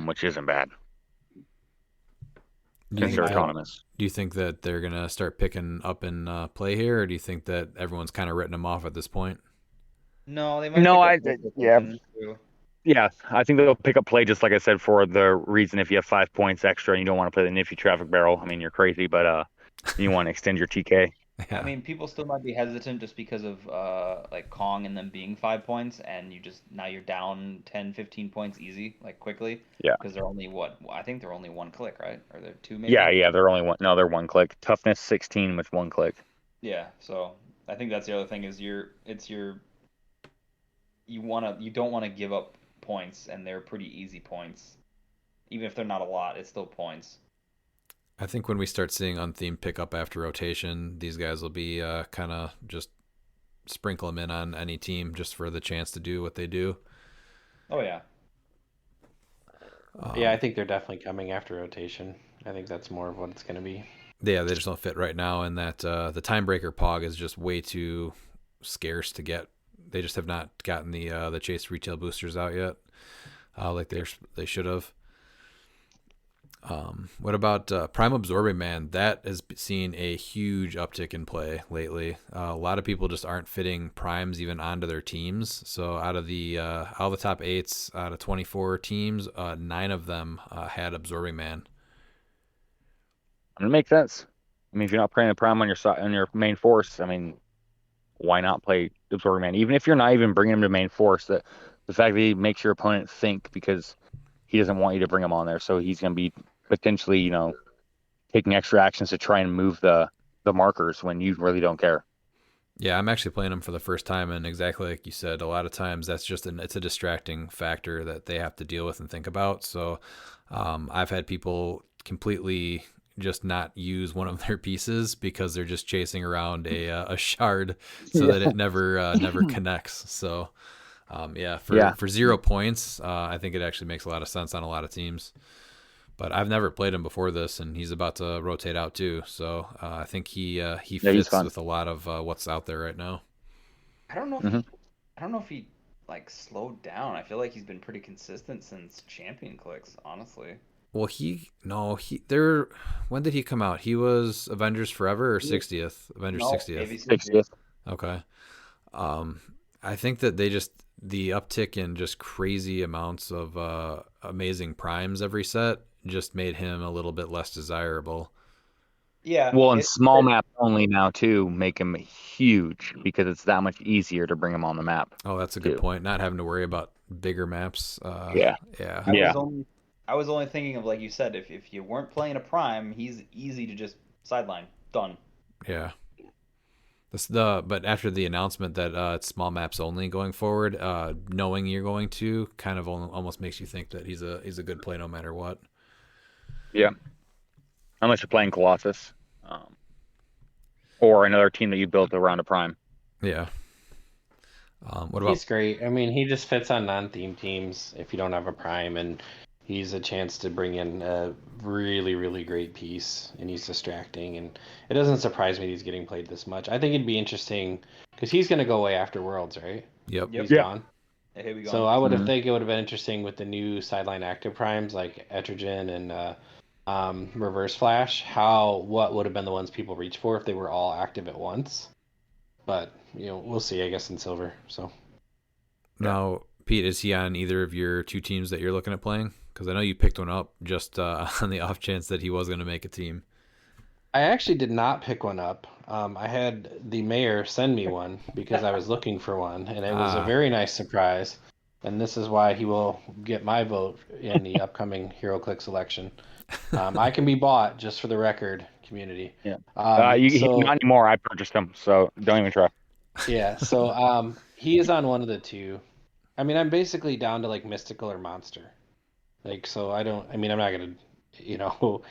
which isn't bad Do you since think they're my autonomous. do you think that they're gonna start picking up in play here, or do you think that everyone's kind of written them off at this point? No, they might No, pick up both yeah, rotations too. yeah. I think they'll pick up play just like I said for the reason if you have 5 points extra and you don't want to play the Nifty Traffic Barrel. I mean, you're crazy, but you want to extend your TK. I Yeah. mean, people still might be hesitant just because of like Kong and them being 5 points, and now you're down 10, 15 points easy, like quickly, Yeah. because they're only I think they're only one click, right? Or they're two Yeah, maybe? yeah. They're only one. No, they're one click. Toughness 16 with one click. Yeah, so I think that's the other thing is you don't want to give up points, and they're pretty easy points. Even if they're not a lot, it's still points. I think when we start seeing unthemed pickup after rotation, these guys will be kind of just sprinkle them in on any team just for the chance to do what they do. Oh yeah. Yeah, I think they're definitely coming after rotation. I think that's more of what it's going to be. Yeah, they just don't fit right now, and that the timebreaker pog is just way too scarce to get. They just have not gotten the chase retail boosters out yet, like they should have. What about Prime Absorbing Man? That has seen a huge uptick in play lately. A lot of people just aren't fitting primes even onto their teams. So out of all the top 8s out of 24 teams, 9 of them had Absorbing Man. I mean, it makes sense. I mean, if you're not playing a prime on your side on your main force, I mean, why not play Absorbing Man? Even if you're not even bringing him to main force, the fact that he makes your opponent think because he doesn't want you to bring him on there, so he's going to be potentially, taking extra actions to try and move the markers when you really don't care. Yeah, I'm actually playing them for the first time, and exactly like you said, a lot of times that's it's a distracting factor that they have to deal with and think about. So I've had people completely just not use one of their pieces because they're just chasing around a shard so that it never connects. So yeah, for 0 points, I think it actually makes a lot of sense on a lot of teams. But I've never played him before this, and he's about to rotate out too. So I think he he's fits fun. with a lot of what's out there right now. I don't know if Mhm. I don't know if he like slowed down. I feel like he's been pretty consistent since Champion Clicks, honestly. Well, there. When did he come out? He was Avengers Forever or 60th? Avengers No, 60th. ABC. 60th. Okay. I think that the uptick in just crazy amounts of amazing primes every set just made him a little bit less desirable. Yeah, Well, and small map only now too make him huge because it's that much easier to bring him on the map. Oh, that's a good too. point. Not having to worry about bigger maps. Yeah. Yeah. Yeah. I was only thinking of like you said, if you weren't playing a prime, he's easy to just sideline. Done. Yeah. But after the announcement that it's small maps only going forward, knowing you're going to kind of almost makes you think that he's a good play no matter what. Yeah. Unless you're playing Colossus, or another team that you built around a prime. Yeah. What about? He's great. I mean, he just fits on non-theme teams if you don't have a prime, and he's a chance to bring in a really, really great piece, and he's distracting, and it doesn't surprise me he's getting played this much. I think it'd be interesting because he's going to go away after Worlds, right? Yep. Yep. He's Yeah. gone. Here we go. So I would have Mhm. think it would have been interesting with the new sideline active primes like Etrogen and Reverse Flash, what would have been the ones people reach for if they were all active at once. But we'll see. I guess in silver. So. Now, Pete, is he on either of your two teams that you're looking at playing? Because I know you picked one up just on the off chance that he was going to make a team. I actually did not pick one up. I had the mayor send me one because I was looking for one, and it was a very nice surprise. And this is why he will get my vote in the upcoming HeroClix election. I can be bought, just for the record, community. Yeah. So Not anymore. I purchased him, so don't even try. yeah, so he is on one of the two. I mean, I'm basically down to like mystical or monster. Like, so I don't. I mean, I'm not gonna, you know,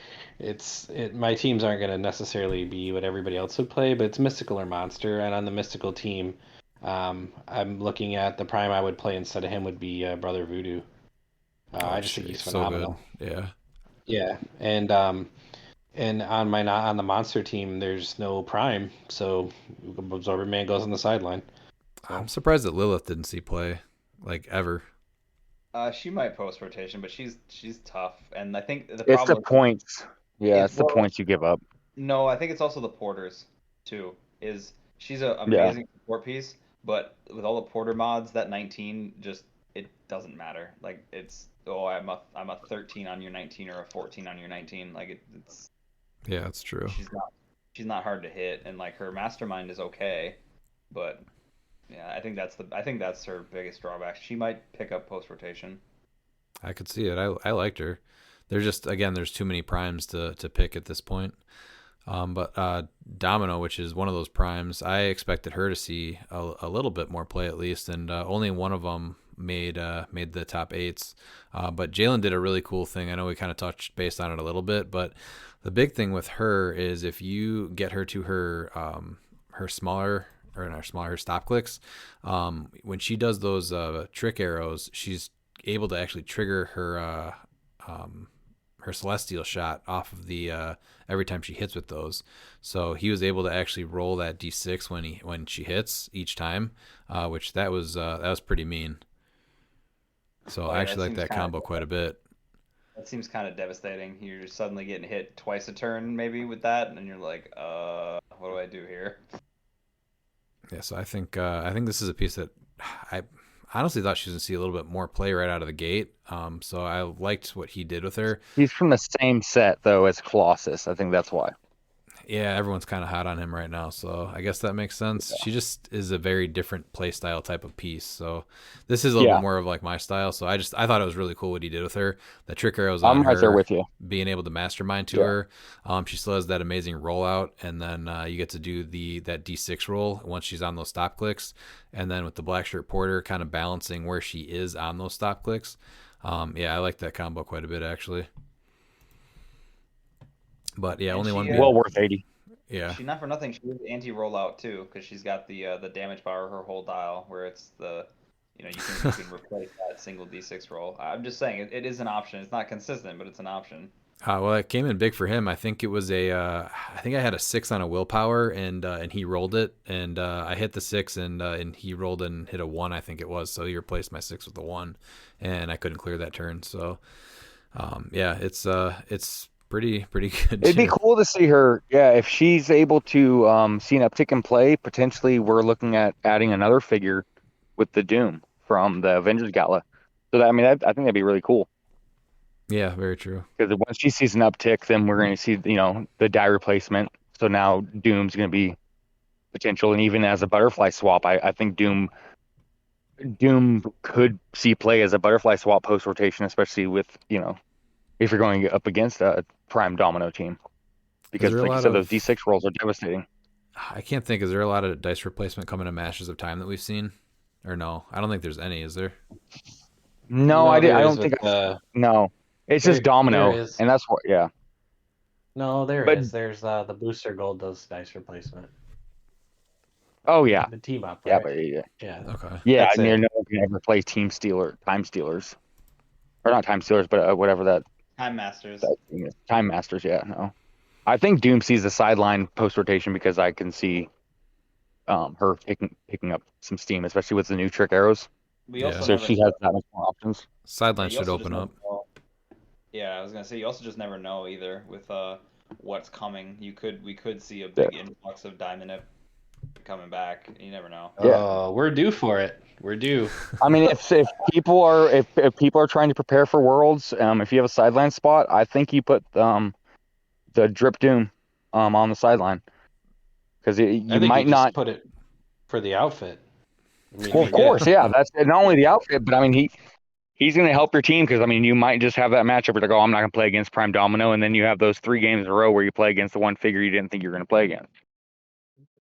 my teams aren't gonna necessarily be what everybody else would play, but it's mystical or monster. And on the mystical team, I'm looking at the prime I would play instead of him would be Brother Voodoo. I just think he's so phenomenal. good. Yeah. Yeah, and on the monster team, there's no prime, so Absorber Man goes on the sideline. I'm surprised that Lilith didn't see play like ever. She might post rotation, but she's tough, and I think the It's problem the points. Yeah, it's the well, points you give up. no, I think it's also the porters too. She's an Yeah. amazing support piece, but with all the porter mods, that 19 just it doesn't matter. Like I'm a 13 on your 19 or a 14 on your 19. Like it's Yeah, that's true. she's not hard to hit, and like her mastermind is okay, but yeah, I think that's her biggest drawback. She might pick up post rotation. I could see it. I liked her. There's too many primes to pick at this point. But Domino, which is one of those primes, I expected her to see a little bit more play at least, and only one of them made the top eights. But Jalen did a really cool thing. I know we kind of touched based on it a little bit, but the big thing with her is if you get her to her smaller or not smaller her stop clicks, when she does those trick arrows, she's able to actually trigger her celestial shot off of the every time she hits with those. So he was able to actually roll that d6 when she hits each time, which that was pretty mean. So I actually like that combo quite a bit. That seems kind of devastating. You're just suddenly getting hit twice a turn maybe with that, and you're like, what do I do here? Yeah, so I think this is a piece that I honestly thought she was gonna see a little bit more play right out of the gate. So I liked what he did with her. He's from the same set though as Colossus. I think that's why. Yeah, everyone's kind of hot on him right now, so I guess that makes sense. Yeah. She just is a very different play style type of piece. So this is a little bit more of like my style. So I thought it was really cool what he did with her. The trick arrows on her, right there with you. Being able to mastermind to her. She still has that amazing rollout, and then you get to do that D6 roll once she's on those stop clicks, and then with the black shirt porter kind of balancing where she is on those stop clicks. I like that combo quite a bit actually. But yeah, only one. Well worth 80. Yeah. She not for nothing. She was anti-rollout too, because she's got the damage bar her whole dial, where it's you can replace that single D6 roll. I'm just saying it is an option. It's not consistent, but it's an option. Well, it came in big for him. I think it was I think I had a 6 on a willpower, and he rolled it, and I hit the 6, and he rolled and hit a 1. I think it was. So he replaced my 6 with a 1, and I couldn't clear that turn. So it's pretty good. It'd be cool to see her. Yeah, if she's able to see an uptick in play, potentially we're looking at adding another figure with the Doom from the Avengers Gala. So I think that'd be really cool. Yeah, very true. Because once she sees an uptick, then we're going to see the die replacement. So now Doom's going to be potential, and even as a butterfly swap, I think Doom could see play as a butterfly swap post rotation, especially with if you're going up against a prime domino team, because like you said, those D6 rolls are devastating. I can't think. Is there a lot of dice replacement coming in Masters of Time that we've seen? Or no? I don't think there's any. Is there? No, No, I did. there I is don't with think. No, it's just there domino, is. and that's what. Yeah, No, there but is. There's the booster gold does dice replacement. oh yeah, The team up, yeah, right? but yeah, Yeah. Okay. yeah. That's I mean, it. no one can ever play Time Stealers, or not Time Stealers, but whatever Time Masters. that thing is. Time Masters. Yeah, no. I think Doom sees the sideline post rotation because I can see her picking up some steam, especially with the new trick arrows. We Yeah. also So never she has that much more options. Sideline you should also just open never up. know. Yeah, I was gonna say you also just never know either with what's coming. We could see a Yeah. big influx of Diamond Nip coming back. You never know. Yeah. Oh, we're due for it. We're due. I mean, if people are if people are trying to prepare for Worlds, if you have a sideline spot, I think you put the drip doom on the sideline because I you think you might just not. put it for the outfit. I mean, Well, of forget. course, yeah. That's not only the outfit, but I mean he's going to help your team because I mean you might just have that matchup where they go, I'm not going to play against Prime Domino, and then you have those 3 games in a row where you play against the one figure you didn't think you were going to play against.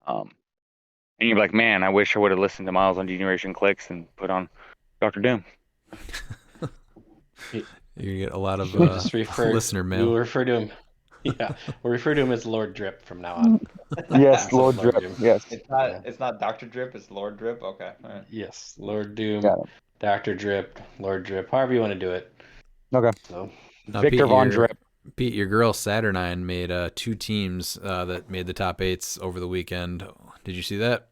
And you're like, man, I wish I would have listened to Miles on Generation Clicks and put on Doctor Doom. You get a lot of Just listener mail. We'll refer to him. Yeah, we'll refer to him as Lord Drip from now on. Yes, Instead of Lord Drip. Doom. Yes. It's not Dr. Drip, it's Lord Drip. Okay. All right. Yes, Lord Doom, Yeah. Doctor Drip, Lord Drip, however you want to do it. Okay. So Now, Victor Von Drip. Pete, your girl Saturnine made 2 teams that made the top 8s over the weekend. Did you see that?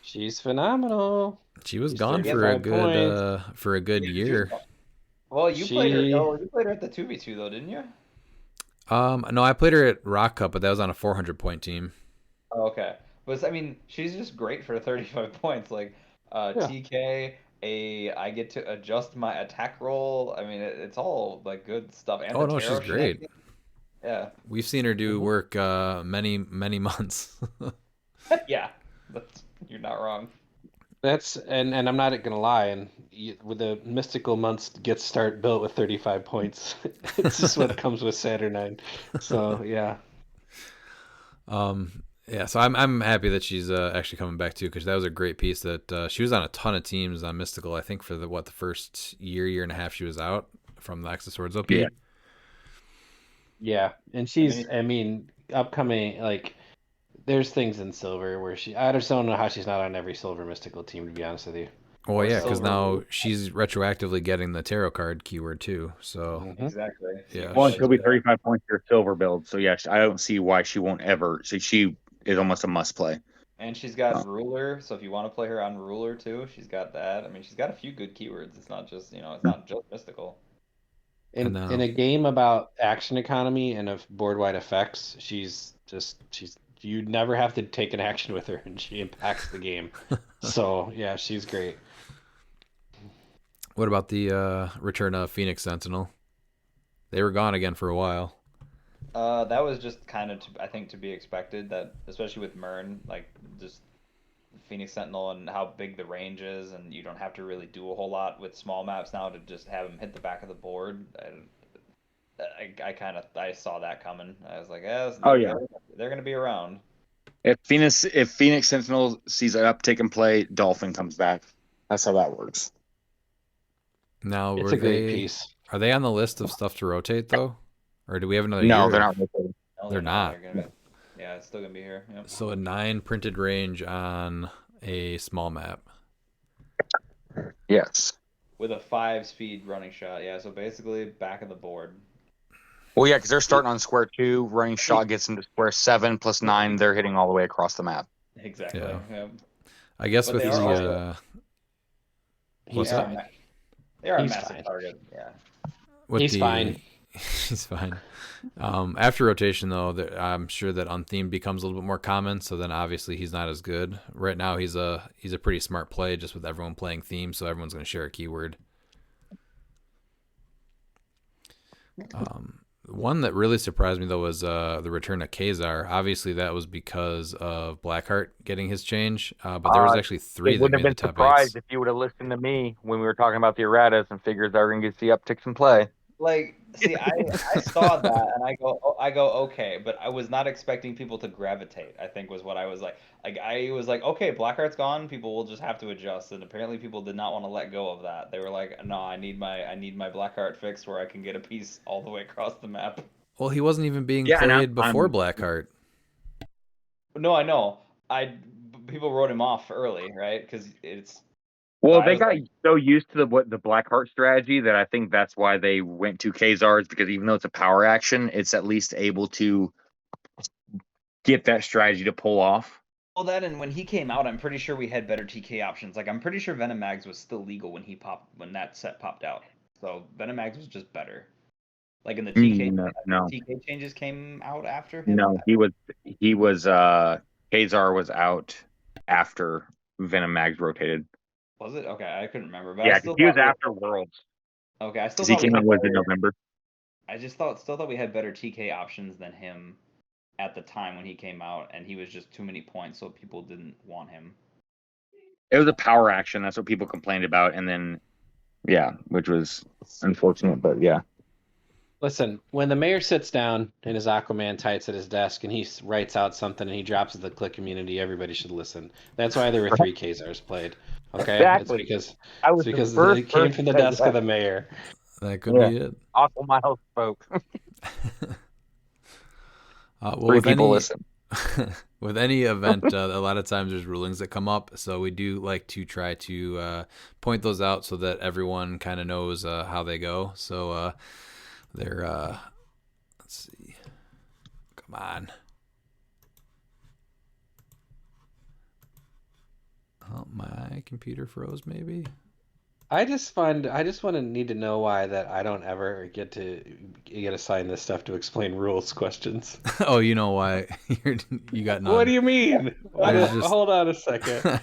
she's phenomenal. She was She's gone 35 points. for a good year. Well, you played her. She- Oh, you played her at the 2v2 though, didn't you? No, I played her at Rock Cup, but that was on a 400-point team. Oh, okay. But I mean, she's just great for 35 points. Like, Yeah. TK, I get to adjust my attack roll. I mean, it's all like good stuff. And Oh the no, tarot she's great. shenanigans. Yeah. We've seen her do work many months. Yeah. You're not wrong. That's and I'm not gonna lie, and with the mystical months get start built with 35 points. It's just what comes with Saturnine. So yeah. Yeah, so I'm happy that she's actually coming back too, because that was a great piece. That she was on a ton of teams on Mystical. I think for the first year and a half she was out from the X of Swords OP. Yeah. Yeah, and she's, I mean, upcoming, like, there's things in Silver where I just don't know how she's not on every Silver Mystical team, to be honest with you. Well, yeah, because Silver. now she's retroactively getting the tarot card keyword too. So Exactly. Yeah. Well, she'll be 35 points for silver build. So yes, I don't see why she won't ever. So she is almost a must play. And she's got Ruler, so if you want to play her on Ruler too, she's got that. I mean, she's got a few good keywords. It's not just, it's not just mystical. In And, in a game about action economy and of board-wide effects, she's you never have to take an action with her, and she impacts the game. So yeah, she's great. what about the return of Phoenix Sentinel? They were gone again for a while. That was just kind of, I think, to be expected. That especially with Mern, like just Phoenix Sentinel and how big the range is, and you don't have to really do a whole lot with small maps now to just have him hit the back of the board. I saw that coming. I was like, yeah, they're gonna be around. If Phoenix Sentinel sees an uptick in play, Dolphin comes back. That's how that works. Now, It's a great piece. Are they on the list of stuff to rotate though, or do we have another No, year? they're not rotating. No, They're not. Yeah, it's still gonna be here. Yep. So a 9 printed range on a small map. Yes. With a 5 speed running shot. Yeah, so basically back of the board. Well, yeah, because they're starting on square 2. Running shot gets into square 7 plus 9. They're hitting all the way across the map. Exactly. Yeah. Yeah. I guess But with they the are also- what's They are that? They are a He's massive fine. target. Yeah. With He's fine. He's fine. After rotation, though, I'm sure that unthemed becomes a little bit more common. So then, obviously, he's not as good. Right now, he's a pretty smart play, just with everyone playing theme, so everyone's going to share a keyword. One that really surprised me though was the return of Kazar. Obviously, that was because of Blackheart getting his change, but there was actually 3 that Wouldn't made have the been top surprised 8s. if you would have listened to me when we were talking about the erratas and figures that we're going to see upticks in play. Like, see, I saw that and I go okay, but I was not expecting people to gravitate. I think was what I was like. Like I was like, okay, Blackheart's gone. People will just have to adjust, and apparently people did not want to let go of that. They were like, no, I need my Blackheart fixed where I can get a piece all the way across the map. Well, he wasn't even being Yeah, and played before I'm Blackheart. No, I know. People wrote him off early, right? Because it's. But well, I they was got like, so used to the Blackheart strategy that I think that's why they went to Kazar's, because even though it's a power action, it's at least able to get that strategy to pull off. well, that and when he came out, I'm pretty sure we had better TK options. Like I'm pretty sure Venomags was still legal when that set popped out. So Venomags was just better. Like in the TK, No, I think no, TK changes came out after him. no. He was Kazar was out after Venom Mags rotated. Was it? Okay, I couldn't remember, but I Yeah, because still he was thought we had, after Worlds. okay, I still Because he thought we came out had was in better. November. I just still thought we had better TK options than him at the time when he came out, and he was just too many points, so people didn't want him. It was a power action. That's what people complained about, and then yeah, which was unfortunate, but yeah. Listen, when the mayor sits down in his Aquaman tights at his desk and he writes out something and he drops the click community, everybody should listen. That's why there were three Kazars played. Okay, Exactly. I it's was the because first it came person from the to say desk of that. the mayor. That could Yeah. be it. Aqua Miles spoke. Well, Three with people any listen. with any event, a lot of times there's rulings that come up, so we do like to try to point those out so that everyone kind of knows how they go. So they're let's see, come on. Oh, my computer froze. Maybe. I just want to need to know why that I don't ever get assigned this stuff to explain rules questions. Oh, you know why? You got What do none. you mean? There's just. Hold on a second.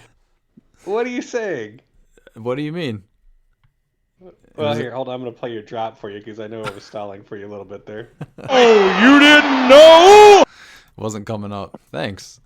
What are you saying? What do you mean? Well, here, hold on. I'm gonna play your drop for you because I know it was stalling for you a little bit there. Oh, you didn't know? Wasn't coming up. Thanks.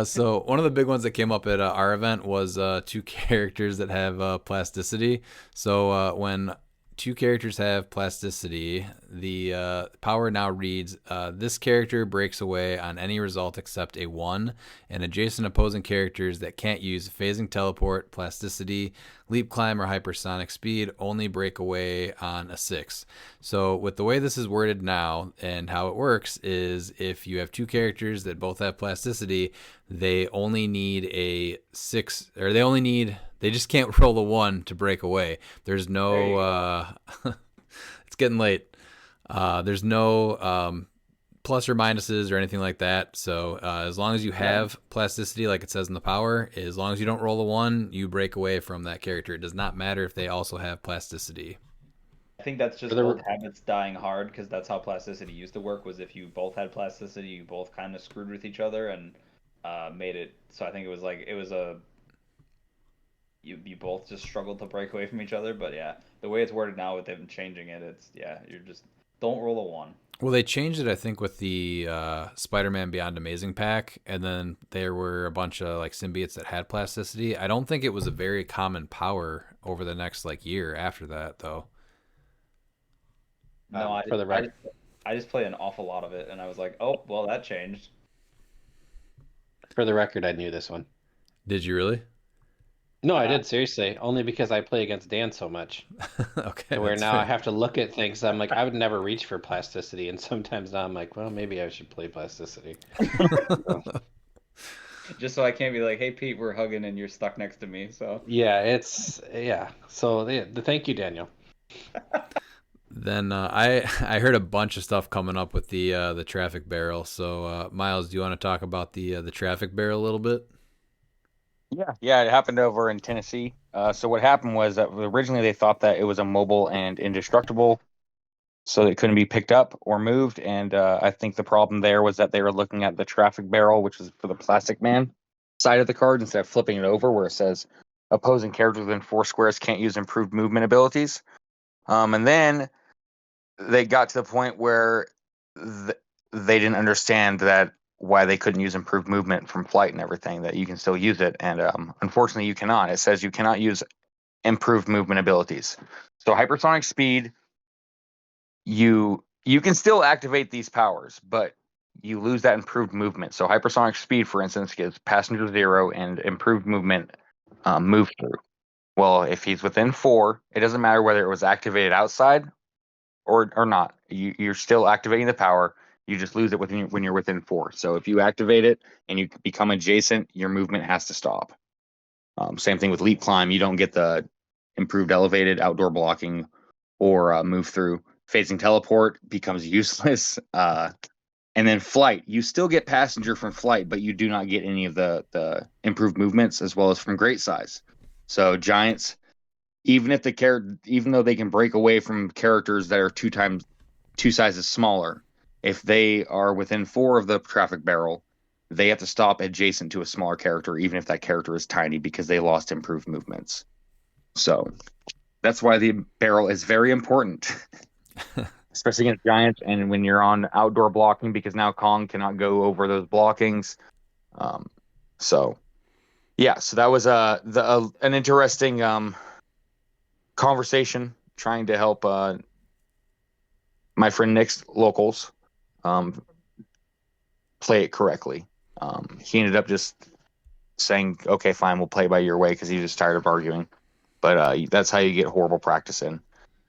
So one of the big ones that came up at our event was two characters that have plasticity. So when two characters have plasticity, the power now reads, this character breaks away on any result except a 1, and adjacent opposing characters that can't use phasing teleport, plasticity, leap climb, or hypersonic speed only break away on a 6. So with the way this is worded now and how it works is if you have two characters that both have plasticity, they only need a 6, or they just can't roll a 1 to break away. There's no it's getting late. There's no plus or minuses or anything like that. So as long as you have plasticity, like it says in the power, as long as you don't roll a 1, you break away from that character. It does not matter if they also have plasticity. I think that's just For the old habits dying hard because that's how plasticity used to work. Was if you both had plasticity, you both kind of screwed with each other and made it. So I think it was like it was a you both just struggled to break away from each other. But yeah, the way it's worded now with them changing it, it's you're just don't roll a 1. Well, they changed it, I think, with the Spider-Man Beyond Amazing pack, and then there were a bunch of like symbiotes that had plasticity. I don't think it was a very common power over the next like year after that, though. No, for the record, I just played an awful lot of it, and I was like, oh well, that changed. I knew this one. Did you really? No, I did seriously, only because I play against Dan so much. Okay. Where that's now fair. I have to look at things. I'm like, I would never reach for plasticity, and sometimes now I'm like, well, maybe I should play plasticity. Just so I can't be like, hey Pete, we're hugging and you're stuck next to me. So Yeah. So thank you, Daniel. Then I heard a bunch of stuff coming up with the traffic barrel. So Miles, do you want to talk about the traffic barrel a little bit? Yeah, it happened over in Tennessee. So what happened was that originally they thought that it was a mobile and indestructible, so it couldn't be picked up or moved. And I think the problem there was that they were looking at the traffic barrel, which is for the Plastic Man side of the card, instead of flipping it over where it says opposing characters within 4 squares can't use improved movement abilities. And then they got to the point where they didn't understand that why they couldn't use improved movement from flight and everything, that you can still use it. And unfortunately, you cannot. It says you cannot use improved movement abilities. So hypersonic speed you can still activate these powers, but you lose that improved movement. So hypersonic speed, for instance, gives passenger 0 and improved movement move through. Well, if he's within 4, it doesn't matter whether it was activated outside or not. You're still activating the power. You just lose it when you're within 4. So if you activate it and you become adjacent, your movement has to stop. Same thing with leap climb. You don't get the improved elevated outdoor blocking or move through. Phasing teleport becomes useless. And then flight, you still get passenger from flight, but you do not get any of the improved movements as well as from great size. So giants, even though they can break away from characters that are two sizes smaller, if they are within 4 of the traffic barrel, they have to stop adjacent to a smaller character, even if that character is tiny, because they lost improved movements. So that's why the barrel is very important, especially against giants and when you're on outdoor blocking, because now Kong cannot go over those blockings. So yeah, so that was an interesting conversation trying to help my friend Nick's locals play it correctly. He ended up just saying, "Okay, fine, we'll play by your way," because he's just tired of arguing. But that's how you get horrible practice in.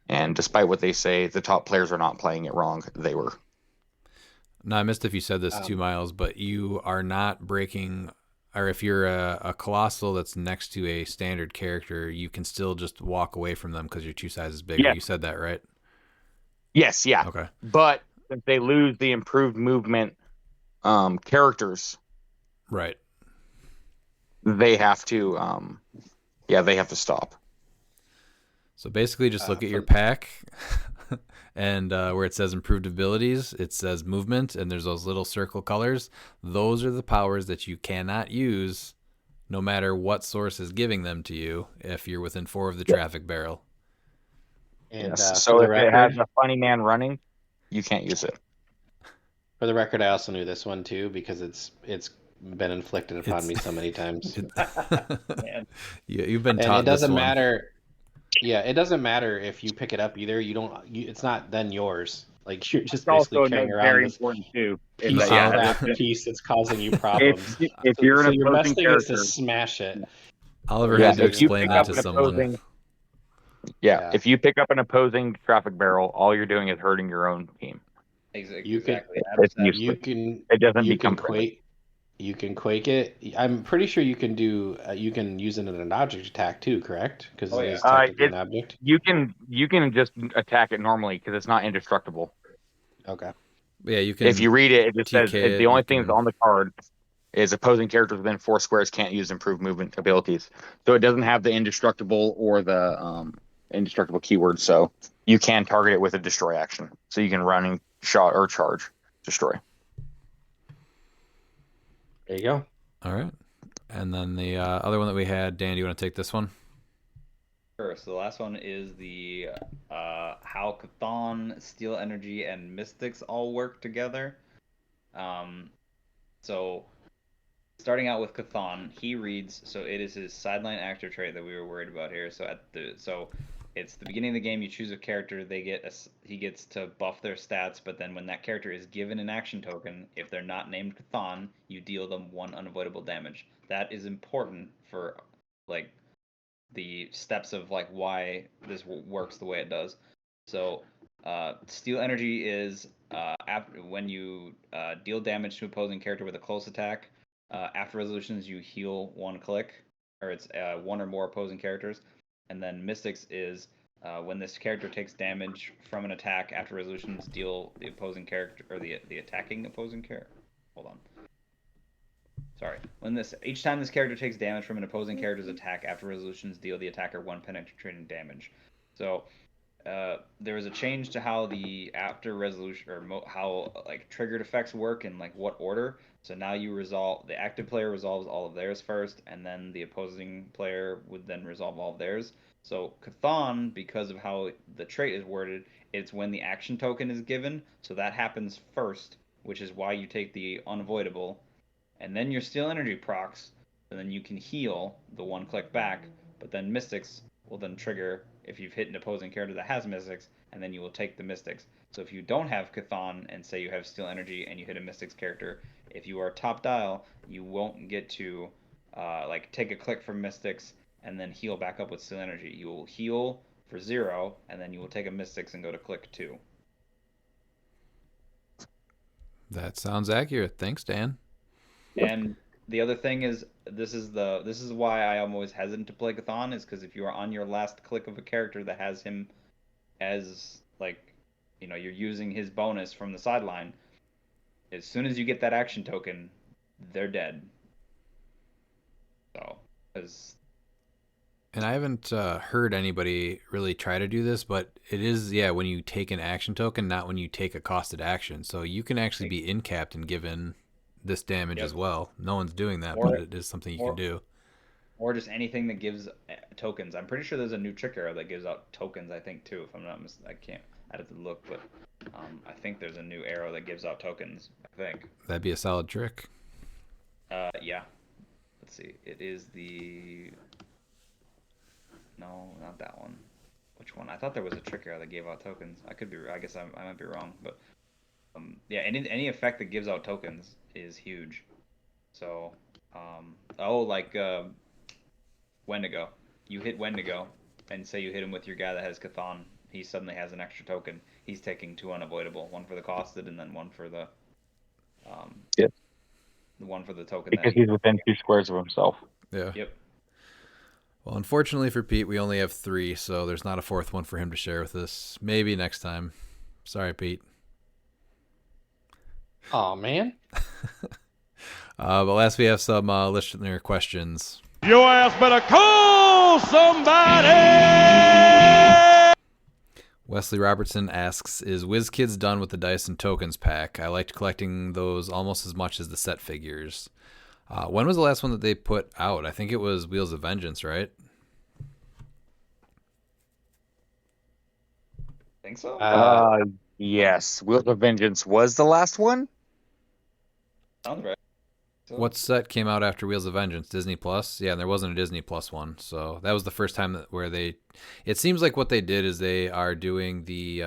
And despite what they say, the top players are not playing it wrong. They were. No, I missed if you said this 2 miles, but you are not breaking, or if you're a colossal that's next to a standard character, you can still just walk away from them because you're 2 sizes bigger. Yeah. You said that, right? Yes, yeah. Okay. But since they lose the improved movement characters, right, they have to they have to stop. So basically just look at your pack and where it says improved abilities, it says movement, and there's those little circle colors. Those are the powers that you cannot use no matter what source is giving them to you if you're within 4 of the traffic barrel. And Yes. So if it has a funny man running, you can't use it. For the record, I also knew this one too because it's been inflicted upon me so many times. You've been taught. And it doesn't this one. matter. Yeah, it doesn't matter if you pick it up either. It's not then yours. Like you're just basically carrying around this piece that's causing you problems. If you're an your best opposing thing character, is to smash it. Oliver had to explain that to someone. If you pick up an opposing traffic barrel, all you're doing is hurting your own team. Exactly. It doesn't become quake. You can quake it. I'm pretty sure you can do. You can use it in an object attack too, correct? Because it is technically an object. You can just attack it normally because it's not indestructible. Okay. Yeah, you can. If you read it, it just says the only thing that's on the card is opposing characters within 4 squares can't use improved movement abilities. So it doesn't have the indestructible or the indestructible keyword. So you can target it with a destroy action. So you can run and shot or charge, destroy. There you go. All right. And then the other one that we had, Dan, do you want to take this one? Sure. So the last one is the how Chthon, Steel Energy, and Mystics all work together. So starting out with Chthon, he reads. So it is his sideline actor trait that we were worried about here. So it's the beginning of the game. You choose a character. He gets to buff their stats. But then when that character is given an action token, if they're not named Chthon, you deal them 1 unavoidable damage. That is important for like the steps of like why this works the way it does. So Steel Energy is when you deal damage to opposing character with a close attack. After resolutions, you heal 1 click, or it's 1 or more opposing characters. And then Mystics is when this character takes damage from an attack after resolutions, deal the opposing character or the attacking opposing character. Hold on. Sorry. Each time this character takes damage from an opposing character's attack after resolutions, deal the attacker 1 penetrating damage. So there was a change to how the after resolution or how like triggered effects work and like what order. So now the active player resolves all of theirs first, and then the opposing player would then resolve all of theirs. So Chthon, because of how the trait is worded, it's when the action token is given. So that happens first, which is why you take the unavoidable. And then your Steel Energy procs, and then you can heal the 1 click back, but then Mystics will then trigger if you've hit an opposing character that has Mystics, and then you will take the Mystics. So if you don't have Chthon and say you have Steel Energy and you hit a Mystics character, if you are top dial, you won't get to like take a click from Mystics and then heal back up with Steel Energy. You will heal for 0, and then you will take a Mystics and go to click 2. That sounds accurate. Thanks, Dan. And the other thing is, this is why I am always hesitant to play Chthon, is because if you are on your last click of a character that has him as like, you're using his bonus from the sideline, as soon as you get that action token, they're dead. So, And I haven't heard anybody really try to do this, but it is, when you take an action token, not when you take a costed action. So you can actually be in-capped and given this damage as well. No one's doing that, but it is something you can do. Or just anything that gives tokens. I'm pretty sure there's a new trick arrow that gives out tokens, I think, too. If I'm not mistaken, I'd have to look, but I think there's a new arrow that gives out tokens, I think. That'd be a solid trick. Yeah. Let's see. It is the... No, not that one. Which one? I thought there was a trick arrow that gave out tokens. I guess I might be wrong, but yeah, any effect that gives out tokens is huge. So, like Wendigo. You hit Wendigo, and say you hit him with your guy that has Chthon. He suddenly has an extra token. He's taking 2 unavoidable, one for the costed, and then one for the Yep. the one for the token. Because he's within 2 squares of himself. Yeah. Yep. Well, unfortunately for Pete, we only have 3, so there's not a 4th one for him to share with us. Maybe next time. Sorry, Pete. Oh man. But last we have some listener questions. Your ass better call somebody! Wesley Robertson asks, is WizKids done with the Dice and Tokens pack? I liked collecting those almost as much as the set figures. When was the last one that they put out? I think it was Wheels of Vengeance, right? Think so? Yes. Wheels of Vengeance was the last one? Sounds right. So, What set came out after Wheels of Vengeance? Disney Plus? Yeah, and there wasn't a Disney Plus one. So that was the first time where they... It seems like what they did is they are doing the...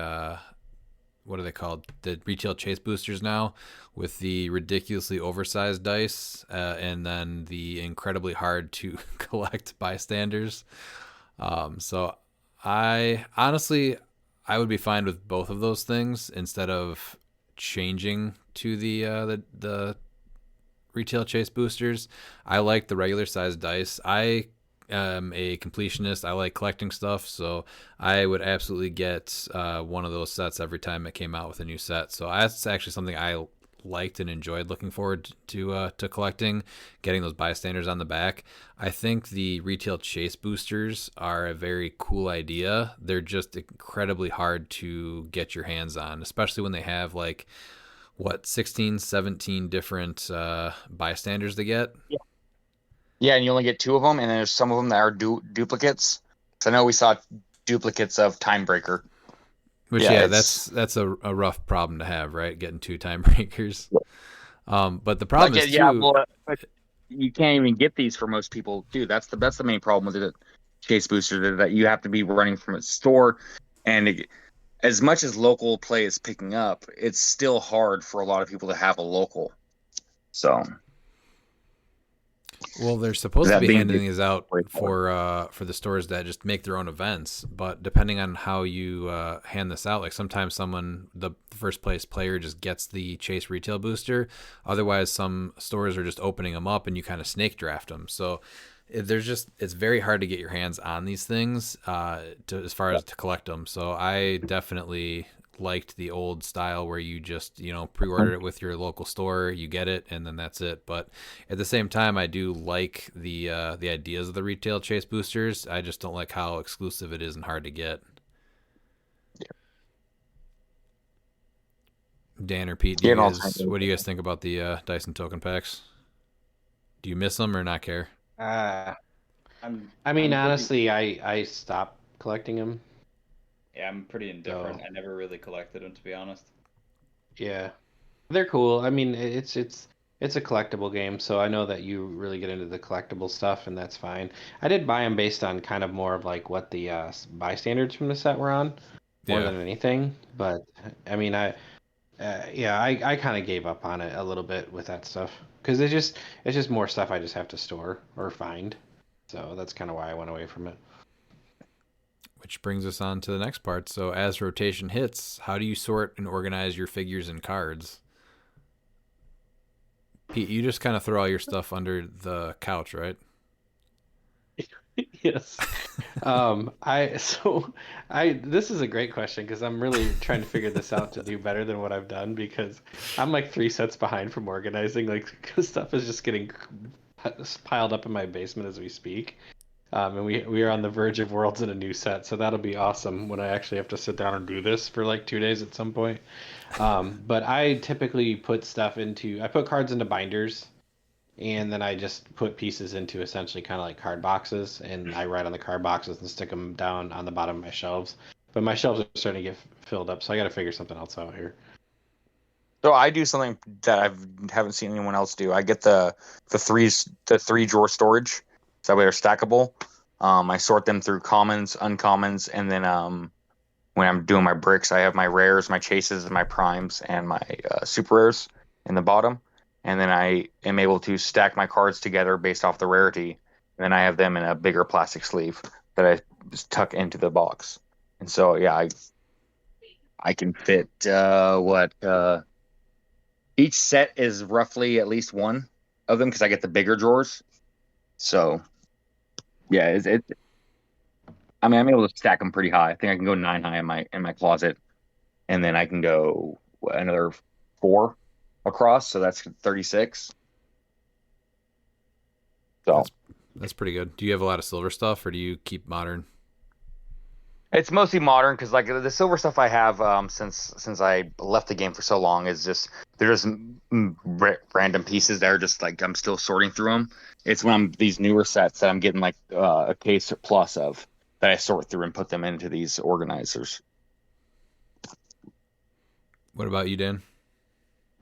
what are they called? The retail chase boosters now with the ridiculously oversized dice and then the incredibly hard to collect bystanders. So I would be fine with both of those things instead of changing to the retail chase boosters. I like the regular sized dice. I am a completionist. I like collecting stuff, so I would absolutely get one of those sets every time it came out with a new set. So that's actually something I liked and enjoyed looking forward to collecting, getting those bystanders on the back. I think the retail chase boosters are a very cool idea. They're just incredibly hard to get your hands on, especially when they have 16, 17 different bystanders to get. Yeah, and you only get 2 of them, and there's some of them that are duplicates. So I know we saw duplicates of Timebreaker. Which, that's a rough problem to have, right? Getting 2 time breakers. But the problem is, but you can't even get these for most people, too. That's the main problem with the chase booster, that you have to be running from a store. And as much as local play is picking up, it's still hard for a lot of people to have a local. So... Well, they're supposed to be handing these out for the stores that just make their own events, but depending on how you hand this out, sometimes the first place player just gets the chase retail booster. Otherwise, some stores are just opening them up and you kind of snake draft them. So it's very hard to get your hands on these things as far as to collect them. So I definitely liked the old style where you just pre-order it with your local store, you get it, and then that's it. But at the same time, I do like the ideas of the retail chase boosters. I just don't like how exclusive it is and hard to get. Dan or Pete, what do you guys think about the Dyson token packs? Do you miss them or not care? Honestly, I stopped collecting them. Yeah, I'm pretty indifferent. I never really collected them, to be honest. Yeah, they're cool. I mean, It's a collectible game, so I know that you really get into the collectible stuff, and that's fine. I did buy them based on kind of more of like what the bystanders from the set were on, more Yeah. than anything. But I mean, yeah, I kind of gave up on it a little bit with that stuff because it's just more stuff I just have to store or find. So that's kind of why I went away from it. Which brings us on to the next part. So as rotation hits, how do you sort and organize your figures and cards? Pete, you just kind of throw all your stuff under the couch, right? Yes. I this is a great question because I'm really trying to figure this out to do better than what I've done because I'm like 3 sets behind from organizing. Like stuff is just getting piled up in my basement as we speak. And we are on the verge of Worlds in a new set, so that'll be awesome when I actually have to sit down and do this for like 2 days at some point. But I typically I put cards into binders, and then I just put pieces into essentially kind of like card boxes, and I write on the card boxes and stick them down on the bottom of my shelves. But my shelves are starting to get filled up, so I got to figure something else out here. So I do something that haven't seen anyone else do. I get the 3 drawer storage, so that way they're stackable. I sort them through commons, uncommons, and then when I'm doing my bricks, I have my rares, my chases, and my primes, and my super rares in the bottom. And then I am able to stack my cards together based off the rarity. And then I have them in a bigger plastic sleeve that I just tuck into the box. And so, yeah, I can fit each set is roughly at least one of them because I get the bigger drawers. So, yeah, I mean, I'm able to stack them pretty high. I think I can go 9 high in my closet, and then I can go another 4 across, so that's 36. So That's pretty good. Do you have a lot of silver stuff, or do you keep modern? it's mostly modern because like the silver stuff I have since I left the game for so long is just they're just random pieces that are just like I'm still sorting through them. It's when I'm these newer sets that I'm getting like a case or plus of that I sort through and put them into these organizers. What about you, Dan?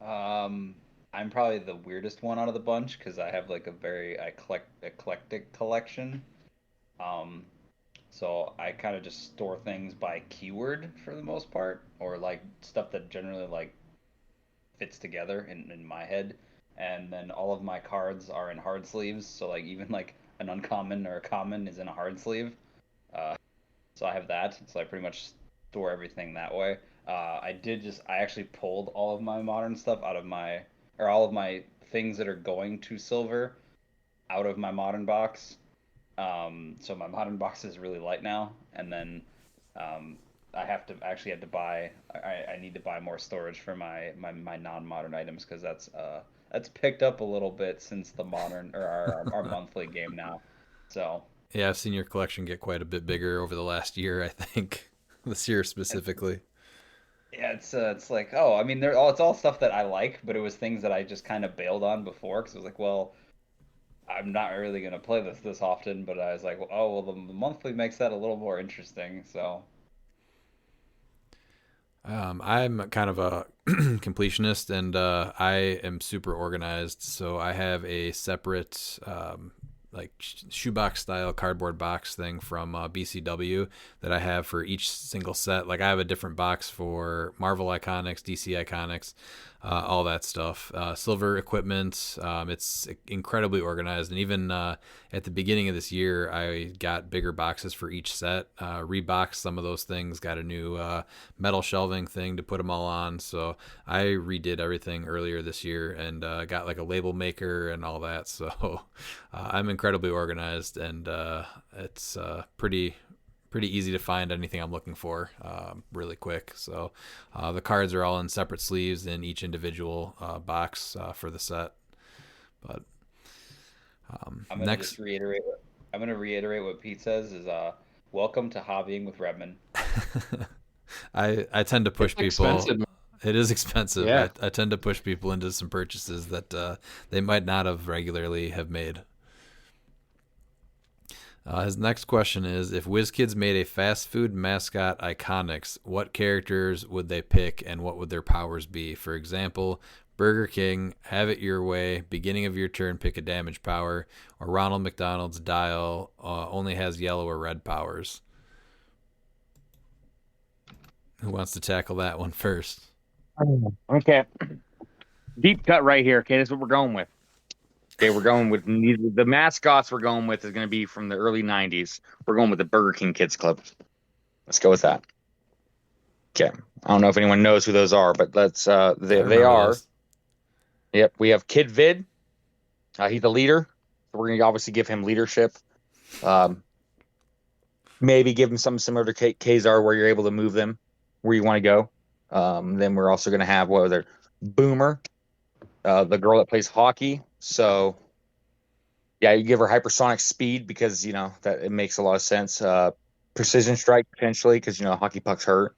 I'm probably the weirdest one out of the bunch because I have like a very eclectic collection. Um, so I kind of just store things by keyword for the most part, or like stuff that generally like fits together in my head. And then all of my cards are in hard sleeves, so like even like an uncommon or a common is in a hard sleeve. Uh, so I have that. So I pretty much store everything that way. I actually pulled all of my modern stuff out of or all of my things that are going to silver out of my modern box. So my modern box is really light now, and then um, had to buy. I need to buy more storage for my non-modern items because that's picked up a little bit since the modern or our monthly game now. So Yeah, I've seen your collection get quite a bit bigger over the last year, I think. This year specifically. yeah, it's like, oh, I mean, it's all stuff that I like, but it was things that I just kind of bailed on before because it was like, well, I'm not really gonna play this often, but I was like, oh, well, the monthly makes that a little more interesting. So I'm kind of a completionist, and I am super organized. So I have a separate like shoebox style cardboard box thing from BCW that I have for each single set. Like I have a different box for Marvel Iconics, DC Iconics, all that stuff. Silver equipment. It's incredibly organized, and even at the beginning of this year, I got bigger boxes for each set. Reboxed some of those things. Got a new metal shelving thing to put them all on. So I redid everything earlier this year and got like a label maker and all that. So I'm incredibly organized, and it's pretty easy to find anything I'm looking for really quick. So the cards are all in separate sleeves in each individual box for the set. But I'm gonna next, just reiterate. I'm gonna reiterate what Pete says is welcome to hobbying with Redmond. I tend to push It's people. expensive. It is expensive. Yeah. I tend to push people into some purchases that they might not have regularly have made. His next question is: if WizKids made a fast food mascot iconics, what characters would they pick, and what would their powers be? For example, Burger King, Have It Your Way, beginning of your turn, pick a damage power, or Ronald McDonald's Dial only has yellow or red powers. Who wants to tackle that one first? Okay. Deep cut right here. Okay, that's what we're going with. Okay, we're going with the mascots we're going with is going to be from the early 90s. We're going with the Burger King Kids Club. Let's go with that. Okay. I don't know if anyone knows who those are, but they are. Those. Yep, we have Kid Vid. He's the leader. So we're going to obviously give him leadership. Maybe give him something similar to Kazar where you're able to move them where you want to go. Then we're also going to have Boomer, the girl that plays hockey. So yeah, you give her hypersonic speed because that it makes a lot of sense. Precision strike potentially because hockey pucks hurt.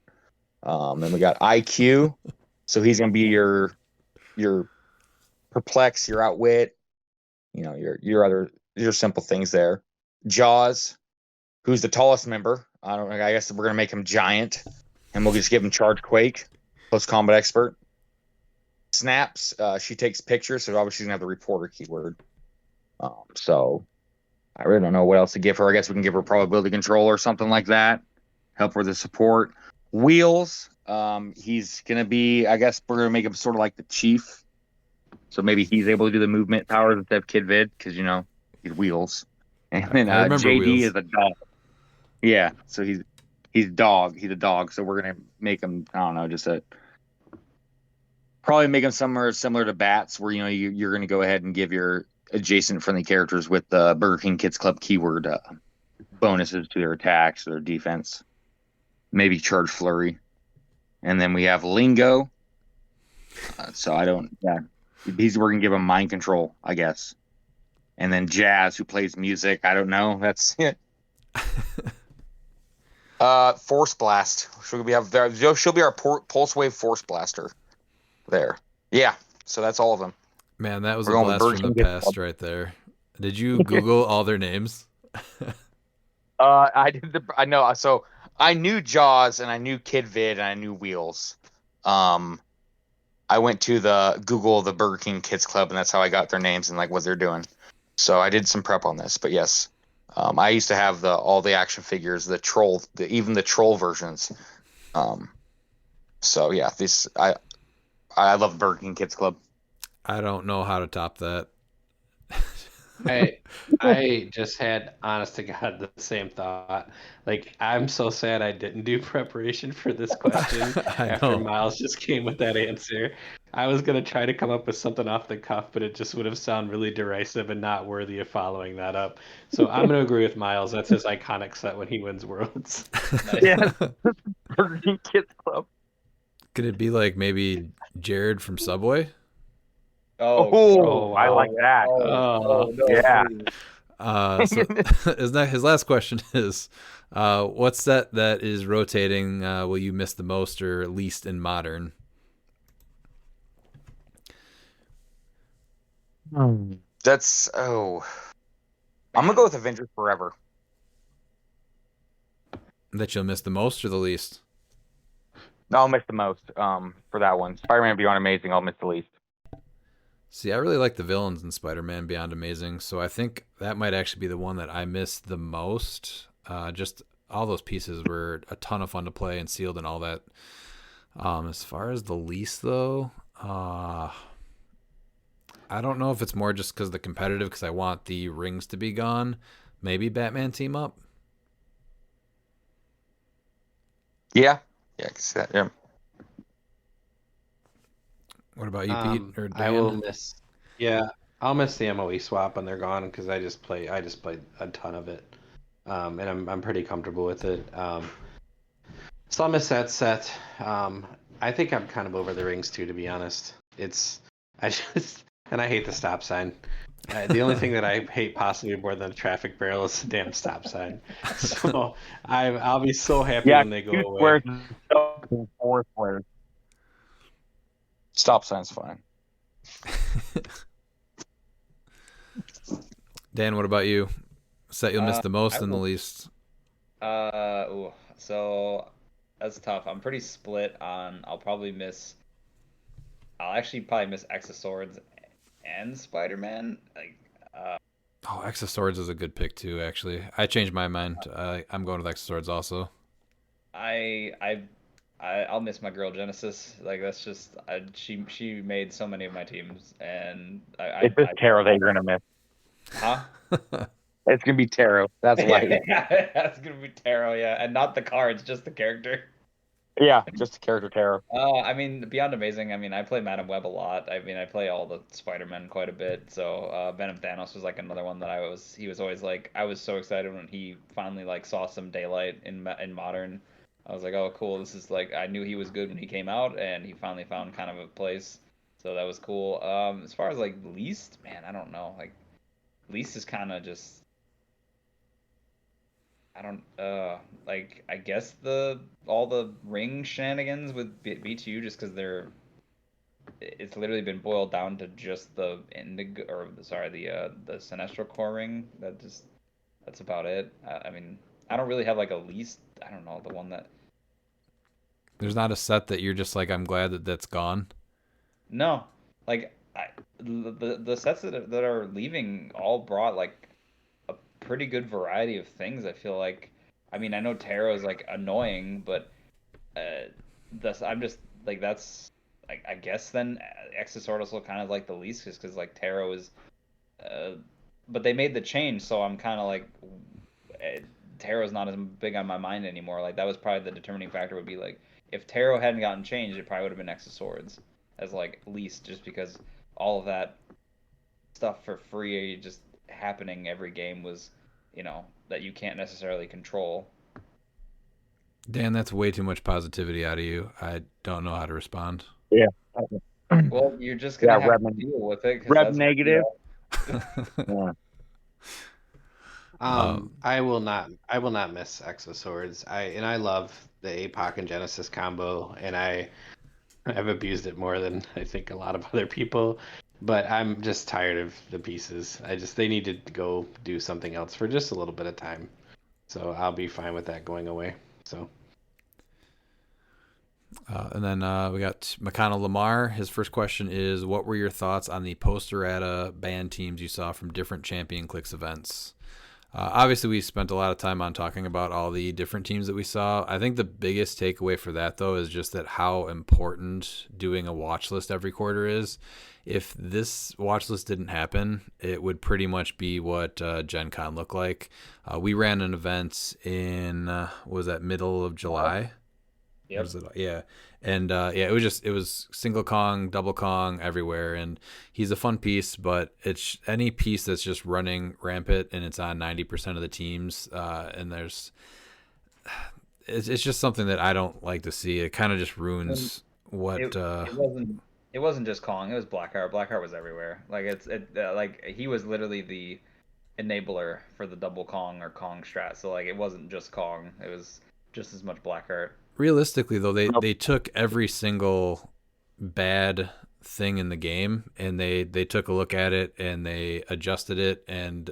Then we got IQ, so he's gonna be your perplex, your outwit, your simple things there. Jaws, who's the tallest member. I guess we're gonna make him giant, and we'll just give him charge quake, close combat expert. Snaps, she takes pictures, so obviously she's gonna have the reporter keyword. So I really don't know what else to give her. I guess we can give her probability control or something like that. Help her with the support. Wheels, he's gonna be. I guess we're gonna make him sort of like the chief. So maybe he's able to do the movement powers instead of Kid Vid because he's Wheels. And then JD Wheels. is a dog. Yeah, so he's dog. He's a dog. So we're gonna make him. I don't know, probably make him somewhere similar to Bats, where you're gonna go ahead and give your adjacent friendly characters with the Burger King Kids Club keyword bonuses to their attacks, their defense, maybe charge flurry, and then we have Lingo. We're gonna give him mind control, I guess, and then Jazz, who plays music. I don't know. That's it. Force Blast. She'll be our Pulse Wave Force Blaster. There. Yeah. So that's all of them. Man, that was a blast from the past right there. Did you Google all their names? I did. I know. So I knew Jaws and I knew Kid Vid and I knew Wheels. I went to the Google the Burger King Kids Club and that's how I got their names and like what they're doing. So I did some prep on this, but yes, I used to have all the action figures, even the troll versions. So yeah, I love Burger King Kids Club. I don't know how to top that. I just had, honest to God, the same thought. Like, I'm so sad I didn't do preparation for this question after Miles just came with that answer. I was going to try to come up with something off the cuff, but it just would have sounded really derisive and not worthy of following that up. So I'm going to agree with Miles. That's his iconic set when he wins Worlds. Yeah, Burger King Kids Club. Could it be like maybe Jared from Subway? Oh, I like that. No, yeah. So his last question is, what set that is rotating will you miss the most or least in Modern? I'm gonna go with Avengers Forever. That you'll miss the most or the least? No, I'll miss the most for that one. Spider-Man Beyond Amazing, I'll miss the least. See, I really like the villains in Spider-Man Beyond Amazing, so I think that might actually be the one that I miss the most. Just all those pieces were a ton of fun to play and sealed and all that. As far as the least, though, I don't know if it's more just because the competitive, because I want the rings to be gone. Maybe Batman Team Up. Yeah, I can see that. Yeah. What about you, Pete or Dan? I will miss. Yeah, I'll miss the MOE swap when they're gone because I just played a ton of it, and I'm pretty comfortable with it. So I'll miss that set. I think I'm kind of over the rings too, to be honest. I hate the stop sign. The only thing that I hate possibly more than a traffic barrel is the damn stop sign. So I'll be so happy when they go away. Four squares. Stop sign's fine. Dan, what about you? Set you'll miss the most and the least? So that's tough. I'm pretty split on. I'll probably miss I'll actually probably miss X of Swords and Spider-Man. Like, Oh, X of Swords is a good pick too. Actually, I changed my mind. I'm going with X of Swords also. I I I'll miss my girl Genesis. Like that's just she made so many of my teams, and It's just Taro that you're gonna miss. huh? It's gonna be Taro. That's why. Yeah, that's gonna be Taro, yeah, and not the cards, just the character. Yeah, just the character Taro. I mean, Beyond Amazing. I mean, I play Madam Web a lot. I mean, I play all the Spider-Man quite a bit. So Venom Thanos was like another one that he was always like, I was so excited when he finally like saw some daylight in Modern. I was like, oh, cool. This is like, I knew he was good when he came out, and he finally found kind of a place. So that was cool. As far as like least, man, I don't know. Like least is kind of just I don't like I guess the all the ring shenanigans with BTU just because it's literally been boiled down to just the indigo or sorry the Sinestro core ring that's about it. I mean I don't really have like a least I don't know the one that There's not a set that you're just like I'm glad that that's gone. no like the sets that are leaving all brought like a pretty good variety of things. I feel like I mean I know Tarot is like annoying but that's I'm just like that's I guess then Exosword also kind of like the least just because like Tarot is uh, but they made the change so I'm kind of like eh, Tarot's not as big on my mind anymore. Like that was probably the determining factor would be like if Tarot hadn't gotten changed it probably would have been Exoswords as like least just because all of that stuff for free just happening every game was that you can't necessarily control. Dan, that's way too much positivity out of you. I don't know how to respond. Yeah. Well, you're just Yeah, gonna have to deal with it because Rev that's negative. Yeah. I will not. I will not miss Exo Swords. I love the APOC and Genesis combo, and I've abused it more than I think a lot of other people. But I'm just tired of the pieces. They need to go do something else for just a little bit of time. So I'll be fine with that going away. So And then we got McConnell Lamar. His first question is, what were your thoughts on the post-errata band teams you saw from different Champion Clicks events? Obviously, we spent a lot of time on talking about all the different teams that we saw. I think the biggest takeaway for that, though, is just that how important doing a watch list every quarter is. If this watch list didn't happen, it would pretty much be what Gen Con looked like. We ran an event in, what was that, middle of July? Yep. Yeah. And it was single Kong, double Kong everywhere. And he's a fun piece, but it's any piece that's just running rampant and it's on 90% of the teams. And it's just something that I don't like to see. It kind of just ruins what. It wasn't just Kong. It was Blackheart. Blackheart was everywhere. Like like he was literally the enabler for the double Kong or Kong strat. So like it wasn't just Kong. It was just as much Blackheart. Realistically, though, they took every single bad thing in the game and they took a look at it and they adjusted it, and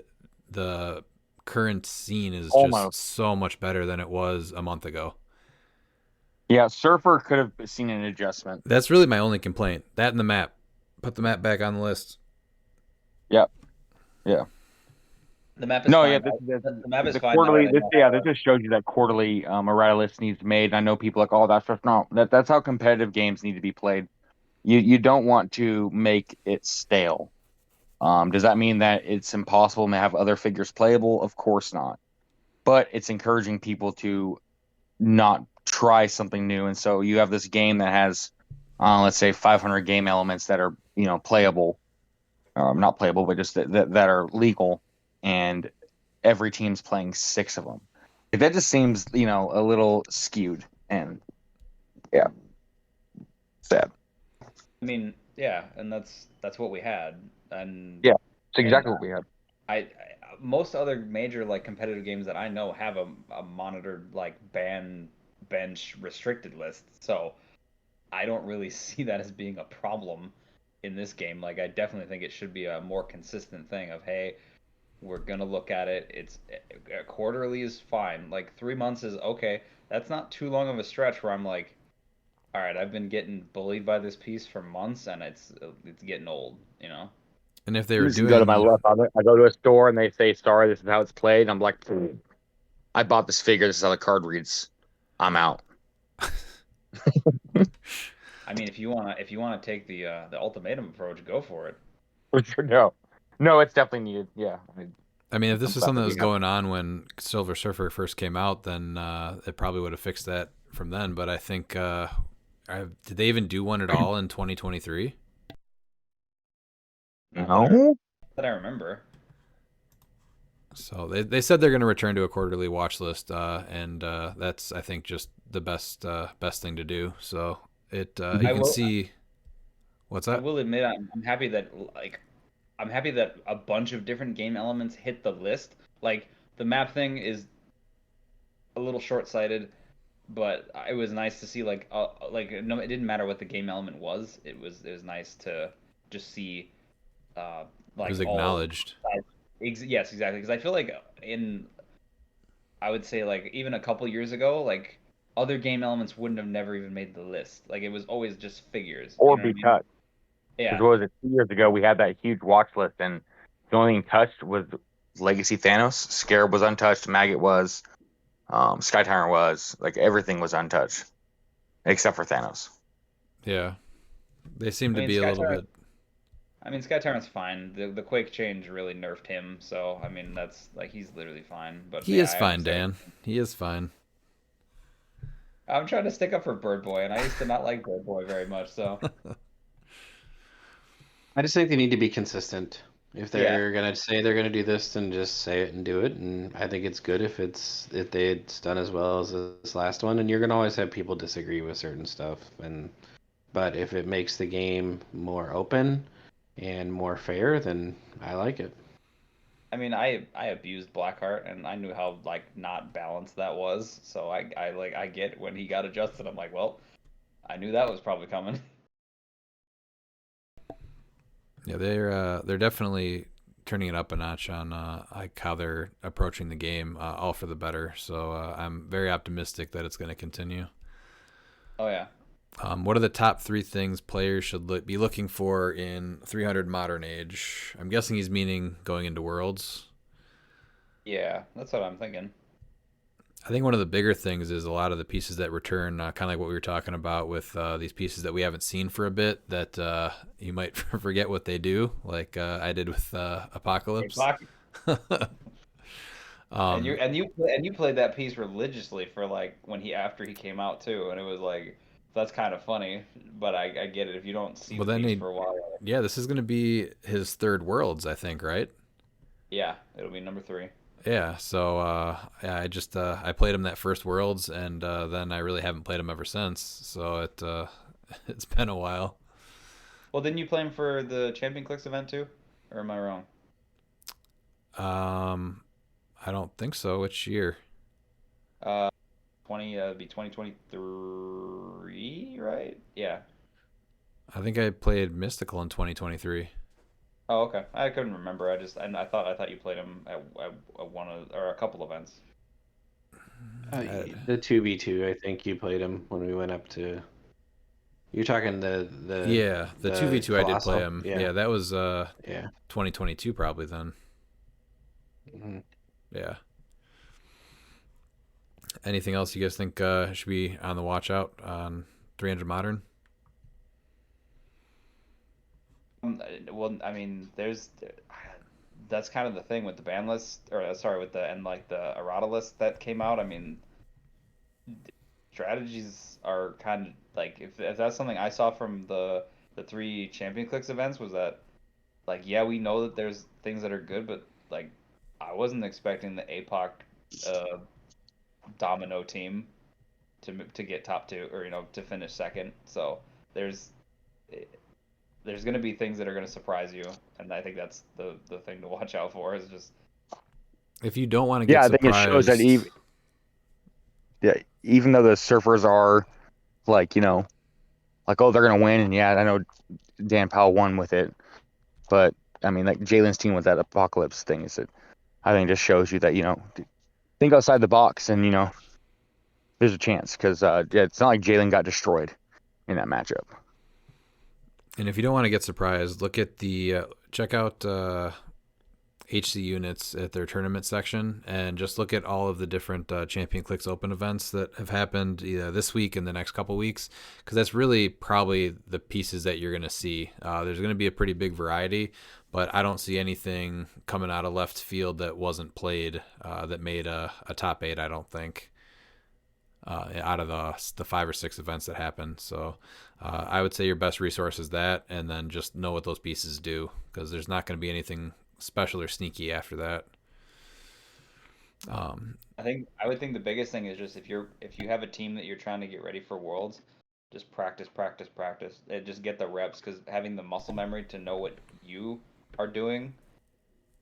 the current scene is just so much better than it was a month ago. Yeah, Surfer could have seen an adjustment. That's really my only complaint. That and the map. Put the map back on the list. Yep. Yeah. The map is fine. The map is fine. Quarterly, this just shows you that quarterly errata list needs made. And I know people are like, oh, that's just no. That's how competitive games need to be played. You don't want to make it stale. Does that mean that it's impossible to have other figures playable? Of course not. But it's encouraging people to not try something new. And so you have this game that has, let's say, 500 game elements that are playable, not playable, but just that are legal. And every team's playing 6 of them. That just seems, a little skewed, and yeah, sad. I mean, yeah, and that's what we had, and yeah, it's exactly what we had. I most other major like competitive games that I know have a monitored like bench restricted list, so I don't really see that as being a problem in this game. Like I definitely think it should be a more consistent thing of hey. We're gonna look at it. It's quarterly is fine. Like 3 months is okay. That's not too long of a stretch where I'm like, all right, I've been getting bullied by this piece for months, and it's getting old, you know. And if they I'm were just gonna go to my doing, left. I go to a store and they say, "Sorry, this is how it's played." And I'm like, "I bought this figure. This is how the card reads. I'm out." I mean, if you wanna take the ultimatum approach, go for it. For sure, no, no, it's definitely needed. Yeah, I mean, if I'm this was glad something that that we was have. going on when Silver Surfer first came out, then it probably would have fixed that from then. But I think, did they even do one at all in 2023? Not that I No, that I remember. So they said they're going to return to a quarterly watch list, and that's I think just the best thing to do. So you I can will see what's I that? will admit I'm happy that I'm happy that a bunch of different game elements hit the list. Like the map thing is a little short-sighted, but it was nice to see like no, it didn't matter what the game element was. It was nice to just see uh It was like all acknowledged. yes, exactly, because I feel like in I would say like even a couple years ago, like other game elements wouldn't have never even made the list. Like it was always just figures. You or know what I be mean? touched. Because Yeah. what was it? 2 years ago, we had that huge watch list, and the only thing touched was Legacy Thanos. Scarab was untouched. Maggot was. Sky Tyrant was. Like everything was untouched except for Thanos. Yeah, they seem I to mean, be a little bit. Sky Tyrant's fine. The Quake change really nerfed him, so I mean that's like he's literally fine. But He yeah, is I have to fine, say Dan. He is fine. I'm trying to stick up for Bird Boy, and I used to not like Bird Boy very much. So I just think they need to be consistent. If yeah, they're gonna say they're gonna do this, then just say it and do it. And I think it's good if it's done as well as this last one. And you're gonna always have people disagree with certain stuff. But if it makes the game more open and more fair, then I like it. I mean I abused Blackheart, and I knew how like not balanced that was. So I get when he got adjusted. I'm like, well, I knew that was probably coming. Yeah, they're definitely turning it up a notch on like how they're approaching the game, all for the better. So I'm very optimistic that it's going to continue. Oh yeah. What are the top three things players should be looking for in 300 Modern Age? I'm guessing he's meaning going into Worlds. Yeah, that's what I'm thinking. I think one of the bigger things is a lot of the pieces that return, kind of like what we were talking about with these pieces that we haven't seen for a bit that you might forget what they do, like I did with Hey, Apocalypse. Black, um, and you played that piece religiously for like when he after he came out too, and it was like that's kind of funny, but I get it if you don't see well, the then piece he, for a while. yeah, this is going to be his third Worlds, I think, right? Yeah, it'll be number three. Yeah, so yeah, I played him that first Worlds, and then I really haven't played him ever since. So it's been a while. Well, didn't you play him for the Champion Clicks event too, or am I wrong? Um, I don't think so. Which year? Uh, 2023, right? Yeah. I think I played Mystical in 2023. Oh, okay. I couldn't remember. I thought you played him at one of or a couple events. I, The 2v2, I think you played him when we went up to. You're talking yeah, the two v the two I did play colossal, him. yeah, Yeah, that was yeah. 2022 probably then. Mhm. Yeah. Anything else you guys think should be on the watch out on 300 Modern? Well, I mean, that's kind of the thing with the ban list, or sorry, with the and like the errata list that came out. I mean, strategies are kind of like if that's something I saw from the three Champion Clicks events was that like yeah, we know that there's things that are good, but like I wasn't expecting the APOC uh, domino team to get top two or to finish second. So there's there's going to be things that are going to surprise you, and I think that's the thing to watch out for is just If you don't want to get Yeah, I think it shows that surprised, even though the surfers are like, like, oh, they're gonna win, and yeah, I know Dan Powell won with it, but I mean, like Jalen's team with that apocalypse thing is that I think it just shows you that think outside the box, and there's a chance because yeah, it's not like Jalen got destroyed. in that matchup. And if you don't want to get surprised, look at the check out HC units at their tournament section, and just look at all of the different Champion Clix Open events that have happened either this week and the next couple weeks, because that's really probably the pieces that you're going to see. There's going to be a pretty big variety, but I don't see anything coming out of left field that wasn't played that made a top 8, I don't think, out of the 5 or 6 events that happened. So I would say your best resource is that, and then just know what those pieces do, because there's not going to be anything special or sneaky after that. I would think the biggest thing is just if you have a team that you're trying to get ready for Worlds, just practice, and just get the reps, because having the muscle memory to know what you are doing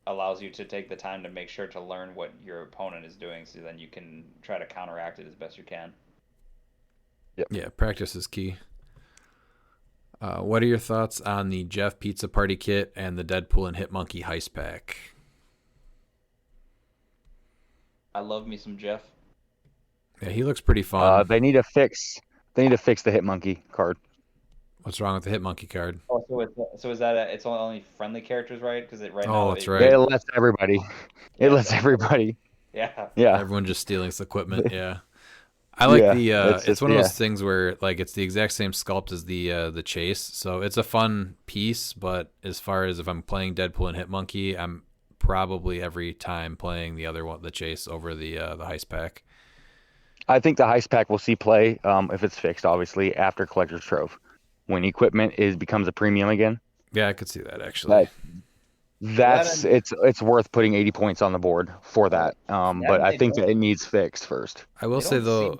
allows you to take the time to make sure to learn what your opponent is doing, so then you can try to counteract it as best you can. Yep. Yeah, practice is key. What are your thoughts on the Jeff Pizza Party Kit and the Deadpool and Hitmonkey Heist Pack? I love me some Jeff. Yeah, he looks pretty fun. They need to fix the Hitmonkey card. What's wrong with the Hitmonkey card? Oh, so is that it's only friendly characters, right? Because right now. Oh, that's right. It lets everybody. It lets everybody. Yeah. Yeah. Everyone just stealing his equipment. Yeah. I like it's one of those things where like it's the exact same sculpt as the chase, so it's a fun piece. But as far as if I'm playing Deadpool and Hitmonkey, I'm probably every time playing the other one, the chase, over the heist pack. I think the heist pack will see play if it's fixed, obviously, after Collector's Trove, when equipment becomes a premium again. Yeah, I could see that actually. It's worth putting 80 points on the board for that. But I think that it needs fixed first. I will say though,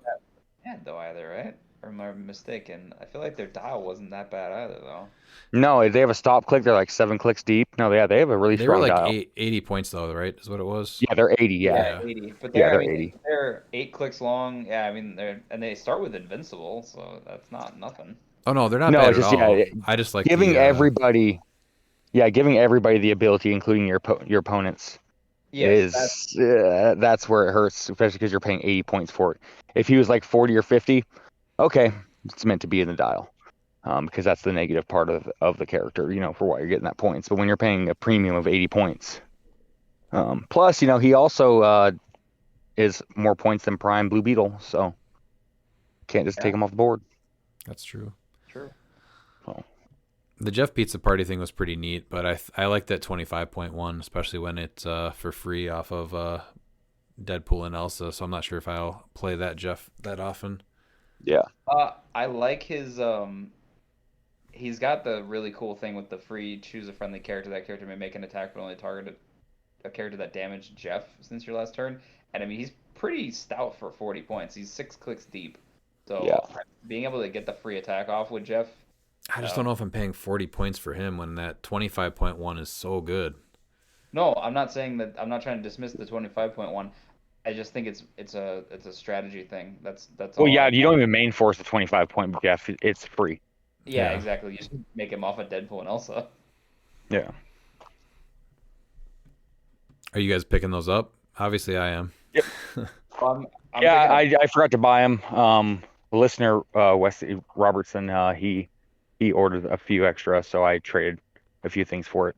bad though either, right? Or am I mistaken? I feel like their dial wasn't that bad either though. No, they have a stop click. They're like 7 clicks deep. No, they have a really strong like dial. 80 points though, right? Is what it was. Yeah, they're 80. Yeah, 80. But they're 80. They're 8 clicks long. Yeah, I mean they start with Invincible, so that's not nothing. Oh no, they're not bad just, at all. Yeah, I just like giving everybody. Yeah, giving everybody the ability, including your opponents, that's where it hurts, especially because you're paying 80 points for it. If he was like 40 or 50, okay, it's meant to be in the dial, because that's the negative part of the character, for why you're getting that points. But when you're paying a premium of 80 points, plus, he also is more points than Prime Blue Beetle, so can't just take him off the board. That's true. True. So. The Jeff Pizza Party thing was pretty neat, but I like that 25.1, especially when it's for free off of Deadpool and Elsa. So I'm not sure if I'll play that Jeff that often. Yeah. I like his he's got the really cool thing with the free choose a friendly character. That character may make an attack but only target a character that damaged Jeff since your last turn. And I mean he's pretty stout for 40 points. He's 6 clicks deep. So being able to get the free attack off with Jeff. I just don't know if I'm paying 40 points for him when that 25.1 is so good. No, I'm not saying that. I'm not trying to dismiss the 25.1. I just think it's a strategy thing. That's all. Well, yeah, you don't even main force the 25-point Jeff. It's free. Yeah, exactly. You just make him off of Deadpool and Elsa. Yeah. Are you guys picking those up? Obviously, I am. Yep. I'm I forgot to buy them. The listener Wesley Robertson, he ordered a few extra, so I traded a few things for it.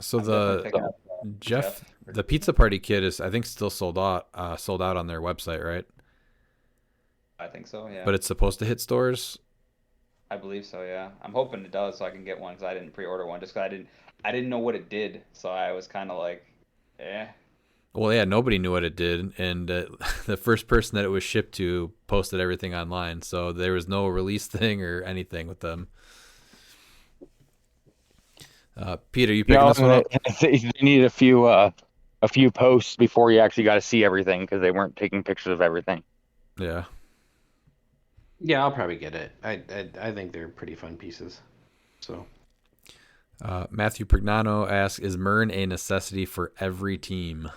So the Pizza Party kit is, I think, still sold out on their website, right? I think so, yeah. But it's supposed to hit stores. I believe so, yeah. I'm hoping it does, so I can get one, because I didn't pre-order one, just because I didn't know what it did, so I was kind of like, eh. Well, yeah, nobody knew what it did, and the first person that it was shipped to posted everything online, so there was no release thing or anything with them. Peter, you picking this one up? They needed a few posts before you actually got to see everything, because they weren't taking pictures of everything. Yeah. Yeah, I'll probably get it. I think they're pretty fun pieces. So. Matthew Prignano asks, is Mern a necessity for every team?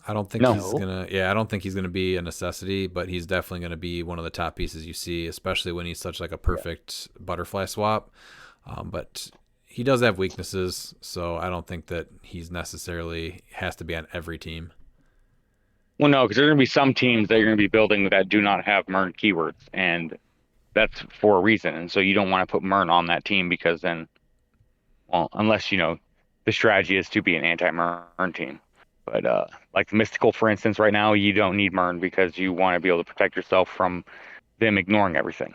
I don't think he's gonna. Yeah, I don't think he's gonna be a necessity, but he's definitely gonna be one of the top pieces you see, especially when he's such like a perfect butterfly swap. But he does have weaknesses, so I don't think that he's necessarily has to be on every team. Well, no, because there's going to be some teams that you're going to be building that do not have MERN keywords, and that's for a reason. And so you don't want to put MERN on that team because then, well, unless the strategy is to be an anti-MERN team. But like Mystical, for instance, right now you don't need MERN because you want to be able to protect yourself from them ignoring everything.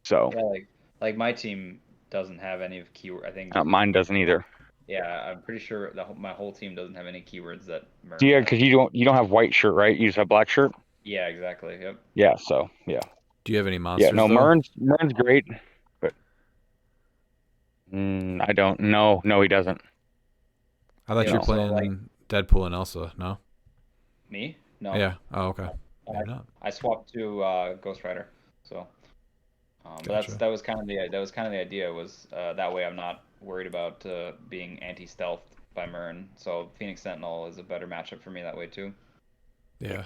So Yeah, like my team doesn't have any of keyword. I think mine doesn't either. Yeah, I'm pretty sure my whole team doesn't have any keywords that MERN Yeah, has. because you don't have white shirt, right? You just have black shirt. Yeah, exactly. Yep. Yeah. So yeah. Do you have any Yeah. monsters No, though? MERN's great, but I don't. No, he doesn't. I thought you were So, playing like, Deadpool and Elsa. No. me? No. Yeah. Oh, okay. I, Maybe not. I swapped to Ghost Rider. So, but Gotcha. that was kind of the idea was that way I'm not worried about being anti-stealth by MERN. So Phoenix Sentinel is a better matchup for me that way too. Yeah.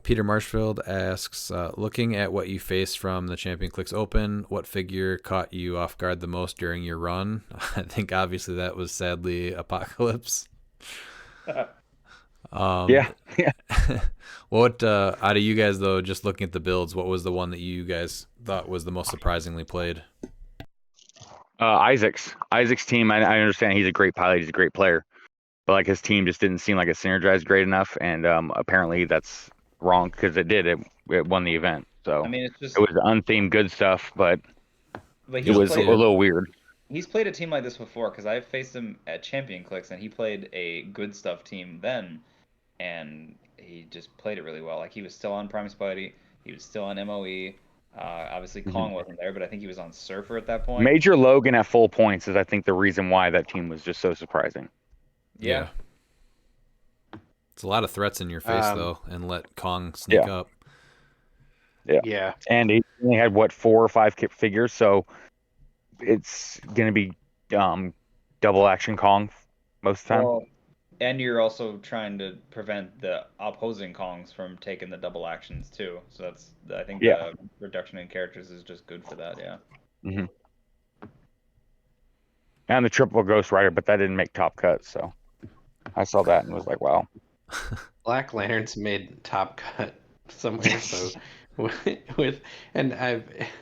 Peter Marshfield asks, looking at what you faced from the Champion Clix Open, what figure caught you off guard the most during your run? I think obviously that was sadly Apocalypse. Yeah. What out of you guys though, just looking at the builds, what was the one that you guys thought was the most surprisingly played? Isaac's team. I understand he's a great pilot. He's a great player, but like his team just didn't seem like it synergized great enough, and apparently that's wrong because it won the event. So I mean, it's just it was unthemed good stuff, but it he's was a played little weird. He's played a team like this before because I've faced him at Champion Clix and he played a good stuff team then, and he just played it really well. Like he was still on Prime Spidey, he was still on MOE. Obviously Kong wasn't there, but I think he was on Surfer at that point. Major Logan at full points is, I think, the reason why that team was just so surprising. Yeah. It's a lot of threats in your face though, and let Kong sneak up. Yeah. And he only had 4 or 5 figures, so it's gonna be double action Kong most of the time. Well, and you're also trying to prevent the opposing Kongs from taking the double actions too. So I think the reduction in characters is just good for that. Yeah. Mm-hmm. And the triple Ghost Rider, but that didn't make top cut, so I saw that and was like, wow. Black Lanterns made top cut somewhere, so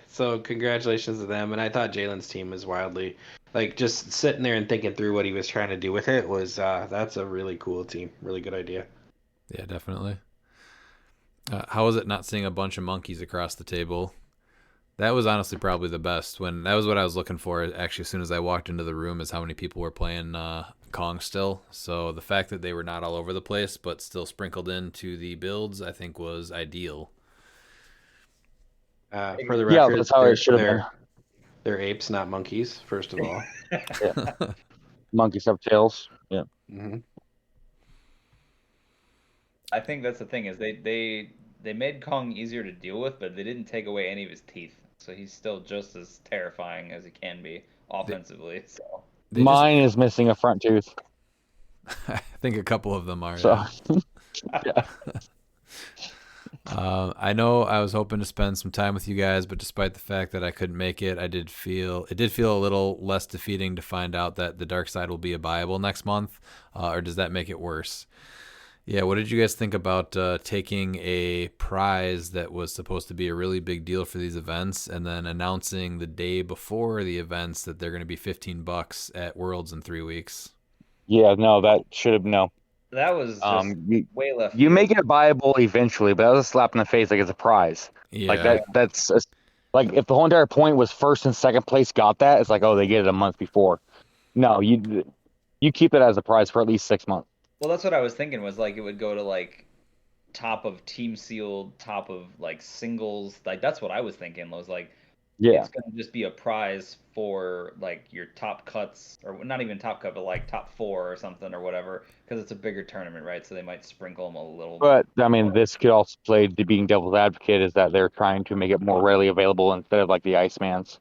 so congratulations to them. And I thought Jalen's team was wildly, like, just sitting there and thinking through what he was trying to do with it was that's a really cool team, really good idea. Yeah, definitely. How was it not seeing a bunch of monkeys across the table? That was honestly probably the best. That was what I was looking for. Actually, as soon as I walked into the room, is how many people were playing Kong still. So the fact that they were not all over the place, but still sprinkled into the builds, I think was ideal. For the record, that's how it should have been. They're apes, not monkeys. First of all, Monkeys have tails. Yeah. Mm-hmm. I think that's the thing is they made Kong easier to deal with, but they didn't take away any of his teeth. So he's still just as terrifying as he can be offensively. So Mine is missing a front tooth. I think a couple of them are. So yeah. I know I was hoping to spend some time with you guys, but despite the fact that I couldn't make it, it did feel a little less defeating to find out that the Dark Side will be a buyable next month. Or does that make it worse? Yeah, what did you guys think about taking a prize that was supposed to be a really big deal for these events and then announcing the day before the events that they're going to be $15 at Worlds in 3 weeks? Yeah, no, that should have no. that was just way left. You field. make it viable eventually, but that was a slap in the face, like it's a prize. Yeah. Like that's like if the whole entire point was first and second place got that, it's like, oh, they get it a month before. No, you keep it as a prize for at least 6 months. Well, that's what I was thinking was like it would go to like top of team sealed, top of like singles. Like that's what I was thinking was like Yeah. it's gonna just be a prize for like your top cuts or not even top cut, but like top 4 or something or whatever because it's a bigger tournament, right? So they might sprinkle them a little. But I mean, this could also play to being devil's advocate is that they're trying to make it more readily available instead of like the Icemans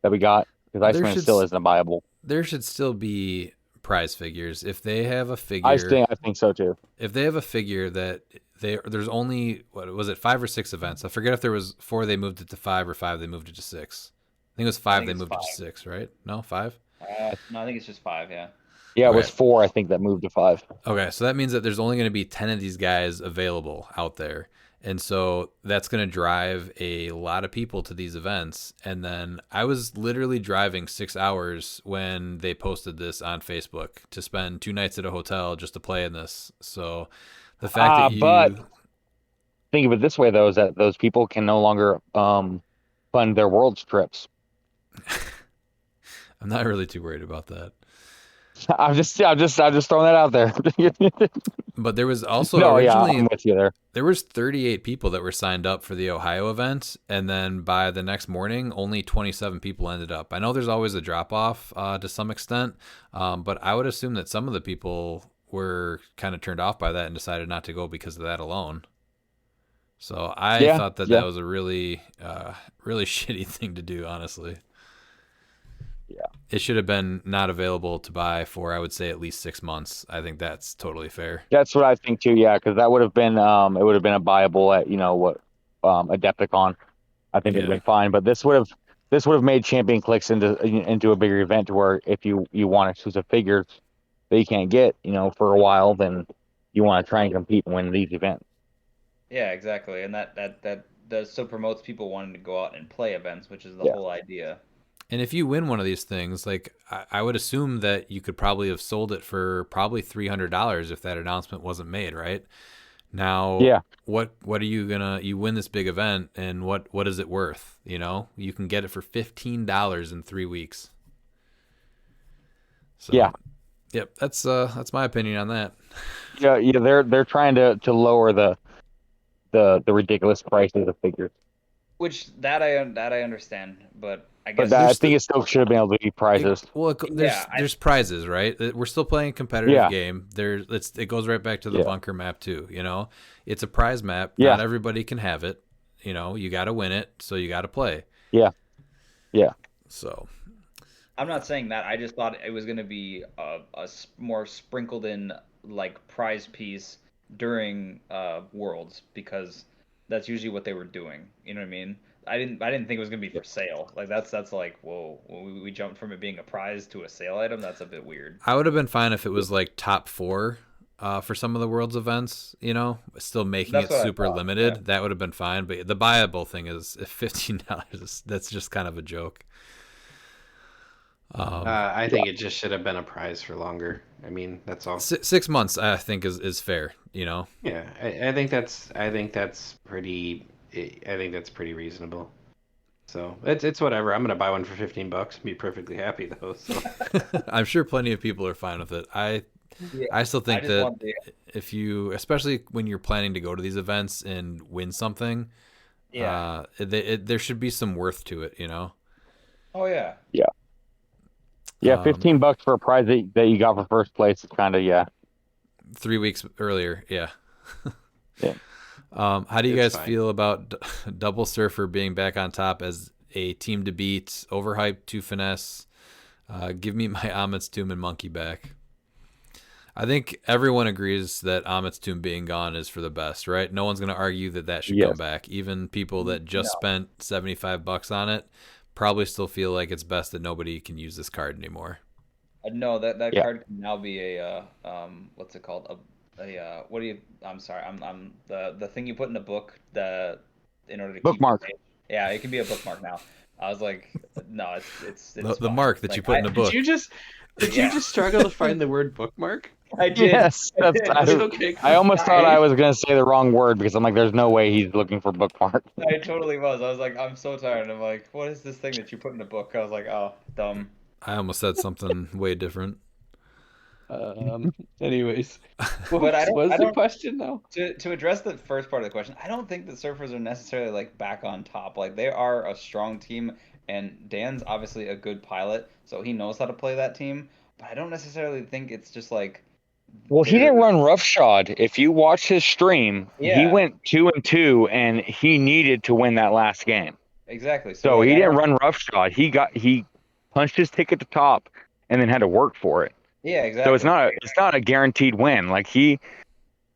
that we got, because Iceman still isn't viable. There should still be prize figures if they have a figure. I think so too. If they have a figure that there's only, what was it, 5 or 6 events? I forget if there was 4 they moved it to 5 or 5 they moved it to 6. I think it was 5 they moved it to 6, right? No, 5? No, I think it's just 5. Yeah. Yeah, it was Okay. 4, I think, that moved to 5. Okay, so that means that there's only going to be 10 of these guys available out there. And so that's going to drive a lot of people to these events. And then I was literally driving 6 hours when they posted this on Facebook to spend 2 nights at a hotel just to play in this. So the fact that But you, think of it this way, though, is that those people can no longer fund their world's trips. I'm not really too worried about that. I'm just throwing that out there. But there was also No, yeah, originally I'm with you there. there was 38 people that were signed up for the Ohio event, and then by the next morning, only 27 people ended up. I know there's always a drop off to some extent, but I would assume that some of the people were kind of turned off by that and decided not to go because of that alone. So I Yeah, thought that yeah, that was a really, really shitty thing to do, honestly. yeah. It should have been not available to buy for, I would say, at least 6 months. I think that's totally fair. That's what I think too. Yeah, because that would have been it would have been a buyable at what Adepticon. I think it'd Yeah. been fine, but this would have made Champion Clicks into a bigger event to where if you want exclusive figures that you can't get for a while, then you want to try and compete and win these events. Yeah, exactly. And that does still promotes people wanting to go out and play events, which is the Yeah, whole idea. And if you win one of these things, like I would assume that you could probably have sold it for probably $300 if that announcement wasn't made, right? Now, yeah, what are you win this big event and what is it worth? You can get it for $15 in 3 weeks. So, yeah, yep, that's my opinion on that. yeah, yeah. They're trying to lower the ridiculous prices of figures, Which that I understand, but I but guess I There's think still it still should have been able to be prizes. yeah, there's prizes, right? We're still playing a competitive Yeah, game. It goes right back to the yeah, bunker map too. It's a prize map. yeah, Not everybody can have it. You got to win it, so you got to play. yeah, yeah, So I'm not saying that. I just thought it was going to be more sprinkled in like prize piece during Worlds because that's usually what they were doing. You know what I mean? I didn't think it was going to be yeah. for sale. Like that's like whoa. We jumped from it being a prize to a sale item. That's a bit weird. I would have been fine if it was like top four for some of the world's events. Still making That's it what I super thought. Yeah. limited. That would have been fine. But the buyable thing is $15. That's just kind of a joke. I think it just should have been a prize for longer. I mean, that's all. 6 months, I think, is fair. Yeah, I think that's pretty reasonable. So it's whatever. I'm gonna buy one for $15. Be perfectly happy though. So I'm sure plenty of people are fine with it. Yeah. I still I think just that want the if you, especially when you're planning to go to these events and win something, yeah. there should be some worth to it. Oh yeah. Yeah. Yeah, Um, $15 for a prize that you got for first place is kind of, yeah. 3 weeks earlier, yeah. Yeah. How do you it's guys fine. feel about Double Surfer being back on top as a team to beat, overhyped, too finesse? Give me my Amit's Tomb and Monkey back. I think everyone agrees that Amit's Tomb being gone is for the best, right? No one's going to argue that should Yes. come back. Even people that just No. spent $75 on it probably still feel like it's best that nobody can use this card anymore. No, that Yeah. card can now be a what's it called? What do you? I'm sorry. I'm the thing you put in a book in order to keep your Bookmark. page. Yeah, it can be a bookmark now. I was like, no, it's The fine. mark that Like, you put in a book. Did Yeah. you just struggle to find the word bookmark? I did. Yes, I that's did. It's okay. I almost thought I I- was gonna say the wrong word because I'm like, there's no way he's looking for bookmark. I totally was. I was like, I'm so tired. I'm like, what is this thing that you put in a book? I was like, oh, dumb. I almost said something way different. Anyways, But I what's the don't question now? to address the first part of the question, I don't think the Surfers are necessarily like back on top. Like they are a strong team, and Dan's obviously a good pilot, so he knows how to play that team. But I don't necessarily think it's just like Well, he they're didn't run roughshod. If you watch his stream, he yeah, went 2-2, and he needed to win that last game. exactly. So So like he I didn't don't run roughshod. He punched his ticket to top, and then had to work for it. yeah, So it's exactly. not a guaranteed win. Like he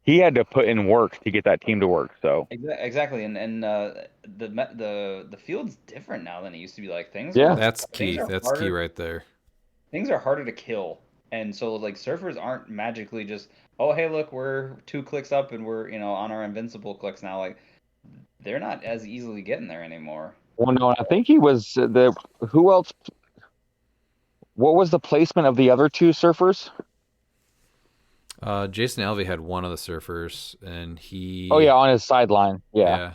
had to put in work to get that team to work. So Exactly, and the field's different now than it used to be. Like yeah, That's things key. are That's key harder right there. things are harder to kill And so like surfers aren't magically just, oh hey look, we're 2 clicks up and we're on our invincible clicks now. Like they're not as easily getting there anymore. Well, no, I think he was the who else? What was the placement of the other two surfers? Jason Alvey had one of the surfers, and Oh yeah, he, on his sideline. Yeah. yeah.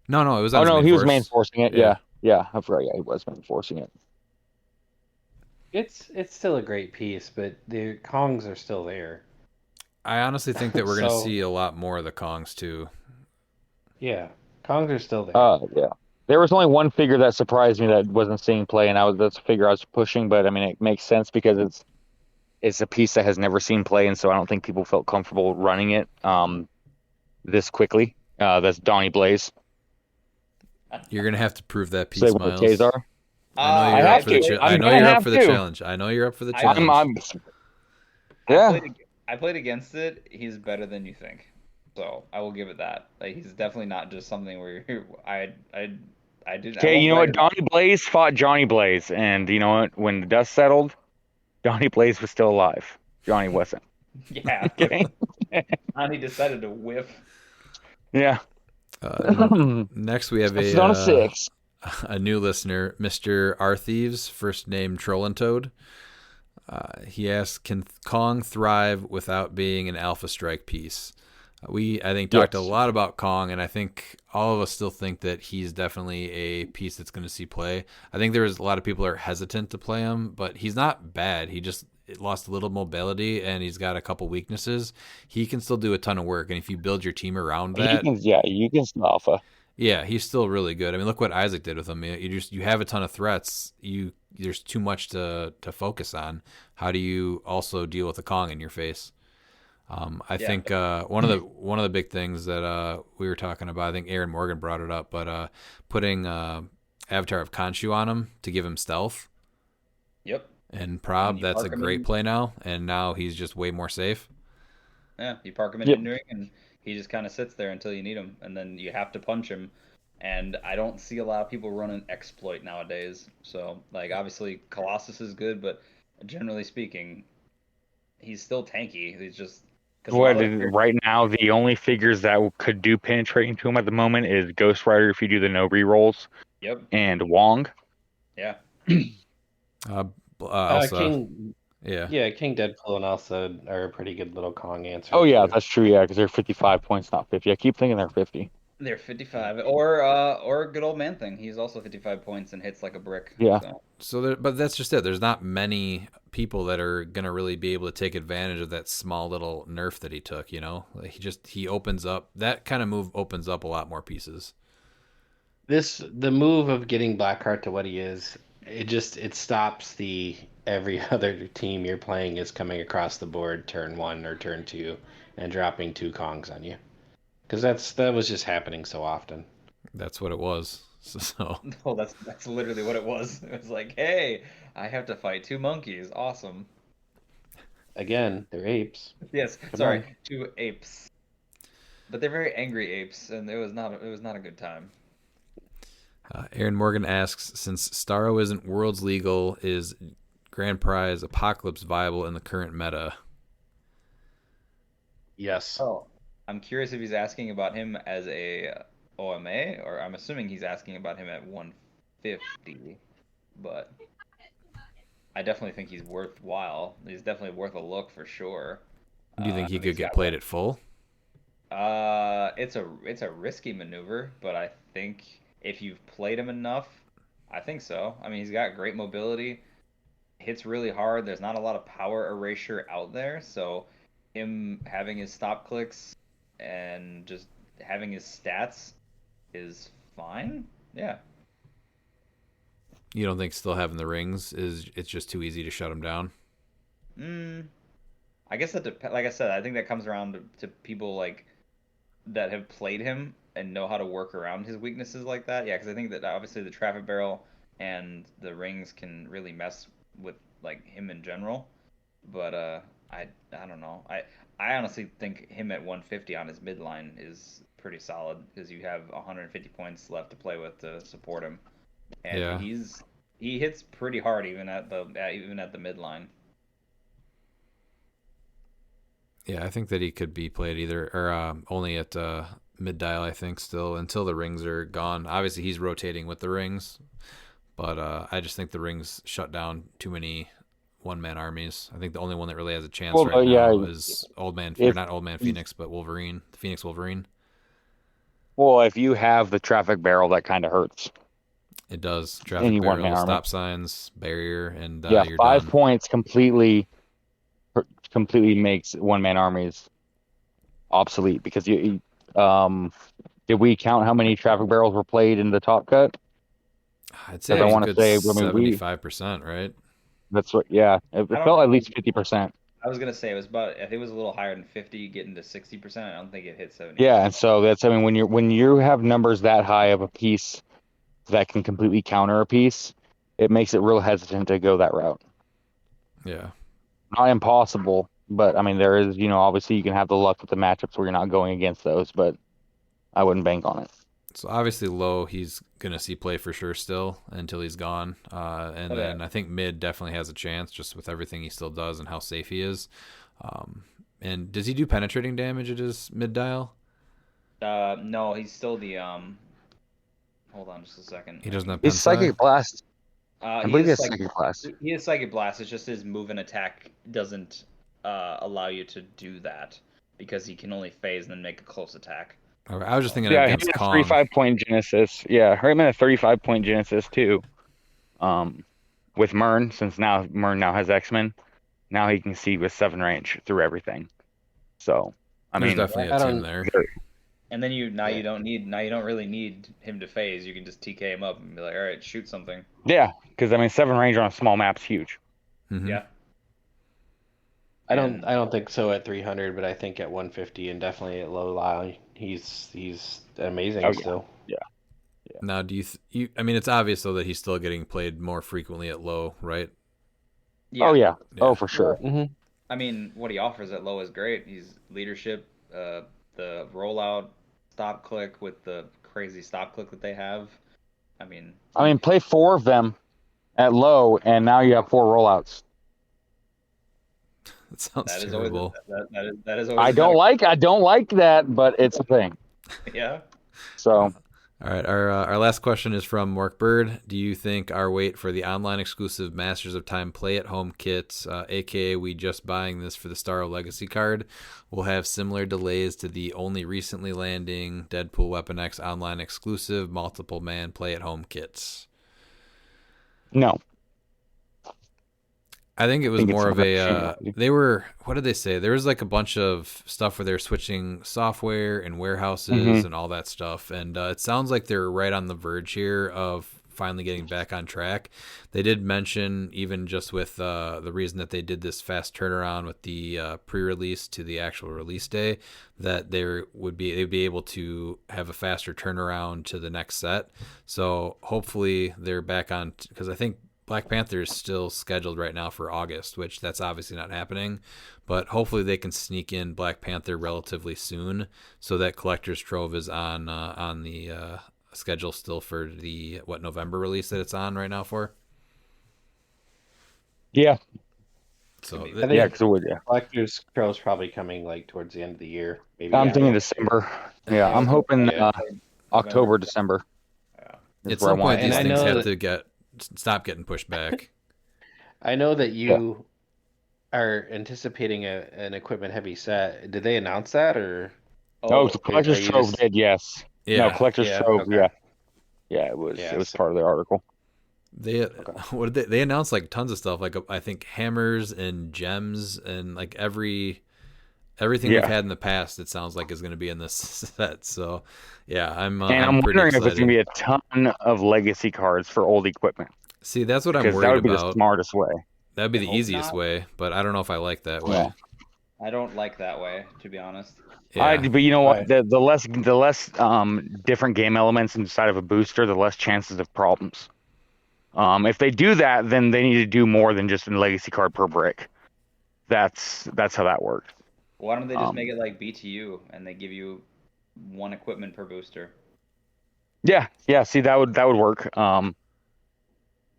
No, it was on Oh his no, main he was main force. forcing it. Yeah. Yeah, I forgot. Yeah, he was main forcing it. It's still a great piece, but the Kongs are still there. I honestly think that we're going to So see a lot more of the Kongs too. yeah, Kongs are still there. Yeah. There was only one figure that surprised me that wasn't seeing play, and that's a figure I was pushing. But I mean, it makes sense because it's a piece that has never seen play, and so I don't think people felt comfortable running it this quickly. That's Donnie Blaze. You're going to have to prove that So piece, they went with Miles. Kazar. I know I you're up have for the to. I I'm know gonna you're up have for the to. challenge. I know you're up for the I- challenge. Yeah. I played against it. He's better than you think. So I will give it that. Like he's definitely not just something where I didn't. I Okay, won't you know brag what? about Donnie Blaze fought Johnny Blaze, and you know what? When the dust settled, Johnny Blaze was still alive. Johnny wasn't. it. Yeah. Okay. And he decided to whiff. Yeah. Next, we have This is on a a 6. a new listener, Mr. Arthieves, first name Trollin Toad. He asks, "Can Kong thrive without being an Alpha Strike piece?" I think talked a Yes. lot about Kong, and I think all of us still think that he's definitely a piece that's going to see play. I think there's a lot of people are hesitant to play him, but he's not bad. He just lost a little mobility, and he's got a couple weaknesses. He can still do a ton of work, and if you build your team around that, You can still alpha. yeah, he's still really good. I mean, look what Isaac did with him. You have a ton of threats. There's too much to focus on. How do you also deal with a Kong in your face? I think one of the big things that we were talking about, I think Aaron Morgan brought it up, but putting Avatar of Khonshu on him to give him stealth Yep. and prob, you that's a park him great in- play now, and now he's just way more safe. Yeah. You park him in Yep. hindering, and he just kind of sits there until you need him, and then you have to punch him. And I don't see a lot of people running exploit nowadays. So like obviously Colossus is good, but generally speaking, he's still tanky. He's just because Right now, the only figures that could do penetrating to him at the moment is Ghost Rider if you do the no rerolls, Yep. and Wong. Yeah. Elsa, King, yeah. King Deadpool and Elsa are a pretty good little Kong answer. Oh yeah, too. that's true. Yeah, because they're 55 points, not 50. I keep thinking they're 50. They're 55, or good old man thing. He's also 55 points and hits like a brick. Yeah. But that's just it. There's not many people that are gonna really be able to take advantage of that small little nerf that he took. Like he opens up that kind of move opens up a lot more pieces. The move of getting Blackheart to what he is, it stops the every other team you're playing is coming across the board turn 1 or turn 2 and dropping 2 Kongs on you. Because that was just happening so often. That's what it was. So No, that's literally what it was. It was like, hey, I have to fight 2 monkeys. Awesome. Again, they're apes. Yes, Come sorry, on. 2 apes. But they're very angry apes, and it was not a good time. Aaron Morgan asks, since Starro isn't worlds legal, is Grand Prize Apocalypse viable in the current meta? Yes. Oh, I'm curious if he's asking about him as a OMA, or I'm assuming he's asking about him at 150. But I definitely think he's worthwhile. He's definitely worth a look for sure. Do you think he and could he's get got played at full? It's a risky maneuver, but I think if you've played him enough, I think so. I mean, he's got great mobility, hits really hard. There's not a lot of power erasure out there, so him having his stop clicks and just having his stats is fine. Yeah. You don't think still having the rings it's just too easy to shut him down? I guess that like I said, I think that comes around to people like that have played him and know how to work around his weaknesses like that. Yeah, because I think that obviously the traffic barrel and the rings can really mess with like him in general. But I don't know. I honestly think him at 150 on his midline is pretty solid because you have 150 points left to play with to support him, and Yeah. he hits pretty hard even at the midline. Yeah, I think that he could be played either or only at mid dial. I think still until the rings are gone. Obviously, he's rotating with the rings, but I just think the rings shut down too many one man armies. I think the only one that really has a chance Well, right yeah, now is or if not Old Man Phoenix, but Wolverine, the Phoenix Wolverine. well, if you have the traffic barrel, that kind of hurts. It does traffic Any one man barrel, army. stop signs, barrier, and Yeah, you're 5 points done. completely makes one man armies obsolete because did we count how many traffic barrels were played in the top cut? I'd say Because it I was a want to good say, I mean, 75%, right? that's what, yeah, it I felt don't. at least 50%. I was gonna say it was about. I think it was a little higher than 50, getting to 60%. I don't think it hit Yeah, 70%. and so that's, I mean, when you have numbers that high of a piece that can completely counter a piece, it makes it real hesitant to go that route. Yeah. Not impossible, but I mean, there is, obviously you can have the luck with the matchups where you're not going against those, but I wouldn't bank on it. So obviously low, he's gonna see play for sure still until he's gone. And Oh, yeah. then I think mid definitely has a chance just with everything he still does and how safe he is. And does he do penetrating damage at his mid dial? No, he's still the Hold on just a second. He doesn't have He's Pensai? Psychic Blast. I He believe he is has Psychic Blast. he is Psychic Blast. It's just his move and attack doesn't allow you to do that because he can only phase and then make a close attack. Okay, I was just thinking Yeah, he against has Kong. 35-point Genesis. Yeah, hurt him in a 35-point Genesis too. With Mern, since now Mern now has X-Men, now he can see with 7 range through everything. So, I There's mean, definitely I a team don't. there. And then you Yeah. don't really need him to phase. You can just TK him up and be like, all right, shoot something. yeah, because I mean, 7 range on a small map's huge. Mm-hmm. Yeah. I don't think so at 300, but I think at 150 and definitely at low lie, he's amazing Oh, yeah. still. Yeah. Now, do you? I mean, it's obvious though that he's still getting played more frequently at low, right? Yeah. Oh yeah. Yeah. Oh, for sure. Hmm. I mean, what he offers at low is great. He's leadership, the rollout, stop click with the crazy stop click that they have. I mean, Play 4 of them at low, and now you have 4 rollouts. That sounds that is terrible. always that is always I don't like that, but it's a thing. yeah. So All right, our last question is from Mark Bird. Do you think our wait for the online exclusive Masters of Time Play at Home kits, aka we just buying this for the Starro Legacy card, will have similar delays to the only recently landing Deadpool Weapon X online exclusive multiple man Play at Home kits? no. I think it was think it's more of a. direction. They were. What did they say? There was like a bunch of stuff where they're switching software and warehouses and all that stuff, and it sounds like they're right on the verge here of finally getting back on track. They did mention even just with the reason that they did this fast turnaround with the pre-release to the actual release day, that they'd be able to have a faster turnaround to the next set. So hopefully they're back on because I think Black Panther is still scheduled right now for August, which that's obviously not happening. But hopefully they can sneak in Black Panther relatively soon, so that Collector's Trove is on the schedule still for the November release that it's on right now for. Yeah. So I think Yeah, because it would. Yeah. Collector's Trove's probably coming like towards the end of the year. Maybe. I'm Yeah. thinking December. Yeah, I'm hoping Yeah. October, December. Yeah. Is at where I some want point it. these And I things know have that- to stop getting pushed back. I know that you are anticipating an equipment heavy set. Did they announce that or? Oh, the are Collector's you Trove just- did, yes. No, Yeah. Collector's Yeah, Trove, okay. yeah. Yeah, it was Yeah, it was so- part of the article. They what did they announced like tons of stuff like I think hammers and gems and like everything Yeah. we've had in the past it sounds like is going to be in this set. So yeah, And I'm I'm pretty wondering excited. if it's going to be a ton of legacy cards for old equipment. See, that's what I'm Because that worried would be the about. smartest way. That'd be I the hope easiest not. way, but I don't know if I like that way. Yeah. I don't like that way, to be honest. Yeah. But you know what? Right. The less different game elements inside of a booster, the less chances of problems. If they do that, then they need to do more than just a legacy card per brick. That's how that works. Why don't they just make it like BTU and they give you one equipment per booster? Yeah. See, that would work.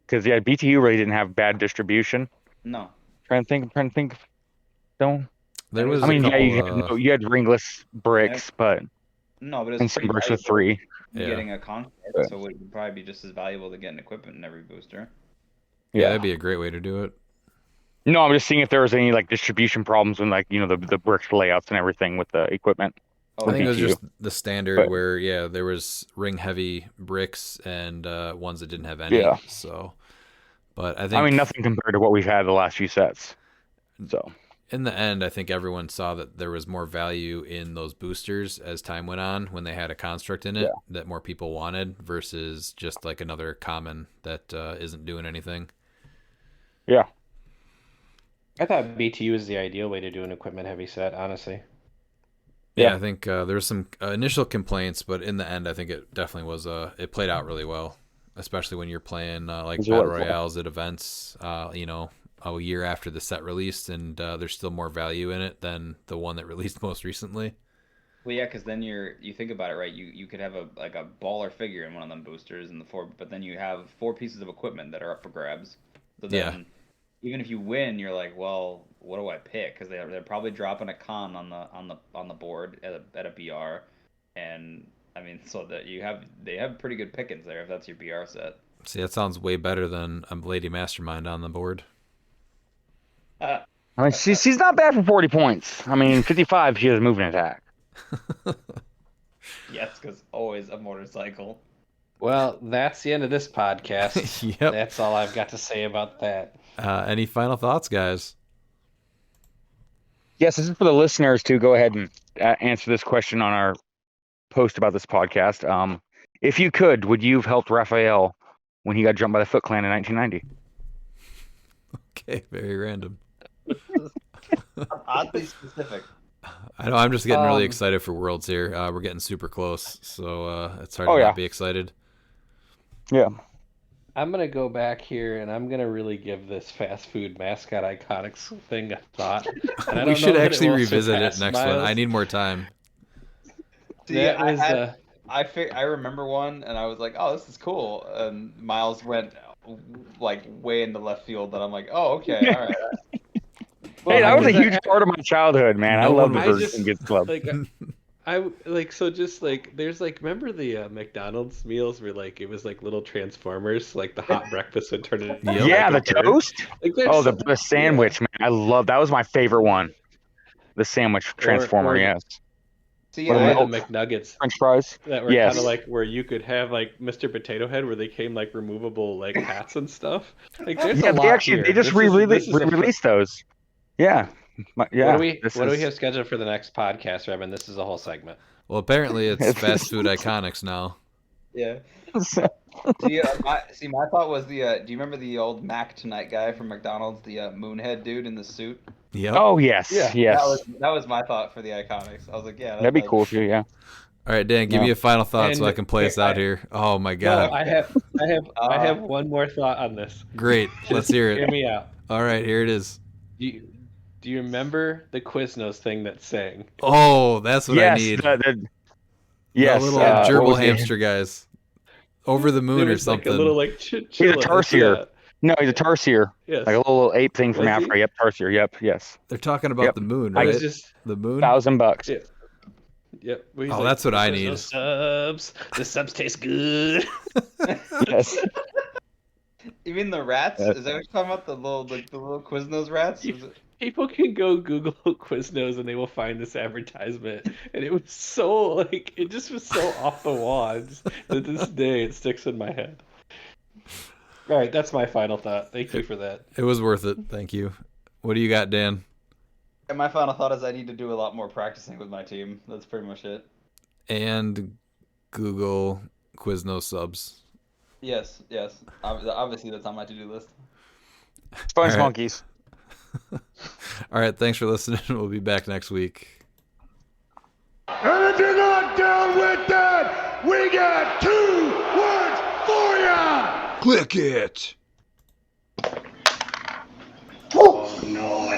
Because BTU really didn't have bad distribution. No. Trying to think. Don't. There was I a mean, couple. you had ringless bricks, but No, but and it's some pretty bricks with valuable 3. Yeah. getting a construct, But- so it would probably be just as valuable to get an equipment in every booster. Yeah, that'd be a great way to do it. No, I'm just seeing if there was any like distribution problems when like the brick layouts and everything with the equipment. Oh, I think it was BTU. just the standard But- where there was ring heavy bricks and ones that didn't have any. Yeah. So, but I think I mean, nothing compared to what we've had the last few sets. So in the end, I think everyone saw that there was more value in those boosters as time went on when they had a construct in it that more people wanted versus just like another common that isn't doing anything. yeah, I thought BTU was the ideal way to do an equipment heavy set, honestly. Yeah, I think there was some initial complaints, but in the end, I think it definitely was. It played out really well, especially when you're playing like battle royales at events. A year after the set released, and there's still more value in it than the one that released most recently. Well, yeah, because then you think about it, right? You could have a baller figure in one of them boosters in the 4, but then you have 4 pieces of equipment that are up for grabs. So then, even if you win, you're like, well, what do I pick? Because they're probably dropping a con on the board at a BR, and I mean, so that they have pretty good pickings there if that's your BR set. See, that sounds way better than a Lady Mastermind on the board. I mean, she's not bad for 40 points. I mean, 55, she has a movement attack. Yes, because always a motorcycle. Well, that's the end of this podcast. Yep. That's all I've got to say about that. Any final thoughts, guys? Yes, this is for the listeners to go ahead and answer this question on our post about this podcast. If you could, would you have helped Raphael when he got jumped by the Foot Clan in 1990? Okay, very random. Oddly specific. I know. I'm just getting really excited for Worlds here. We're getting super close, so it's hard to not be excited. Yeah. I'm going to go back here, and I'm going to really give this fast food mascot iconics thing a thought. And I We don't should know that actually will revisit it surpass next one. Miles. I need more time. See, That was, I remember one, and I was like, "Oh, this is cool." And Miles went like way into left field, and I'm like, "Oh, okay, all right." Hey, that was a huge part of my childhood, man. I love the one Burger was- King Kids Club. Like, there's like, remember the McDonald's meals where like it was like little transformers, like the hot breakfast would turn into Yep. Yeah, the like a bird? toast. Like, there's Oh, some- the sandwich, man. I love that. Was my favorite one. The sandwich transformer, or- yes. See, Or I, the McNuggets French fries. that were Yes. kind of like where you could have like Mr. Potato Head, where they came like removable like hats and stuff. Like there's Yeah, a lot they here. just This is- this is a- re-released those. Yeah. Yeah. What do we have scheduled for the next podcast, Revin? This is a whole segment. Well, apparently it's fast food iconics now. yeah. My thought was do you remember the old Mac Tonight guy from McDonald's, the Moonhead dude in the suit? Yep. Oh yes, Yeah, yes. That was my thought for the iconics. I was like, yeah, That'd be cool too. Yeah. All right, Dan, give me a final thought so And- I can play us out here. Oh my No, God. I have one more thought on this. Great. Let's hear Hear it. me out. All right, here it is. Do you remember the Quiznos thing that sang? Oh, that's what I need. Yes. The little what gerbil was it? hamster guys. Over the moon There or was something. like a little like He's a chinchilla. tarsier. No, he's a tarsier. Yes. Like a little ape thing from Was he? Africa. Yep, tarsier. Yep, yes. They're talking about Yep. the moon, I right? was just The moon? $1,000. Yeah. Yep. where he's Oh, that's what I "There's need." no subs. The subs taste good. Yes. You mean the rats? Yeah. Is that what you're talking about? The little Quiznos rats? You- Is it- People can go Google Quiznos and they will find this advertisement. And it was so like it just was so off the wall. To this day it sticks in my head. All right, that's my final thought. Thank you for that. It was worth it. Thank you. What do you got, Dan? And my final thought is I need to do a lot more practicing with my team. That's pretty much it. And Google Quiznos subs. Yes. Obviously, that's on my to-do list. Sponge All right. monkeys. All right, thanks for listening. We'll be back next week. And if you're not down with that, we got 2 words for ya! Click it! Oh no, I